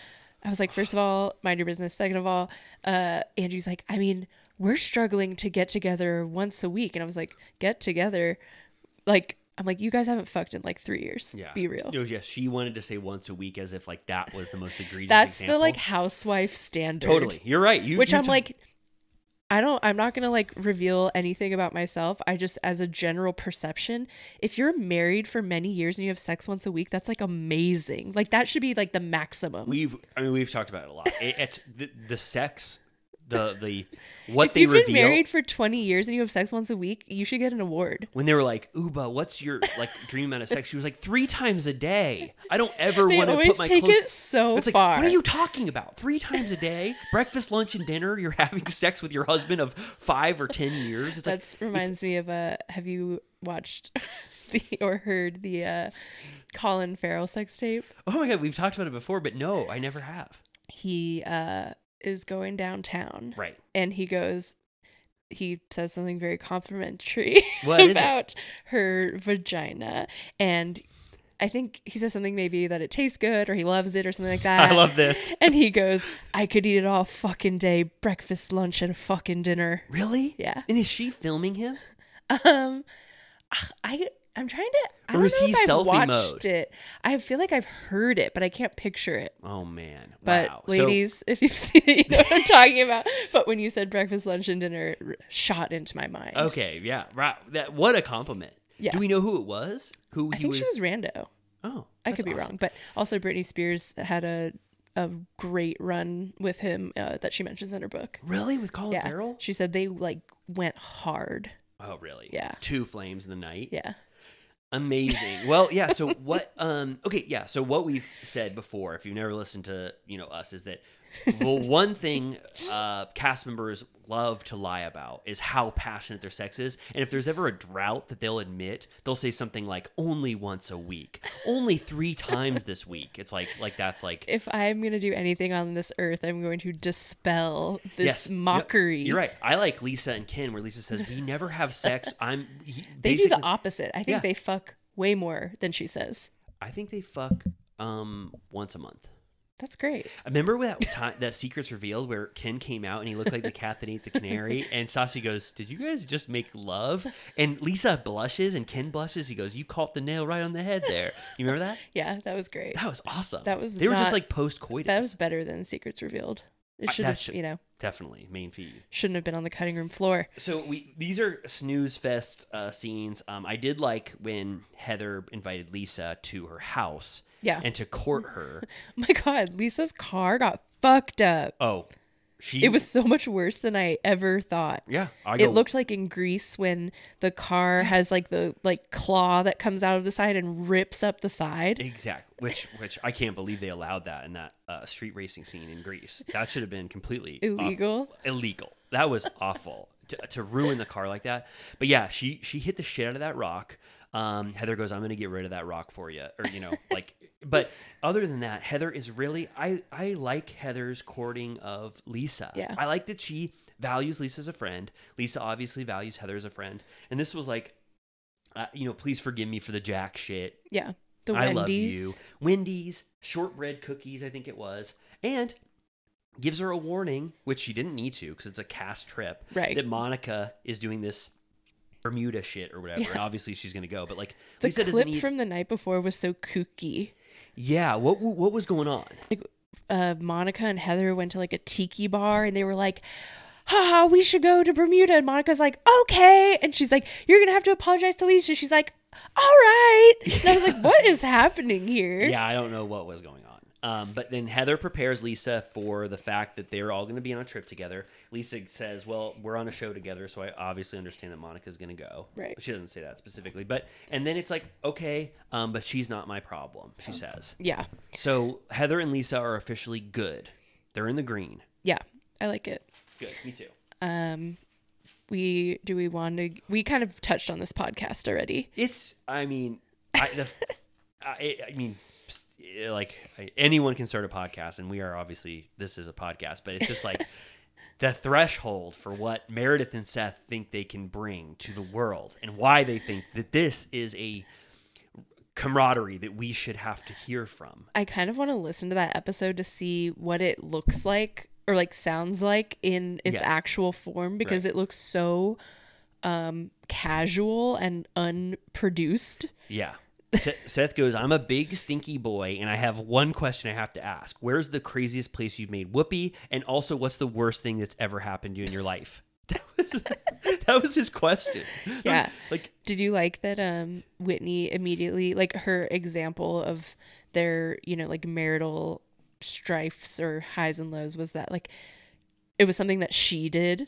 S3: I was like, first of all, mind your business. Second of all, Angie's like, I mean, we're struggling to get together once a week. And I was like, get together? Like, I'm like, you guys haven't fucked in like 3 years. Yeah. Be real.
S2: Oh, yeah, she wanted to say once a week as if like that was the most egregious
S3: That's
S2: example.
S3: the like housewife standard.
S2: Totally. You're right.
S3: I'm like, I'm not going to like reveal anything about myself. I just, as a general perception, if you're married for many years and you have sex once a week, that's like amazing. Like that should be like the maximum.
S2: We've talked about it a lot. It's the sex, what
S3: if
S2: they
S3: reveal. If you've been married for 20 years and you have sex once a week, you should get an award.
S2: When they were like, Uba, what's your like dream amount of sex? She was like 3 times a day. I don't ever want to put my clothes. They always take
S3: it so
S2: it's like,
S3: far.
S2: What are you talking about? 3 times a day? Breakfast, lunch, and dinner? You're having sex with your husband of 5 or 10 years?
S3: That reminds me of have you watched or heard the Colin Farrell sex tape?
S2: Oh my God, we've talked about it before, but no, I never have.
S3: He is going downtown.
S2: Right.
S3: And he says something very complimentary about her vagina. And I think he says something maybe that it tastes good or he loves it or something like that.
S2: I love this.
S3: And he goes, I could eat it all fucking day, breakfast, lunch, and fucking dinner.
S2: Really?
S3: Yeah.
S2: And is she filming him?
S3: I'm trying to. I don't know if I've watched it. I feel like I've heard it, but I can't picture it.
S2: Oh man!
S3: But
S2: wow.
S3: ladies, if you've seen it, you know what I'm talking about. But when you said breakfast, lunch, and dinner, it shot into my mind.
S2: Okay, yeah, right. What a compliment. Yeah. Do we know who it was?
S3: I think she was Rando.
S2: Oh,
S3: I could be wrong, but also Britney Spears had a great run with him that she mentions in her book.
S2: Really, with Colin Farrell?
S3: She said they like went hard.
S2: Oh, really?
S3: Yeah.
S2: 2 flames in the night.
S3: Yeah.
S2: Amazing. Well, yeah. So what? Okay. Yeah. So what we've said before, if you've never listened to us, is that one thing cast members love to lie about is how passionate their sex is, and if there's ever a drought that they'll admit, they'll say something like only once a week, only 3 times this week. It's like that's like
S3: if I'm gonna do anything on this earth, I'm going to dispel this mockery.
S2: You're right. I like Lisa and Ken, where Lisa says we never have sex.
S3: They do the opposite. I think they fuck way more than she says.
S2: I think they fuck once a month.
S3: That's great.
S2: I remember that Secrets Revealed where Ken came out and he looked like the cat that ate the canary, and Stassi goes, did you guys just make love? And Lisa blushes and Ken blushes. He goes, you caught the nail right on the head there. You remember that?
S3: Yeah, that was great.
S2: That was awesome.
S3: That was
S2: They were just like post-coitus.
S3: That was better than Secrets Revealed. It should have, you know.
S2: Definitely main feed.
S3: Shouldn't have been on the cutting room floor.
S2: So these are snooze fest scenes. I did like when Heather invited Lisa to her house.
S3: Yeah.
S2: And to court her.
S3: Oh my God, Lisa's car got fucked up.
S2: Oh.
S3: It was so much worse than I ever thought.
S2: Yeah.
S3: It looked like in Grease when the car has like the claw that comes out of the side and rips up the side.
S2: Exactly. Which I can't believe they allowed that in that street racing scene in Grease. That should have been completely
S3: illegal.
S2: Illegal. That was awful to ruin the car like that. But yeah, she hit the shit out of that rock. Heather goes, I'm going to get rid of that rock for you. Or, you know, like, but other than that, Heather is really, I like Heather's courting of Lisa.
S3: Yeah.
S2: I like that she values Lisa as a friend. Lisa obviously values Heather as a friend. And this was like, you know, please forgive me for the jack shit.
S3: Yeah. The
S2: I
S3: Wendy's.
S2: love you. Wendy's, shortbread cookies, I think it was. And gives her a warning, which she didn't need to because it's a cast trip.
S3: Right.
S2: That Monica is doing this Bermuda shit or whatever, and obviously she's gonna go. But like
S3: the
S2: Lisa
S3: clip from the night before was so kooky.
S2: Yeah, what was going on?
S3: Like, Monica and Heather went to like a tiki bar, and they were like, "Haha, we should go to Bermuda." And Monica's like, "Okay," and she's like, "You're gonna have to apologize to Lisa." She's like, "All right," and I was like, "What is happening here?"
S2: Yeah, I don't know what was going on. But then Heather prepares Lisa for the fact that they're all going to be on a trip together. Lisa says, well, we're on a show together, so I obviously understand that Monica's going to go.
S3: Right.
S2: But she doesn't say that specifically. And then it's like, okay, but she's not my problem, she says.
S3: Yeah.
S2: So Heather and Lisa are officially good. They're in the green.
S3: Yeah, I like it.
S2: Good, me too.
S3: We kind of touched on this podcast already.
S2: Like anyone can start a podcast, and we are obviously, this is a podcast, but it's just like the threshold for what Meredith and Seth think they can bring to the world and why they think that this is a camaraderie that we should have to hear from.
S3: I kind of want to listen to that episode to see what it looks like or like sounds like in its actual form, because it looks so casual and unproduced.
S2: Yeah. Seth goes, I'm a big stinky boy, and I have one question I have to ask. Where's the craziest place you've made whoopee? And also, what's the worst thing that's ever happened to you in your life? That was his question.
S3: Yeah.
S2: Like,
S3: did you like that Whitney immediately, like her example of their, you know, like marital strifes or highs and lows was that like it was something that she did?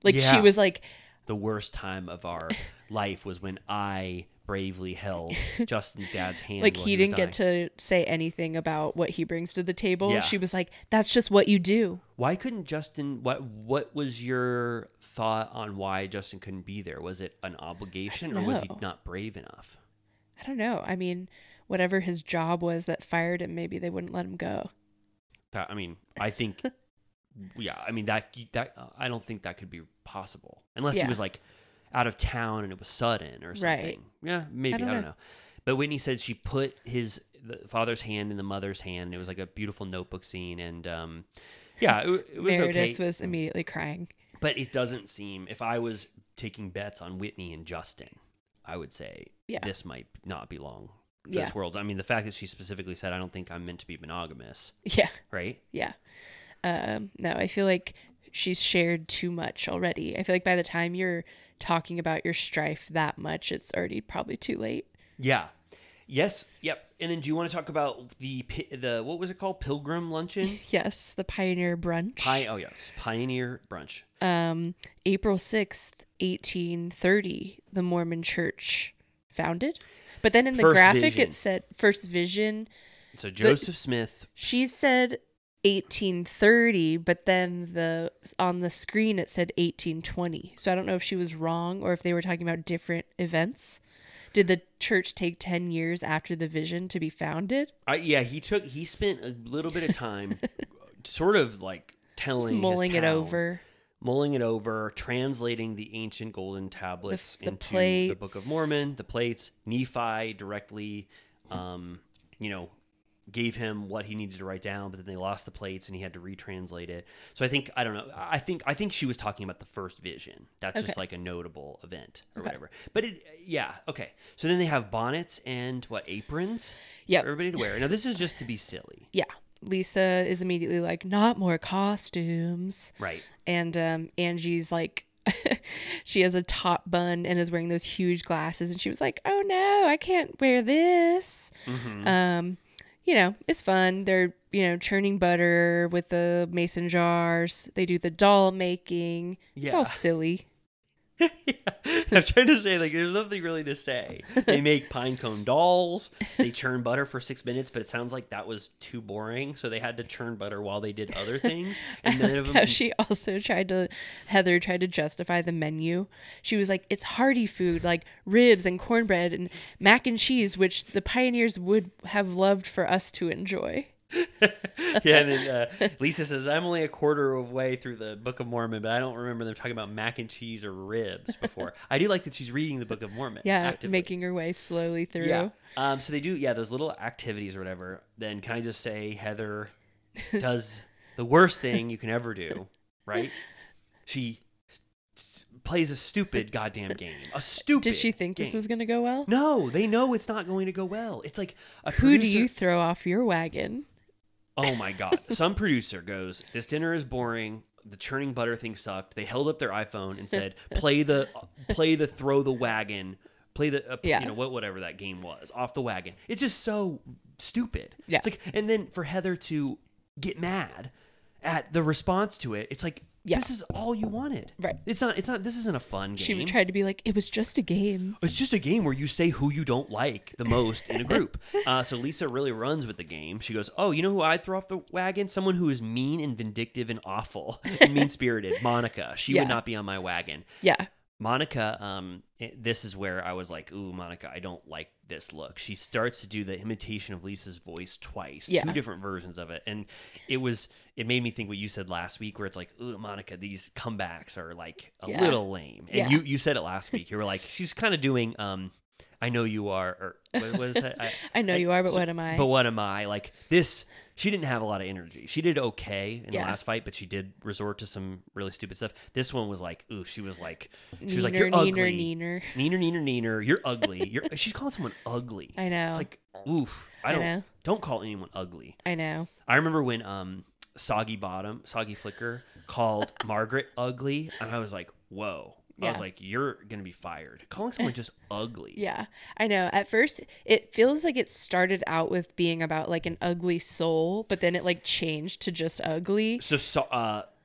S3: Like she was like,
S2: the worst time of our life was when I bravely held Justin's dad's hand.
S3: Like he didn't get to say anything about what he brings to the table. Yeah. She was like, that's just what you do.
S2: Why couldn't Justin, what was your thought on why Justin couldn't be there? Was it an obligation or was he not brave enough?
S3: I don't know. I mean, whatever his job was that fired him, maybe they wouldn't let him go.
S2: I think, that I don't think that could be possible unless he was like out of town and it was sudden or something. Right. Yeah, maybe. I don't know. But Whitney said she put the father's hand in the mother's hand. It was like a beautiful notebook scene. And it was
S3: Meredith
S2: okay.
S3: was immediately crying.
S2: But it doesn't seem, if I was taking bets on Whitney and Justin, I would say this might not be long for this world. I mean, the fact that she specifically said, I don't think I'm meant to be monogamous. Yeah. Right?
S3: Yeah. No, I feel like she's shared too much already. I feel like by the time you're talking about your strife that much, it's already probably too late.
S2: Yeah. Yes. Yep. And then do you want to talk about the what was it called? Pilgrim luncheon?
S3: Yes. The Pioneer Brunch.
S2: Pioneer Brunch.
S3: April 6th, 1830, the Mormon Church founded. But then in the graphic, it said First Vision.
S2: So Joseph Smith.
S3: She said 1830, but then on the screen it said 1820. So I don't know if she was wrong or if they were talking about different events. Did the church take 10 years after the vision to be founded?
S2: He spent a little bit of time sort of like mulling it over, translating the ancient golden tablets into the Book of Mormon, the plates. Nephi directly, gave him what he needed to write down, but then they lost the plates and he had to retranslate it. So I think she was talking about the first vision. That's just like a notable event or whatever. But okay. So then they have bonnets and aprons for everybody to wear. Now this is just to be silly.
S3: Yeah. Lisa is immediately like, not more costumes.
S2: Right.
S3: And Angie's like, she has a top bun and is wearing those huge glasses. And she was like, oh no, I can't wear this. Mm-hmm. You know, it's fun. They're, you know, churning butter with the mason jars. They do the doll making. Yeah. It's all silly.
S2: I'm trying to say, like, there's nothing really to say. They make pine cone dolls. They churn butter for 6 minutes, but it sounds like that was too boring, so they had to churn butter while they did other things. And none of them.
S3: How she also Heather tried to justify the menu. She was like, it's hearty food, like ribs and cornbread and mac and cheese, which the pioneers would have loved for us to enjoy.
S2: Yeah, and then Lisa says, I'm only a quarter of the way through the Book of Mormon, but I don't remember them talking about mac and cheese or ribs before. I do like that she's reading the Book of Mormon.
S3: Yeah,
S2: actively.
S3: Making her way slowly through.
S2: Yeah. So they do, those little activities or whatever. Then can I just say Heather does the worst thing you can ever do, right? She plays a stupid goddamn game. A stupid
S3: Did she think
S2: game.
S3: This was going to go well?
S2: No, they know it's not going to go well. It's like a
S3: Who do you throw off your wagon?
S2: Oh my God. Some producer goes, this dinner is boring. The churning butter thing sucked. They held up their iPhone and said, play the throw the wagon, play the, you know, whatever that game was, off the wagon. It's just so stupid.
S3: Yeah.
S2: It's like, and then for Heather to get mad at the response to it, it's like, this is all you wanted.
S3: Right.
S2: It's not, this isn't a fun game.
S3: She tried to be like, it was just a game.
S2: It's just a game where you say who you don't like the most in a group. So Lisa really runs with the game. She goes, oh, you know who I'd throw off the wagon? Someone who is mean and vindictive and awful and mean-spirited. Monica. She would not be on my wagon.
S3: Yeah.
S2: Monica, this is where I was like, ooh, Monica, I don't like this look. She starts to do the imitation of Lisa's voice twice, 2 different versions of it. And it made me think what you said last week, where it's like, ooh, Monica, these comebacks are like a little lame. And you said it last week. You were like, she's kind of doing, I know you are, or what is that?
S3: I know you are, but what am I?
S2: But what am I? Like this, she didn't have a lot of energy. She did okay in the last fight, but she did resort to some really stupid stuff. This one was like, ooh, she was like, you're ugly. Neener. You're ugly. She's calling someone ugly.
S3: I know.
S2: It's like, oof. Don't call anyone ugly.
S3: I know.
S2: I remember when Soggy Flicker called Margaret ugly, and I was like, whoa. I was like, you're going to be fired. Calling someone just ugly. Yeah,
S3: I know. At first, it feels like it started out with being about like an ugly soul, but then it like changed to just ugly.
S2: So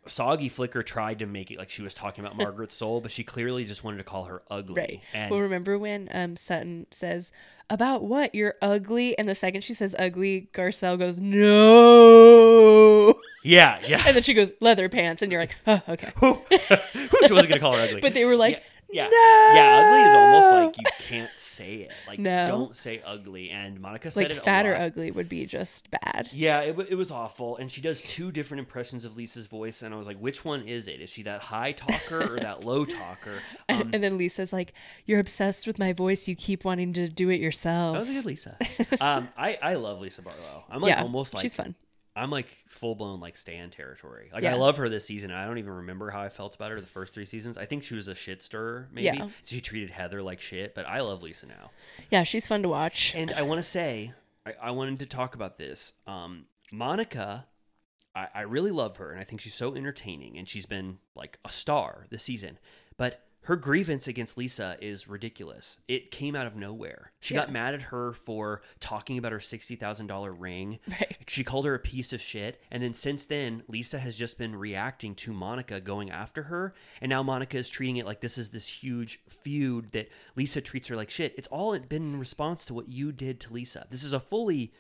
S2: Soggy Flicker tried to make it like she was talking about Margaret's soul, but she clearly just wanted to call her ugly.
S3: Right. And well, remember when Sutton says, about what? You're ugly? And the second she says ugly, Garcelle goes, no.
S2: Yeah.
S3: And then she goes, leather pants. And you're like, oh, okay.
S2: She wasn't going to call her ugly.
S3: But they were like,
S2: yeah.
S3: No!
S2: Yeah, ugly is almost like you can't say it. Like,
S3: no.
S2: Don't say ugly. And Monica said it a lot.
S3: Like, fat or ugly would be just bad.
S2: Yeah, it was awful. And she does 2 different impressions of Lisa's voice. And I was like, which one is it? Is she that high talker or that low talker?
S3: And then Lisa's like, you're obsessed with my voice. You keep wanting to do it yourself.
S2: That was a good Lisa. I love Lisa Barlow. I'm like almost like...
S3: she's fun.
S2: I'm like full blown like Stan territory. Like I love her this season. I don't even remember how I felt about her the first 3 seasons. I think she was a shit stirrer, maybe. Yeah. She treated Heather like shit, but I love Lisa now.
S3: Yeah, she's fun to watch.
S2: And I want to say, I wanted to talk about this. Monica, I really love her, and I think she's so entertaining, and she's been like a star this season. But her grievance against Lisa is ridiculous. It came out of nowhere. She got mad at her for talking about her $60,000 ring.
S3: Right.
S2: She called her a piece of shit. And then since then, Lisa has just been reacting to Monica going after her. And now Monica is treating it like this is this huge feud that Lisa treats her like shit. It's all been in response to what you did to Lisa. This is a fully...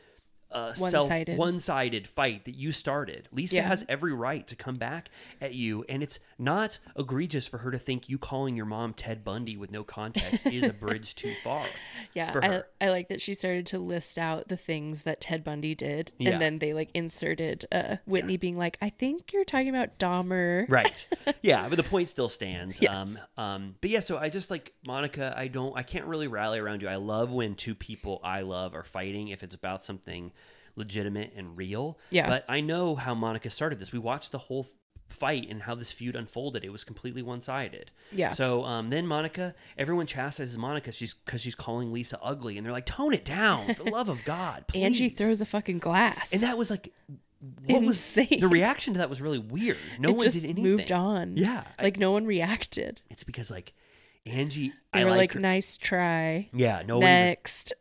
S2: one-sided fight that you started. Lisa has every right to come back at you, and it's not egregious for her to think you calling your mom Ted Bundy with no context is a bridge too far.
S3: Yeah, I like that she started to list out the things that Ted Bundy did, and then they like inserted Whitney being like, I think you're talking about Dahmer.
S2: Right. Yeah, but the point still stands.
S3: Yes.
S2: But yeah, so I just like Monica, I can't really rally around you. I love when 2 people I love are fighting if it's about something legitimate and real.
S3: Yeah.
S2: But I know how Monica started this. We watched the whole fight and how this feud unfolded. It was completely one-sided.
S3: Yeah.
S2: So then Monica, everyone chastises Monica because she's calling Lisa ugly, and they're like, tone it down, for the love of God, please.
S3: Angie throws a fucking glass.
S2: And that was like what
S3: insane.
S2: was the reaction to that was really weird. No one did anything.
S3: Moved on.
S2: Yeah.
S3: Like no one reacted.
S2: It's because like Angie,
S3: They were like, nice try.
S2: Yeah. No.
S3: Next.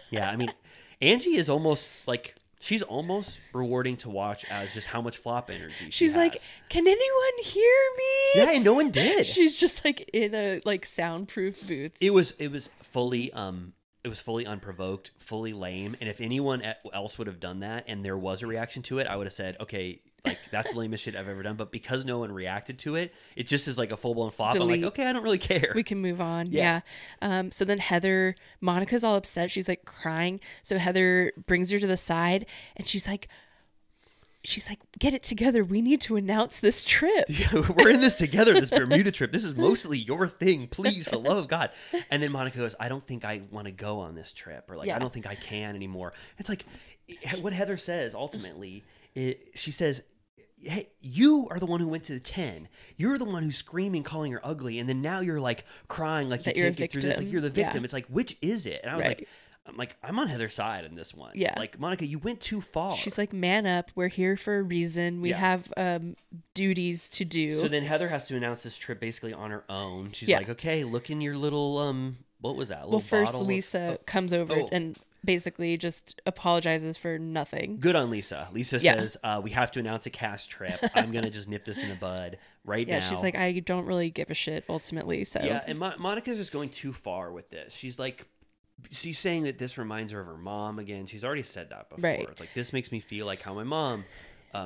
S2: Yeah. I mean, Angie is almost like, she's almost rewarding to watch as just how much flop energy
S3: she's
S2: has.
S3: like, can anyone hear me?
S2: Yeah, and no one did.
S3: She's just like in a like soundproof booth.
S2: It was fully unprovoked, fully lame. And if anyone else would have done that and there was a reaction to it, I would have said, okay, like that's the lamest shit I've ever done. But because no one reacted to it, it just is like a full blown flop.
S3: Delete.
S2: I'm like, okay, I don't really care.
S3: We can move on. Yeah. So then Monica's all upset. She's like crying. So Heather brings her to the side and she's like, get it together. We need to announce this trip.
S2: We're in this together, this Bermuda trip. This is mostly your thing. Please, for the love of God. And then Monica goes, I don't think I want to go on this trip. Or like, I don't think I can anymore. It's like what Heather says ultimately. She says, hey, you are the one who went to the 10. You're the one who's screaming, calling her ugly. And then now you're like crying like you can't get through this. Like you're the victim. It's like, which is it? And I was like, I'm on Heather's side in this one.
S3: Yeah.
S2: Like, Monica, you went too far.
S3: She's like, man up. We're here for a reason. We have duties to do.
S2: So then Heather has to announce this trip basically on her own. She's like, okay, look in your little, what was that? Little
S3: first
S2: bottle
S3: Lisa comes over and basically just apologizes for nothing.
S2: Good on Lisa. Lisa says, we have to announce a cast trip. I'm going to just nip this in the bud right now.
S3: Yeah, she's like, I don't really give a shit ultimately. So
S2: yeah, and Monica's just going too far with this. She's saying that this reminds her of her mom again. She's already said that before. Right. It's like, this makes me feel like how my mom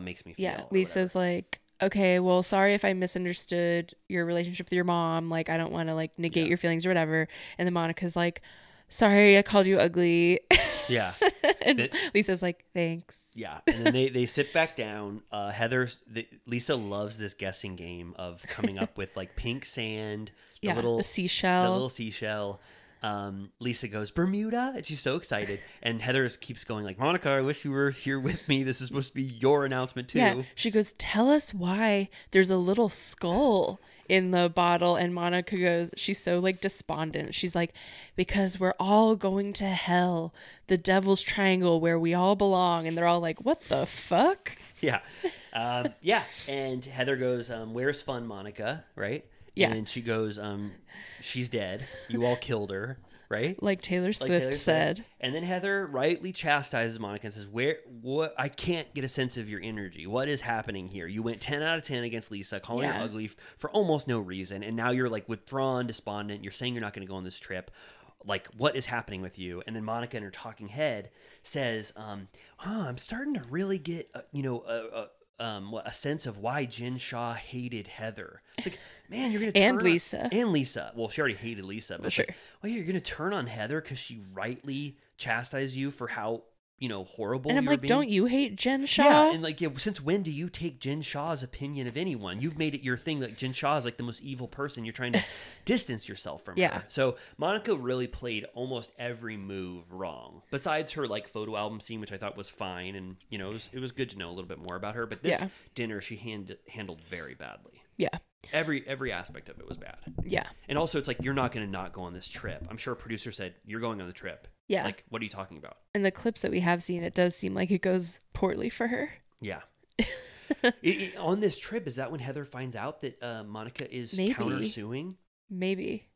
S2: makes me feel.
S3: Yeah, Lisa's like, okay, well, sorry if I misunderstood your relationship with your mom. Like, I don't want to like negate your feelings or whatever. And then Monica's like, sorry, I called you ugly.
S2: Yeah.
S3: And Lisa's like, thanks.
S2: Yeah. And then they sit back down. Lisa loves this guessing game of coming up with like pink sand, the little seashell. Lisa goes, Bermuda? And she's so excited. And Heather keeps going like, Monica, I wish you were here with me. This is supposed to be your announcement too.
S3: Yeah. She goes, tell us why there's a little skull in the bottle. And Monica goes, she's so like despondent. She's like, because we're all going to hell, the devil's triangle where we all belong. And they're all like, what the fuck?
S2: Yeah. Yeah. And Heather goes, where's fun, Monica? Right? Yeah. And she goes, she's dead. You all killed her, right?
S3: Like Taylor Swift said.
S2: And then Heather rightly chastises Monica and says, what? I can't get a sense of your energy. What is happening here? You went 10 out of 10 against Lisa, calling her ugly for almost no reason. And now you're like withdrawn, despondent. You're saying you're not going to go on this trip. Like, what is happening with you? And then Monica in her talking head says, I'm starting to really get, a sense of why Jen Shaw hated Heather. It's like, man, you're going to turn
S3: and
S2: Lisa. Well, she already hated Lisa, but sure. You're going to turn on Heather because she rightly chastised you for how, horrible.
S3: And I'm like, don't you hate Jen Shaw?
S2: Yeah, and like, since when do you take Jen Shaw's opinion of anyone? You've made it your thing. Like Jen Shaw is like the most evil person. You're trying to distance yourself from her. So Monica really played almost every move wrong. Besides her like photo album scene, which I thought was fine, and it was good to know a little bit more about her. But this dinner she handled very badly.
S3: Yeah.
S2: Every aspect of it was bad.
S3: Yeah.
S2: And also it's like, you're not going to not go on this trip. I'm sure a producer said, you're going on the trip.
S3: Yeah.
S2: Like, what are you talking about?
S3: In the clips that we have seen, it does seem like it goes poorly for her.
S2: Yeah. On this trip, is that when Heather finds out that Monica is countersuing?
S3: Maybe.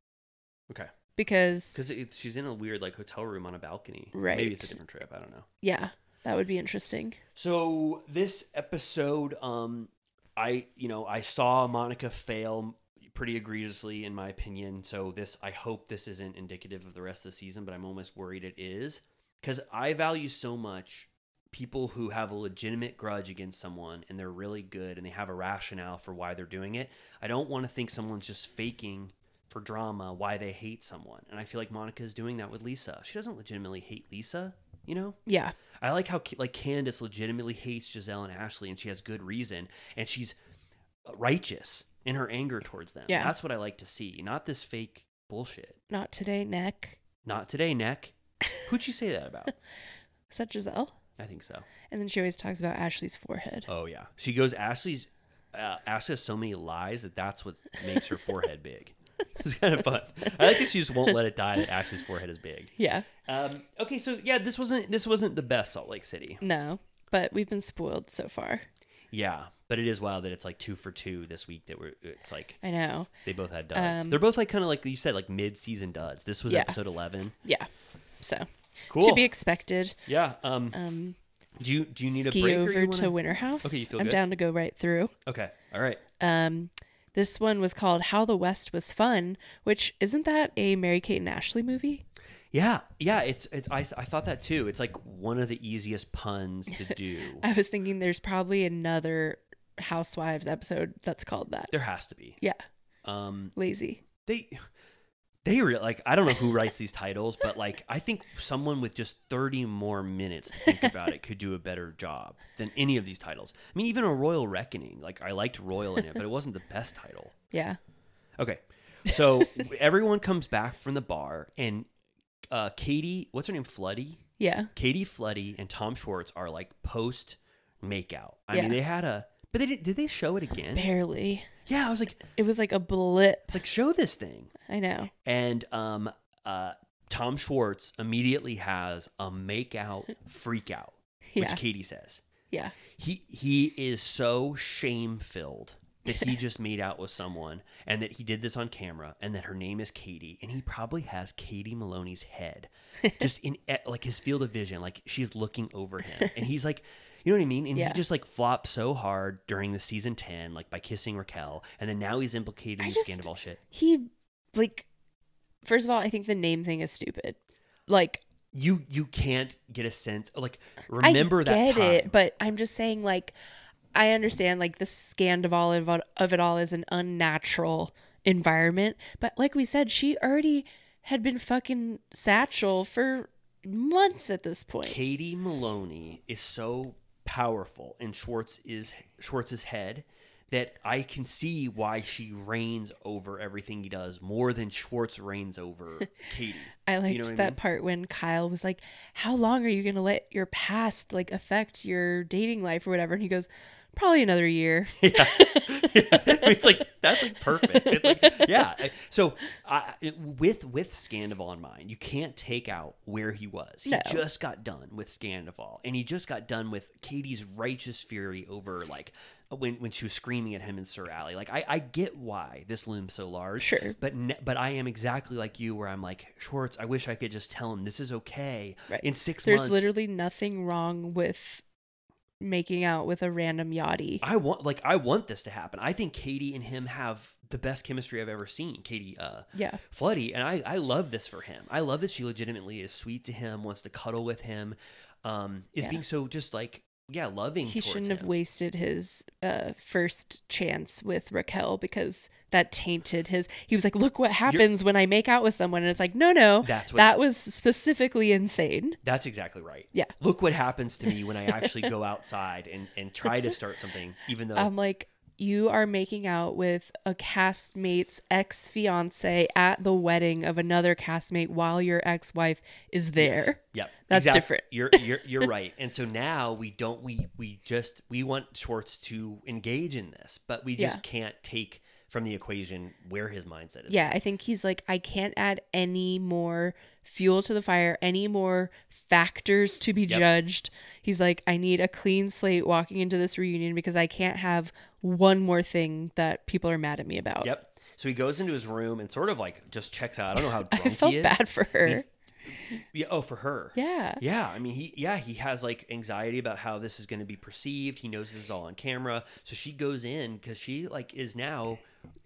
S2: Okay.
S3: Because
S2: she's in a weird like hotel room on a balcony.
S3: Right.
S2: Maybe it's a different trip. I don't know.
S3: Yeah. That would be interesting.
S2: So this episode, I saw Monica fail pretty egregiously in my opinion. So I hope this isn't indicative of the rest of the season, but I'm almost worried it is, because I value so much people who have a legitimate grudge against someone and they're really good and they have a rationale for why they're doing it. I don't want to think someone's just faking for drama why they hate someone. And I feel like Monica is doing that with Lisa. She doesn't legitimately hate Lisa, Yeah. I like how like Candace legitimately hates Giselle and Ashley and she has good reason and she's righteous in her anger towards them. Yeah. That's what I like to see, not this fake bullshit.
S3: Not today, Neck.
S2: Not today, Neck. Who'd you say that about?
S3: Is that Giselle?
S2: I think so.
S3: And then she always talks about Ashley's forehead.
S2: Oh, yeah. She goes, Ashley has so many lies that's what makes her forehead big. It's kind of fun. I like that she just won't let it die that Ashley's forehead is big.
S3: Yeah.
S2: Okay, so yeah, this wasn't the best Salt Lake City.
S3: No. but we've been spoiled so far.
S2: Yeah, but it is wild that it's like 2 for 2 this week. It's like
S3: I know
S2: they both had duds. They're both like kind of like you said, like mid-season duds. This was episode 11.
S3: Yeah, so
S2: cool
S3: to be expected.
S2: Yeah. Do you need a break?
S3: Ski over to Winter House.
S2: Okay, you feel
S3: I'm
S2: good?
S3: down to go right through.
S2: Okay, all right.
S3: This one was called How the West Was Fun, which isn't that a Mary-Kate and Ashley movie?
S2: Yeah. It's I thought that too. It's like one of the easiest puns to do.
S3: I was thinking there's probably another Housewives episode that's called that.
S2: There has to be.
S3: Yeah. Lazy.
S2: They really, like, I don't know who writes these titles, but like I think someone with just 30 more minutes to think about it could do a better job than any of these titles. I mean, even a Royal Reckoning, like I liked Royal in it, but it wasn't the best title.
S3: Yeah.
S2: Okay. So everyone comes back from the bar and Katie, what's her name? Floody?
S3: Yeah.
S2: Katie Floody and Tom Schwartz are like post makeout. I mean, they had but did they show it again?
S3: Barely.
S2: Yeah, I was like,
S3: it was like a blip.
S2: Like, show this thing.
S3: I know.
S2: And Tom Schwartz immediately has a makeout freak out, which Katie says.
S3: Yeah.
S2: He is so shame-filled that he just made out with someone and that he did this on camera and that her name is Katie, and he probably has Katie Maloney's head just in like his field of vision, like she's looking over him, and he's like, you know what I mean? And he just like flopped so hard during the season 10, like by kissing Raquel, and then now he's implicated in Scandal shit.
S3: He like, first of all, I think the name thing is stupid. Like
S2: you can't get a sense like remember that time.
S3: It, but I'm just saying like I understand like the scandal of it all is an unnatural environment, but like we said, she already had been fucking Satchel for months at this point.
S2: Katie Maloney is so powerful in Schwartz's head that I can see why she reigns over everything he does more than Schwartz reigns over Katie.
S3: I liked that part when Kyle was like, how long are you going to let your past like affect your dating life or whatever? And he goes, probably another year. Yeah.
S2: It's like, that's like perfect. It's like, yeah. So with Scandival in mind, you can't take out where he was. He just got done with Scandival, and he just got done with Katie's righteous fury over like when she was screaming at him in Sir Alley. Like I get why this looms so large.
S3: Sure.
S2: But I am exactly like you where I'm like, Schwartz, I wish I could just tell him this is okay.
S3: Right.
S2: In 6
S3: months.
S2: There's
S3: literally nothing wrong with making out with a random yachty.
S2: I want this to happen. I think Katie and him have the best chemistry I've ever seen. Katie Floody, and I love this for him. I love that she legitimately is sweet to him, wants to cuddle with him, is being so just like loving.
S3: He shouldn't
S2: him.
S3: have wasted his first chance with Raquel because that tainted his. He was like, look what happens when I make out with someone, and it's like, no, that was specifically insane.
S2: That's exactly right.
S3: Yeah,
S2: look what happens to me when I actually go outside and try to start something, even though
S3: I'm like, you are making out with a castmate's ex-fiance at the wedding of another castmate while your ex-wife is there.
S2: Yes. Yep.
S3: That's different.
S2: You're right. And so now we want Schwartz to engage in this, but we just can't take from the equation where his mindset is.
S3: Yeah, I think he's like, I can't add any more fuel to the fire, any more factors to be judged. He's like, I need a clean slate walking into this reunion because I can't have one more thing that people are mad at me about.
S2: Yep. So he goes into his room and sort of like just checks out. I don't know how drunk he is.
S3: I felt bad for her.
S2: Yeah. Oh, for her.
S3: Yeah.
S2: Yeah. I mean, he has like anxiety about how this is going to be perceived. He knows this is all on camera. So she goes in because she like is now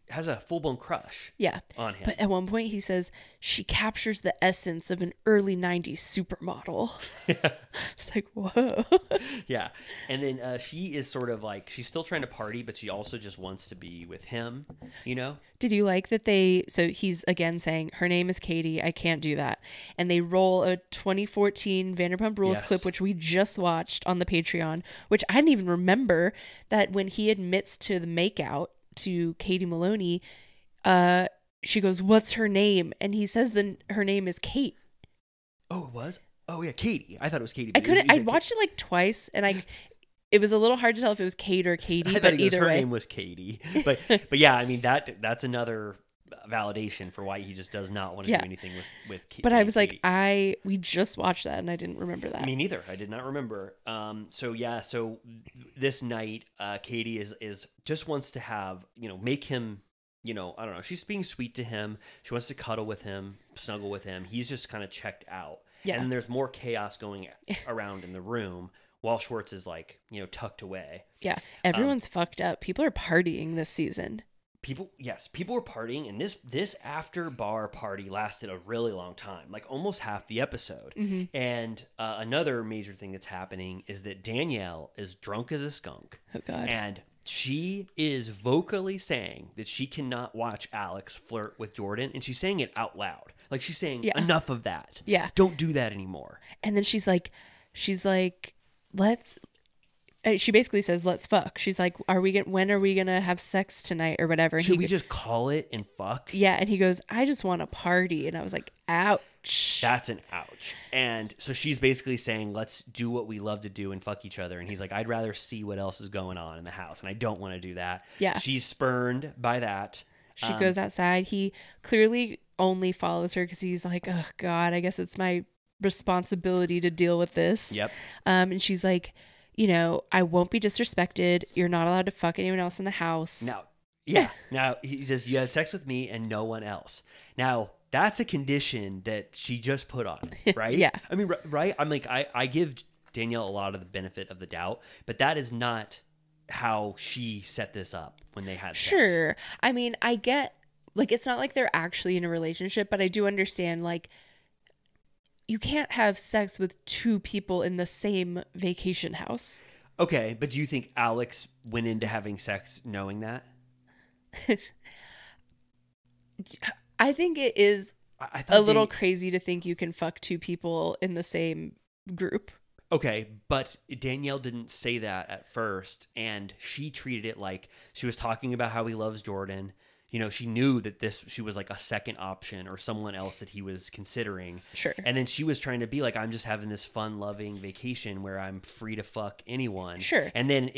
S2: has a full-blown crush on him.
S3: But at one point he says she captures the essence of an early 90s supermodel. Yeah. It's like, whoa.
S2: Yeah. And then she is sort of like, she's still trying to party, but she also just wants to be with him, you know?
S3: Did you like that so he's again saying, her name is Katie, I can't do that. And they roll a 2014 Vanderpump Rules clip, which we just watched on the Patreon, which I didn't even remember that when he admits to the makeout to Katie Maloney, she goes, what's her name? And he says her name is Kate.
S2: Oh, it was? Oh yeah, Katie. I thought it was Katie.
S3: I watched it like twice, and it was a little hard to tell if it was Kate or Katie. But either way,
S2: her name was Katie. But yeah, I mean that's another validation for why he just does not want to do anything with
S3: But I was like, we just watched that and I didn't remember that.
S2: Me neither. I did not remember. So this night, Katie is just wants to have, make him, I don't know. She's being sweet to him. She wants to cuddle with him, snuggle with him. He's just kind of checked out. Yeah. And there's more chaos going around in the room while Schwartz is like, tucked away.
S3: Yeah. Everyone's fucked up. People are partying this season.
S2: People were partying, and this after bar party lasted a really long time, like almost half the episode. Mm-hmm. And another major thing that's happening is that Danielle is drunk as a skunk.
S3: Oh God!
S2: And she is vocally saying that she cannot watch Alex flirt with Jordan, and she's saying it out loud, like she's saying, "Enough of that.
S3: Yeah,
S2: don't do that anymore."
S3: And then she's like, let's. She basically says, "Let's fuck." She's like, when are we gonna have sex tonight or whatever? And
S2: Should we just call it and fuck?
S3: Yeah, and he goes, "I just want to party," and I was like, "Ouch."
S2: That's an ouch. And so she's basically saying, "Let's do what we love to do and fuck each other." And he's like, "I'd rather see what else is going on in the house, and I don't want to do that."
S3: Yeah,
S2: she's spurned by that.
S3: She goes outside. He clearly only follows her because he's like, "Oh God, I guess it's my responsibility to deal with this."
S2: Yep.
S3: And she's like, I won't be disrespected. You're not allowed to fuck anyone else in the house.
S2: Now, yeah. Now, he says, you had sex with me and no one else. Now, that's a condition that she just put on, right?
S3: Yeah.
S2: I mean, right? I'm like, I give Danielle a lot of the benefit of the doubt, but that is not how she set this up when they had sex.
S3: Sure. I mean, I get, like, it's not like they're actually in a relationship, but I do understand, like, you can't have sex with two people in the same vacation house.
S2: Okay, but do you think Alex went into having sex knowing that?
S3: I think it is a little crazy to think you can fuck two people in the same group.
S2: Okay, but Danielle didn't say that at first, and she treated it like she was talking about how he loves Jordan. She knew that she was like a second option or someone else that he was considering.
S3: Sure.
S2: And then she was trying to be like, I'm just having this fun, loving vacation where I'm free to fuck anyone.
S3: Sure.
S2: And then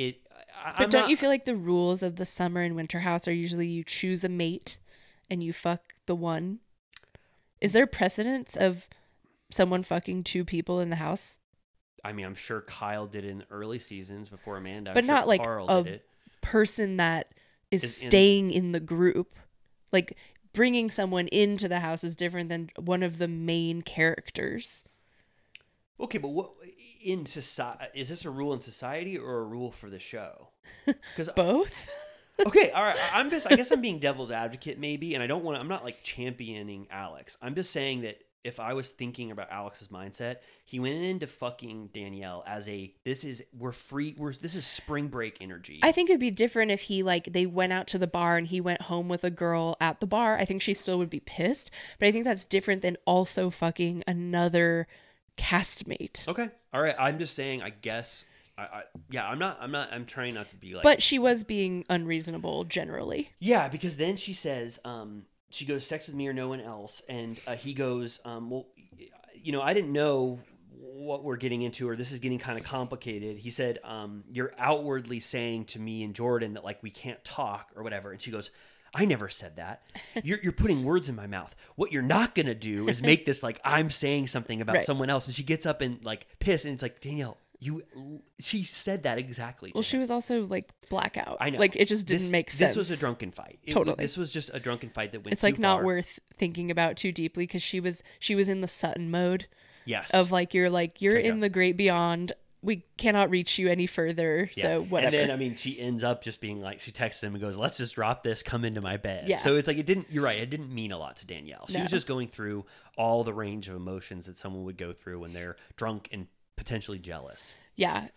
S3: But don't you feel like the rules of the summer and winter house are usually you choose a mate and you fuck the one? Is there precedence of someone fucking two people in the house?
S2: I mean, I'm sure Kyle did it in the early seasons before Amanda.
S3: But not like
S2: Carl
S3: a
S2: did it.
S3: Person that is staying in the group. Like, bringing someone into the house is different than one of the main characters.
S2: Okay, but what in society is this a rule in society or a rule for the show? Because
S3: both.
S2: Okay, all right. I guess I'm being devil's advocate maybe, and I'm not like championing Alex. I'm just saying that if I was thinking about Alex's mindset, he went into fucking Danielle as this is spring break energy.
S3: I think it'd be different if they went out to the bar and he went home with a girl at the bar. I think she still would be pissed, but I think that's different than also fucking another castmate.
S2: Okay. All right. I'm just saying, I guess, I'm trying not to be like.
S3: But she was being unreasonable generally.
S2: Yeah, because then she says, she goes, sex with me or no one else. And he goes, well, I didn't know what we're getting into, or this is getting kind of complicated. He said, you're outwardly saying to me and Jordan that like we can't talk or whatever. And she goes, I never said that. You're putting words in my mouth. What you're not going to do is make this like I'm saying something about someone else. And she gets up and like pissed. And it's like, Danielle, she said that exactly.
S3: Well, she was also like blackout.
S2: I know.
S3: Like it just didn't make sense.
S2: This was a drunken fight.
S3: Totally.
S2: This was just a drunken fight that went.
S3: It's like
S2: too
S3: not
S2: far.
S3: worth thinking about too deeply because she was in the Sutton mode.
S2: Yes.
S3: Of you're in the great beyond. We cannot reach you any further. Yeah. So whatever.
S2: And then she ends up just being like, she texts him and goes, "Let's just drop this. Come into my bed."
S3: Yeah.
S2: So it's like you're right. It didn't mean a lot to Danielle. She was just going through all the range of emotions that someone would go through when they're drunk and potentially jealous.
S3: Yeah.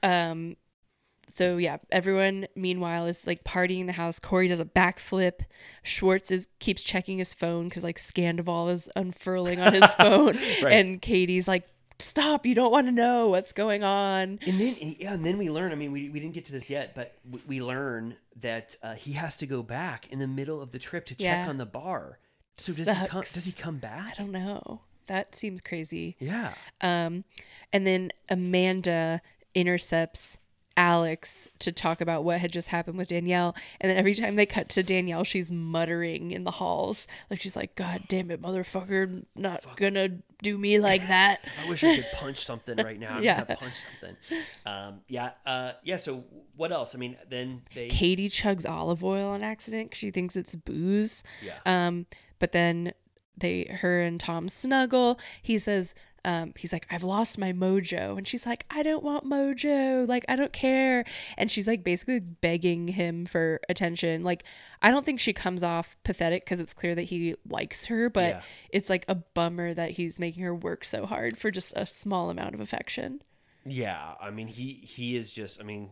S3: So yeah, everyone meanwhile is like partying in the house. Corey does a backflip. Schwartz keeps checking his phone because like Scandival is unfurling on his phone, right. And Katie's like, "Stop! You don't want to know what's going on."
S2: And then we learn. I mean, we didn't get to this yet, but we learn that he has to go back in the middle of the trip to check on the bar. So does he come back?
S3: I don't know. That seems crazy.
S2: Yeah.
S3: And then Amanda intercepts Alex to talk about what had just happened with Danielle. And then every time they cut to Danielle, she's muttering in the halls. Like, she's like, God damn it, motherfucker, not gonna do me like that.
S2: I wish I could punch something right now. I'm gonna punch something. So what else? I mean, then
S3: Katie chugs olive oil on accident because she thinks it's booze. But then her and Tom snuggle. He says, he's like, I've lost my mojo. And she's like, I don't want mojo. Like, I don't care. And she's like basically begging him for attention. Like, I don't think she comes off pathetic because it's clear that he likes her, but it's like a bummer that he's making her work so hard for just a small amount of affection.
S2: Yeah. I mean, he is just, I mean,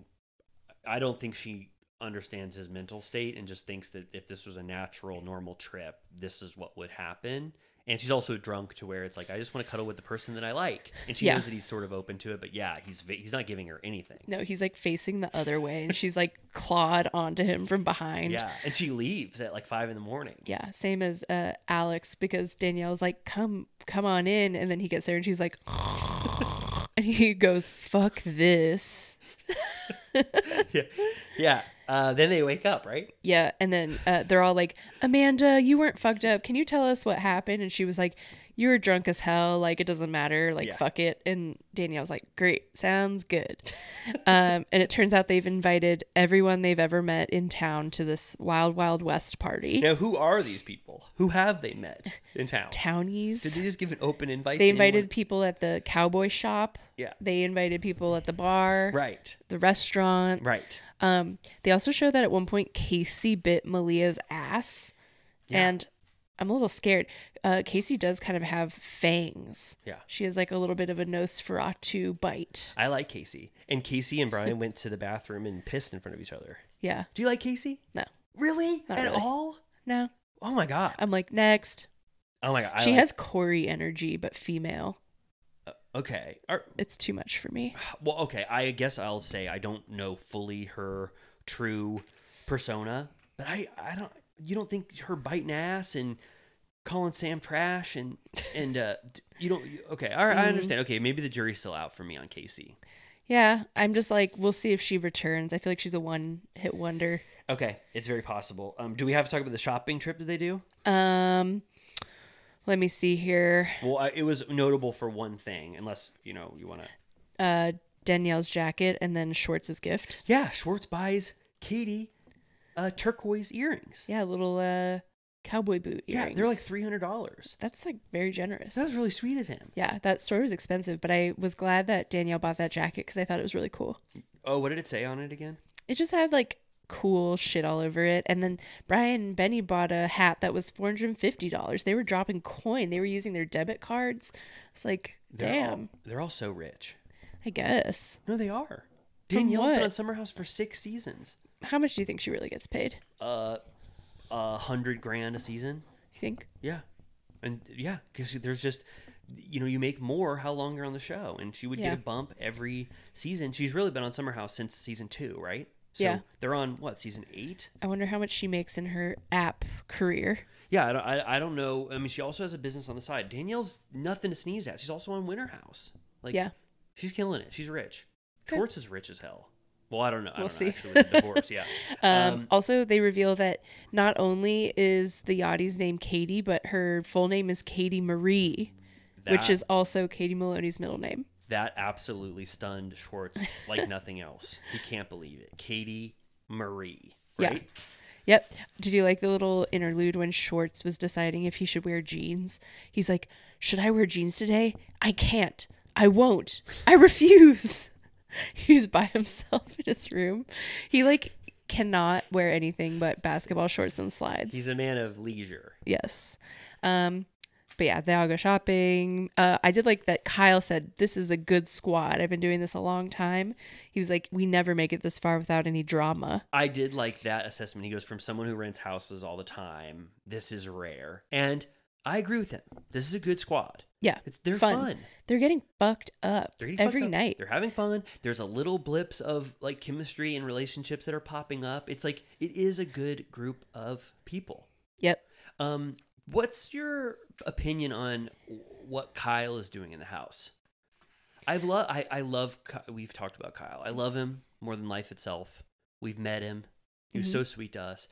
S2: I don't think she understands his mental state and just thinks that if this was a natural, normal trip, this is what would happen. And she's also drunk to where it's like, I just want to cuddle with the person that I like. And she knows that he's sort of open to it. But yeah, he's not giving her anything.
S3: No, he's like facing the other way. And she's like clawed onto him from behind.
S2: Yeah. And she leaves at like 5 a.m.
S3: Yeah. Same as Alex, because Danielle's like, come on in. And then he gets there and she's like, and he goes, fuck this.
S2: Yeah. Then they wake up, right?
S3: Yeah. And then they're all like, Amanda, you weren't fucked up. Can you tell us what happened? And she was like, you were drunk as hell. Like, it doesn't matter. Like, fuck it. And Danielle's like, great. Sounds good. And it turns out they've invited everyone they've ever met in town to this Wild Wild West party.
S2: Now, who are these people? Who have they met in town?
S3: Townies.
S2: Did they just give an open invite?
S3: They invited people at the cowboy shop.
S2: Yeah.
S3: They invited people at the bar.
S2: Right.
S3: The restaurant.
S2: Right.
S3: They also show that at one point Casey bit Malia's ass. Yeah. And I'm a little scared. Casey does kind of have fangs.
S2: Yeah.
S3: She has like a little bit of a Nosferatu bite.
S2: I like Casey. And Casey and Brian went to the bathroom and pissed in front of each other.
S3: Yeah.
S2: Do you like Casey?
S3: No.
S2: Really?
S3: Not
S2: At
S3: really.
S2: all?
S3: No.
S2: Oh my God.
S3: I'm like, next.
S2: Oh my God.
S3: She has Corey energy, but female.
S2: Okay.
S3: It's too much for me.
S2: Well, okay. I guess I'll say I don't know fully her true persona, but you don't think her biting ass and calling Sam trash and you don't, okay. All right. I understand. Okay. Maybe the jury's still out for me on Casey.
S3: Yeah. I'm just like, we'll see if she returns. I feel like she's a one-hit wonder.
S2: Okay. It's very possible. Do we have to talk about the shopping trip that they do?
S3: Let me see here.
S2: Well, it was notable for one thing, unless, you want
S3: to... Danielle's jacket and then Schwartz's gift.
S2: Yeah, Schwartz buys Katie turquoise earrings.
S3: Yeah, little cowboy boot earrings.
S2: Yeah, they're like $300.
S3: That's like very generous.
S2: That was really sweet of him.
S3: Yeah, that store was expensive, but I was glad that Danielle bought that jacket because I thought it was really cool.
S2: Oh, what did it say on it again?
S3: It just had like cool shit all over it. And then Brian and Benny bought a hat that was $450. They were dropping coin. They were using their debit cards. It's like, damn.
S2: They're all so rich.
S3: I guess.
S2: No, they are. Danielle's been on Summer House for 6 seasons.
S3: How much do you think she really gets paid?
S2: $100,000 a season.
S3: You think?
S2: Yeah. And yeah, because there's just, you make more how long you're on the show. And she would get a bump every season. She's really been on Summer House since season 2, right? So they're on, season 8?
S3: I wonder how much she makes in her app career.
S2: Yeah, I don't know. I mean, she also has a business on the side. Danielle's nothing to sneeze at. She's also on Winter House. Like, yeah. She's killing it. She's rich. Okay. Schwartz is rich as hell. Well, I don't know. We'll see. Actually, with the divorce, yeah.
S3: Also, they reveal that not only is the Yottie's name Katie, but her full name is Katie Marie, which is also Katie Maloney's middle name.
S2: That absolutely stunned Schwartz like nothing else. He can't believe it. Katie Marie, right?
S3: Yeah. Yep. Did you like the little interlude when Schwartz was deciding if he should wear jeans? He's like, should I wear jeans today? I can't. I won't. I refuse. He's by himself in his room. He like cannot wear anything but basketball shorts and slides.
S2: He's a man of leisure.
S3: Yes. But yeah, they all go shopping. I did like that Kyle said, this is a good squad. I've been doing this a long time. He was like, we never make it this far without any drama.
S2: I did like that assessment. He goes, from someone who rents houses all the time, this is rare. And I agree with him. This is a good squad.
S3: Yeah.
S2: They're fun.
S3: They're getting fucked up every night.
S2: They're having fun. There's a little blips of like chemistry and relationships that are popping up. It's like, it is a good group of people.
S3: Yep.
S2: What's your opinion on what Kyle is doing in the house? I love, we've talked about Kyle. I love him. more than life itself. We've met him. He was so sweet to us.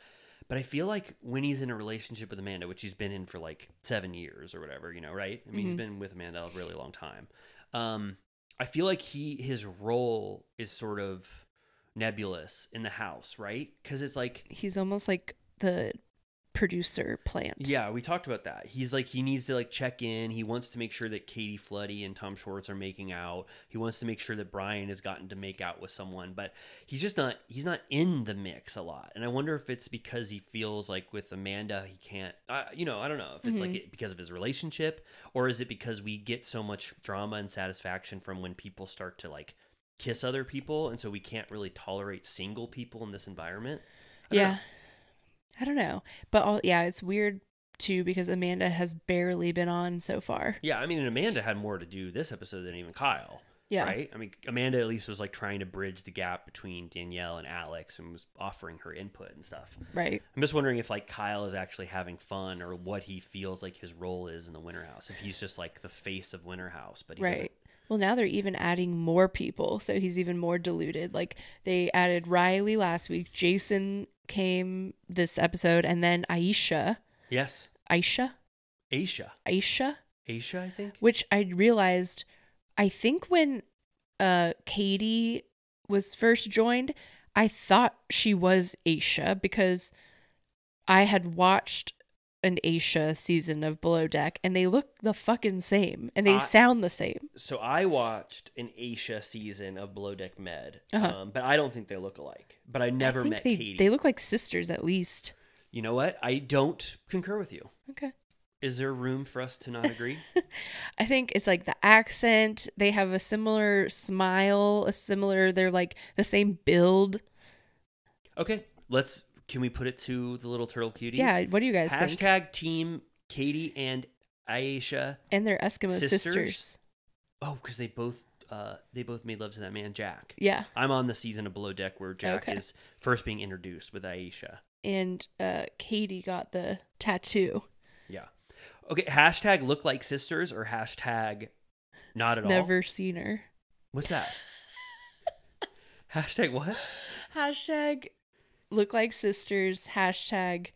S2: But I feel like when he's in a relationship with Amanda, which he's been in for like 7 years or whatever, right? I mean, he's been with Amanda a really long time. I feel like his role is sort of nebulous in the house, right? Because it's like...
S3: He's almost like the producer plant.
S2: Yeah, we talked about that. He's like, he needs to like check in. He wants to make sure that Katie Floody and Tom Schwartz are making out. He wants to make sure that Brian has gotten to make out with someone, but he's not in the mix a lot. And I wonder if it's because he feels like with Amanda, he can't, I don't know if it's like because of his relationship, or is it because we get so much drama and satisfaction from when people start to like kiss other people. And so we can't really tolerate single people in this environment.
S3: I don't know. But it's weird too because Amanda has barely been on so far.
S2: Yeah, I mean, and Amanda had more to do this episode than even Kyle. Yeah. Right? I mean, Amanda at least was like trying to bridge the gap between Danielle and Alex and was offering her input and stuff.
S3: Right.
S2: I'm just wondering if like Kyle is actually having fun or what he feels like his role is in the Winter House. If he's just like the face of Winter House, but he doesn't.
S3: Well, now they're even adding more people, so he's even more diluted. Like they added Riley last week, Jason came this episode, and then Aisha.
S2: Yes.
S3: Aisha,
S2: I think.
S3: Which I realized, I think when Katie was first joined, I thought she was Aisha because I had watched an Aisha season of Below Deck, and they look the fucking same, and they sound the same.
S2: So I watched an Aisha season of Below Deck Med, but I don't think they look alike. But I never met Katie.
S3: They look like sisters at least.
S2: You know what? I don't concur with you.
S3: Okay.
S2: Is there room for us to not agree?
S3: I think it's like the accent. They have a similar smile, they're like the same build.
S2: Okay, can we put it to the little turtle cuties?
S3: Yeah, what do you guys think?
S2: Hashtag team Katie and Aisha.
S3: And their Eskimo sisters.
S2: Oh, because they both made love to that man, Jack.
S3: Yeah.
S2: I'm on the season of Below Deck where Jack is first being introduced with Aisha.
S3: And Katie got the tattoo.
S2: Yeah. Okay, hashtag look like sisters or hashtag not at all?
S3: Never seen her.
S2: What's that? Hashtag what?
S3: Hashtag look like sisters. Hashtag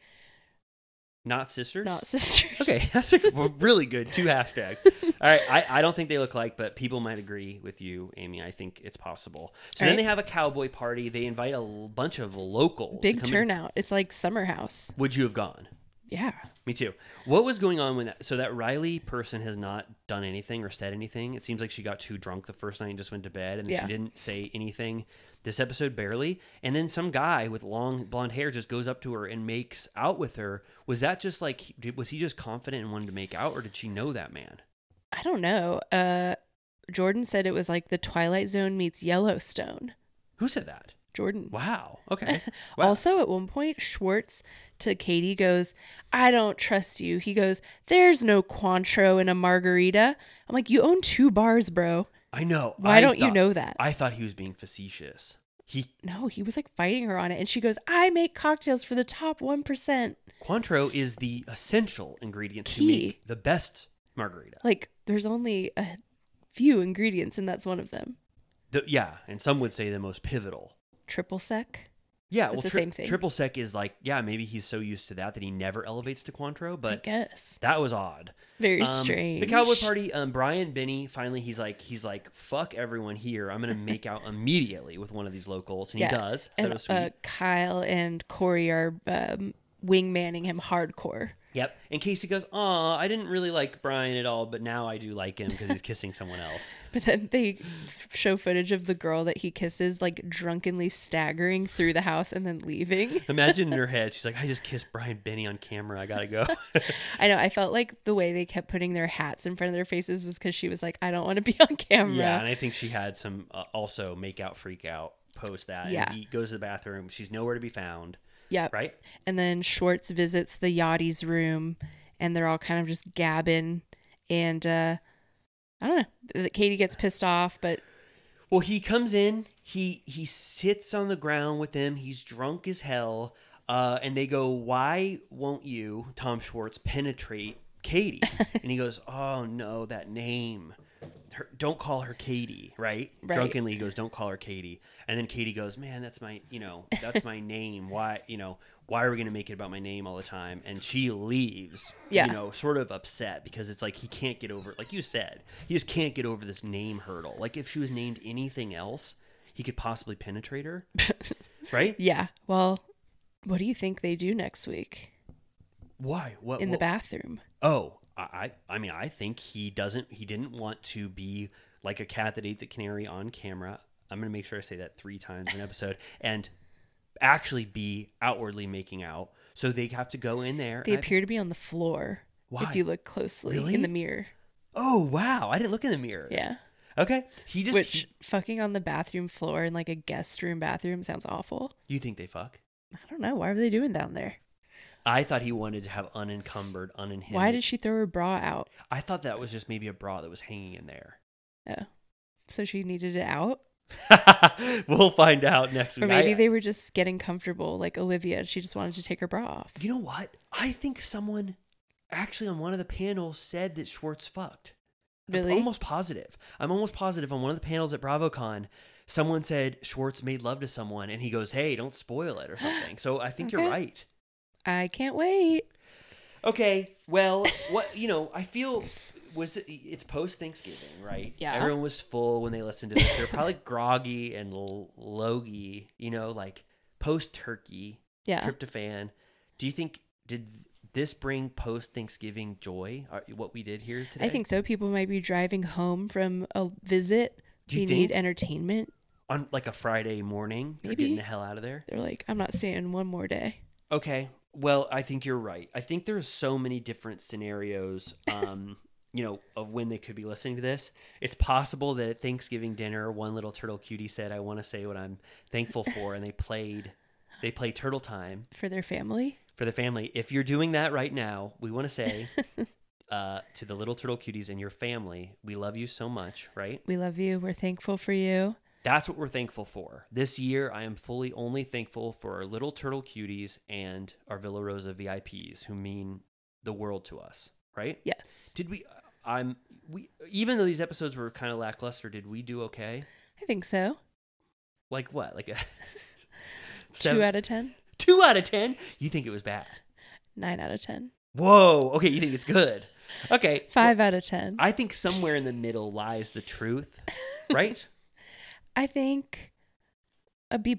S2: not sisters.
S3: Not sisters.
S2: Okay, that's really good. 2 hashtags. All right, I don't think they look alike, but people might agree with you, Amy. I think it's possible. So then they have a cowboy party. They invite a bunch of locals.
S3: Big turnout. It's like Summer House.
S2: Would you have gone?
S3: Yeah.
S2: Me too. What was going on when that Riley person has not done anything or said anything? It seems like she got too drunk the first night and just went to bed, and then she didn't say anything this episode, barely. And then some guy with long blonde hair just goes up to her and makes out with her. Was that just like, was he just confident and wanted to make out, or did she know that man?
S3: I don't know. Jordan said it was like the Twilight Zone meets Yellowstone.
S2: Who said that?
S3: Jordan.
S2: Wow. Okay. Wow.
S3: Also, at one point, Schwartz to Katie goes, "I don't trust you." He goes, "There's no Cointreau in a margarita." I'm like, you own 2 bars, bro.
S2: I know.
S3: Why don't you know that?
S2: I thought he was being facetious.
S3: No, he was like fighting her on it. And she goes, "I make cocktails for the top 1%.
S2: Cointreau is the essential ingredient to make the best margarita.
S3: Like, there's only a few ingredients, and that's one of them.
S2: And some would say the most pivotal.
S3: Triple sec?
S2: Yeah,
S3: it's the same thing.
S2: Triple sec is like, maybe he's so used to that he never elevates to Cointreau, but
S3: I guess.
S2: That was odd.
S3: Very strange.
S2: The cowboy party, Brian Benny, finally he's like, fuck everyone here. I'm going to make out immediately with one of these locals, and he does. That was sweet.
S3: Kyle and Corey are wingmanning him hardcore.
S2: Yep. And Casey goes, "Aw, I didn't really like Brian at all, but now I do like him because he's kissing someone else."
S3: But then they show footage of the girl that he kisses, like drunkenly staggering through the house and then leaving.
S2: Imagine in her head, she's like, "I just kissed Brian Benny on camera. I gotta go."
S3: I know. I felt like the way they kept putting their hats in front of their faces was because she was like, "I don't want to be on camera."
S2: Yeah, and I think she had some also make out, freak out post that.
S3: Yeah.
S2: And he goes to the bathroom. She's nowhere to be found.
S3: Yeah.
S2: Right?
S3: And then Schwartz visits the Yachty's room, and they're all kind of just gabbing. And I don't know. Katie gets pissed off, but...
S2: Well, he comes in. He sits on the ground with them. He's drunk as hell. And they go, "Why won't you, Tom Schwartz, penetrate Katie?" And he goes, "Oh, no, that name. don't call her Katie, right? Drunkenly he goes, don't call her Katie. And then Katie goes, man, that's my name. Why are we going to make it about my name all the time? And she leaves, sort of upset because it's like he can't get over, like you said, he just can't get over this name hurdle. Like if she was named anything else, he could possibly penetrate her, right?
S3: Yeah. Well, what do you think they do next week?
S2: Why? What
S3: in the bathroom?
S2: Oh, I mean, I think he didn't want to be like a cat that ate the canary on camera. I'm going to make sure I say that 3 times in an episode and actually be outwardly making out. So they have to go in there.
S3: They appear to be on the floor.
S2: Why?
S3: If you look closely in the mirror.
S2: Oh, wow. I didn't look in the mirror.
S3: Yeah.
S2: Okay.
S3: Fucking on the bathroom floor in like a guest room bathroom sounds awful.
S2: You think they fuck?
S3: I don't know. Why are they doing down there?
S2: I thought he wanted to have unencumbered, uninhibited.
S3: Why did she throw her bra out?
S2: I thought that was just maybe a bra that was hanging in there.
S3: Oh. So she needed it out?
S2: We'll find out next week.
S3: Or maybe they were just getting comfortable, like Olivia. She just wanted to take her bra off.
S2: You know what? I think someone actually on one of the panels said that Schwartz fucked.
S3: Really?
S2: I'm almost positive on one of the panels at BravoCon, someone said Schwartz made love to someone and he goes, hey, don't spoil it or something. So I think you're right.
S3: I can't wait.
S2: Okay, well, I feel it's post-Thanksgiving, right?
S3: Yeah.
S2: Everyone was full when they listened to this. They're probably groggy and logy, like post-turkey, tryptophan. Do you think, did this bring post-Thanksgiving joy, what we did here today?
S3: I think so. People might be driving home from a visit. They need entertainment.
S2: On like a Friday morning, they're getting the hell out of there.
S3: They're like, I'm not staying one more day.
S2: Okay. Well, I think you're right. I think there's so many different scenarios, of when they could be listening to this. It's possible that at Thanksgiving dinner, one little turtle cutie said, I want to say what I'm thankful for. And they played Turtle Time.
S3: For their family?
S2: For the family. If you're doing that right now, we want to say to the little turtle cuties and your family, we love you so much, right?
S3: We love you. We're thankful for you.
S2: That's what we're thankful for. This year, I am fully only thankful for our little turtle cuties and our Villa Rosa VIPs who mean the world to us, right?
S3: Yes.
S2: Did we even though these episodes were kind of lackluster, did we do okay?
S3: I think so.
S2: Like what? Like a
S3: 2 out of 10?
S2: 2 out of 10? You think it was bad?
S3: 9 out of 10.
S2: Whoa. Okay, you think it's good. Okay.
S3: 5 out of 10.
S2: I think somewhere in the middle lies the truth, right?
S3: I think a B+.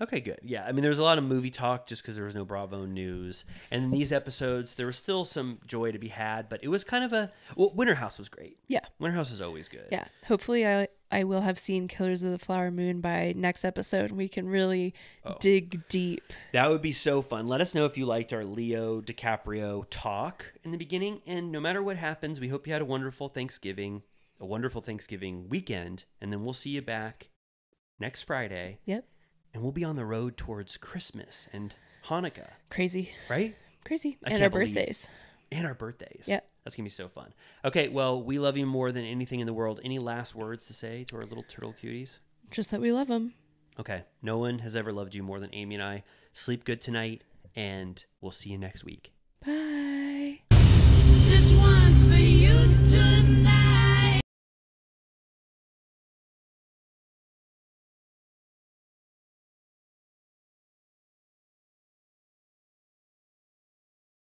S2: Okay, good. Yeah, I mean, there was a lot of movie talk just because there was no Bravo news. And in these episodes, there was still some joy to be had, but it was kind of Winter House was great.
S3: Yeah.
S2: Winter House is always good.
S3: Yeah. Hopefully I will have seen Killers of the Flower Moon by next episode and we can really dig deep.
S2: That would be so fun. Let us know if you liked our Leo DiCaprio talk in the beginning. And no matter what happens, we hope you had a wonderful Thanksgiving weekend, and then we'll see you back next Friday.
S3: Yep.
S2: And we'll be on the road towards Christmas and Hanukkah.
S3: Crazy.
S2: Right?
S3: Crazy. And our birthdays.
S2: And our birthdays.
S3: Yep.
S2: That's going to be so fun. Okay, well, we love you more than anything in the world. Any last words to say to our little turtle cuties?
S3: Just that we love them.
S2: Okay. No one has ever loved you more than Amy and I. Sleep good tonight, and we'll see you next week.
S3: Bye.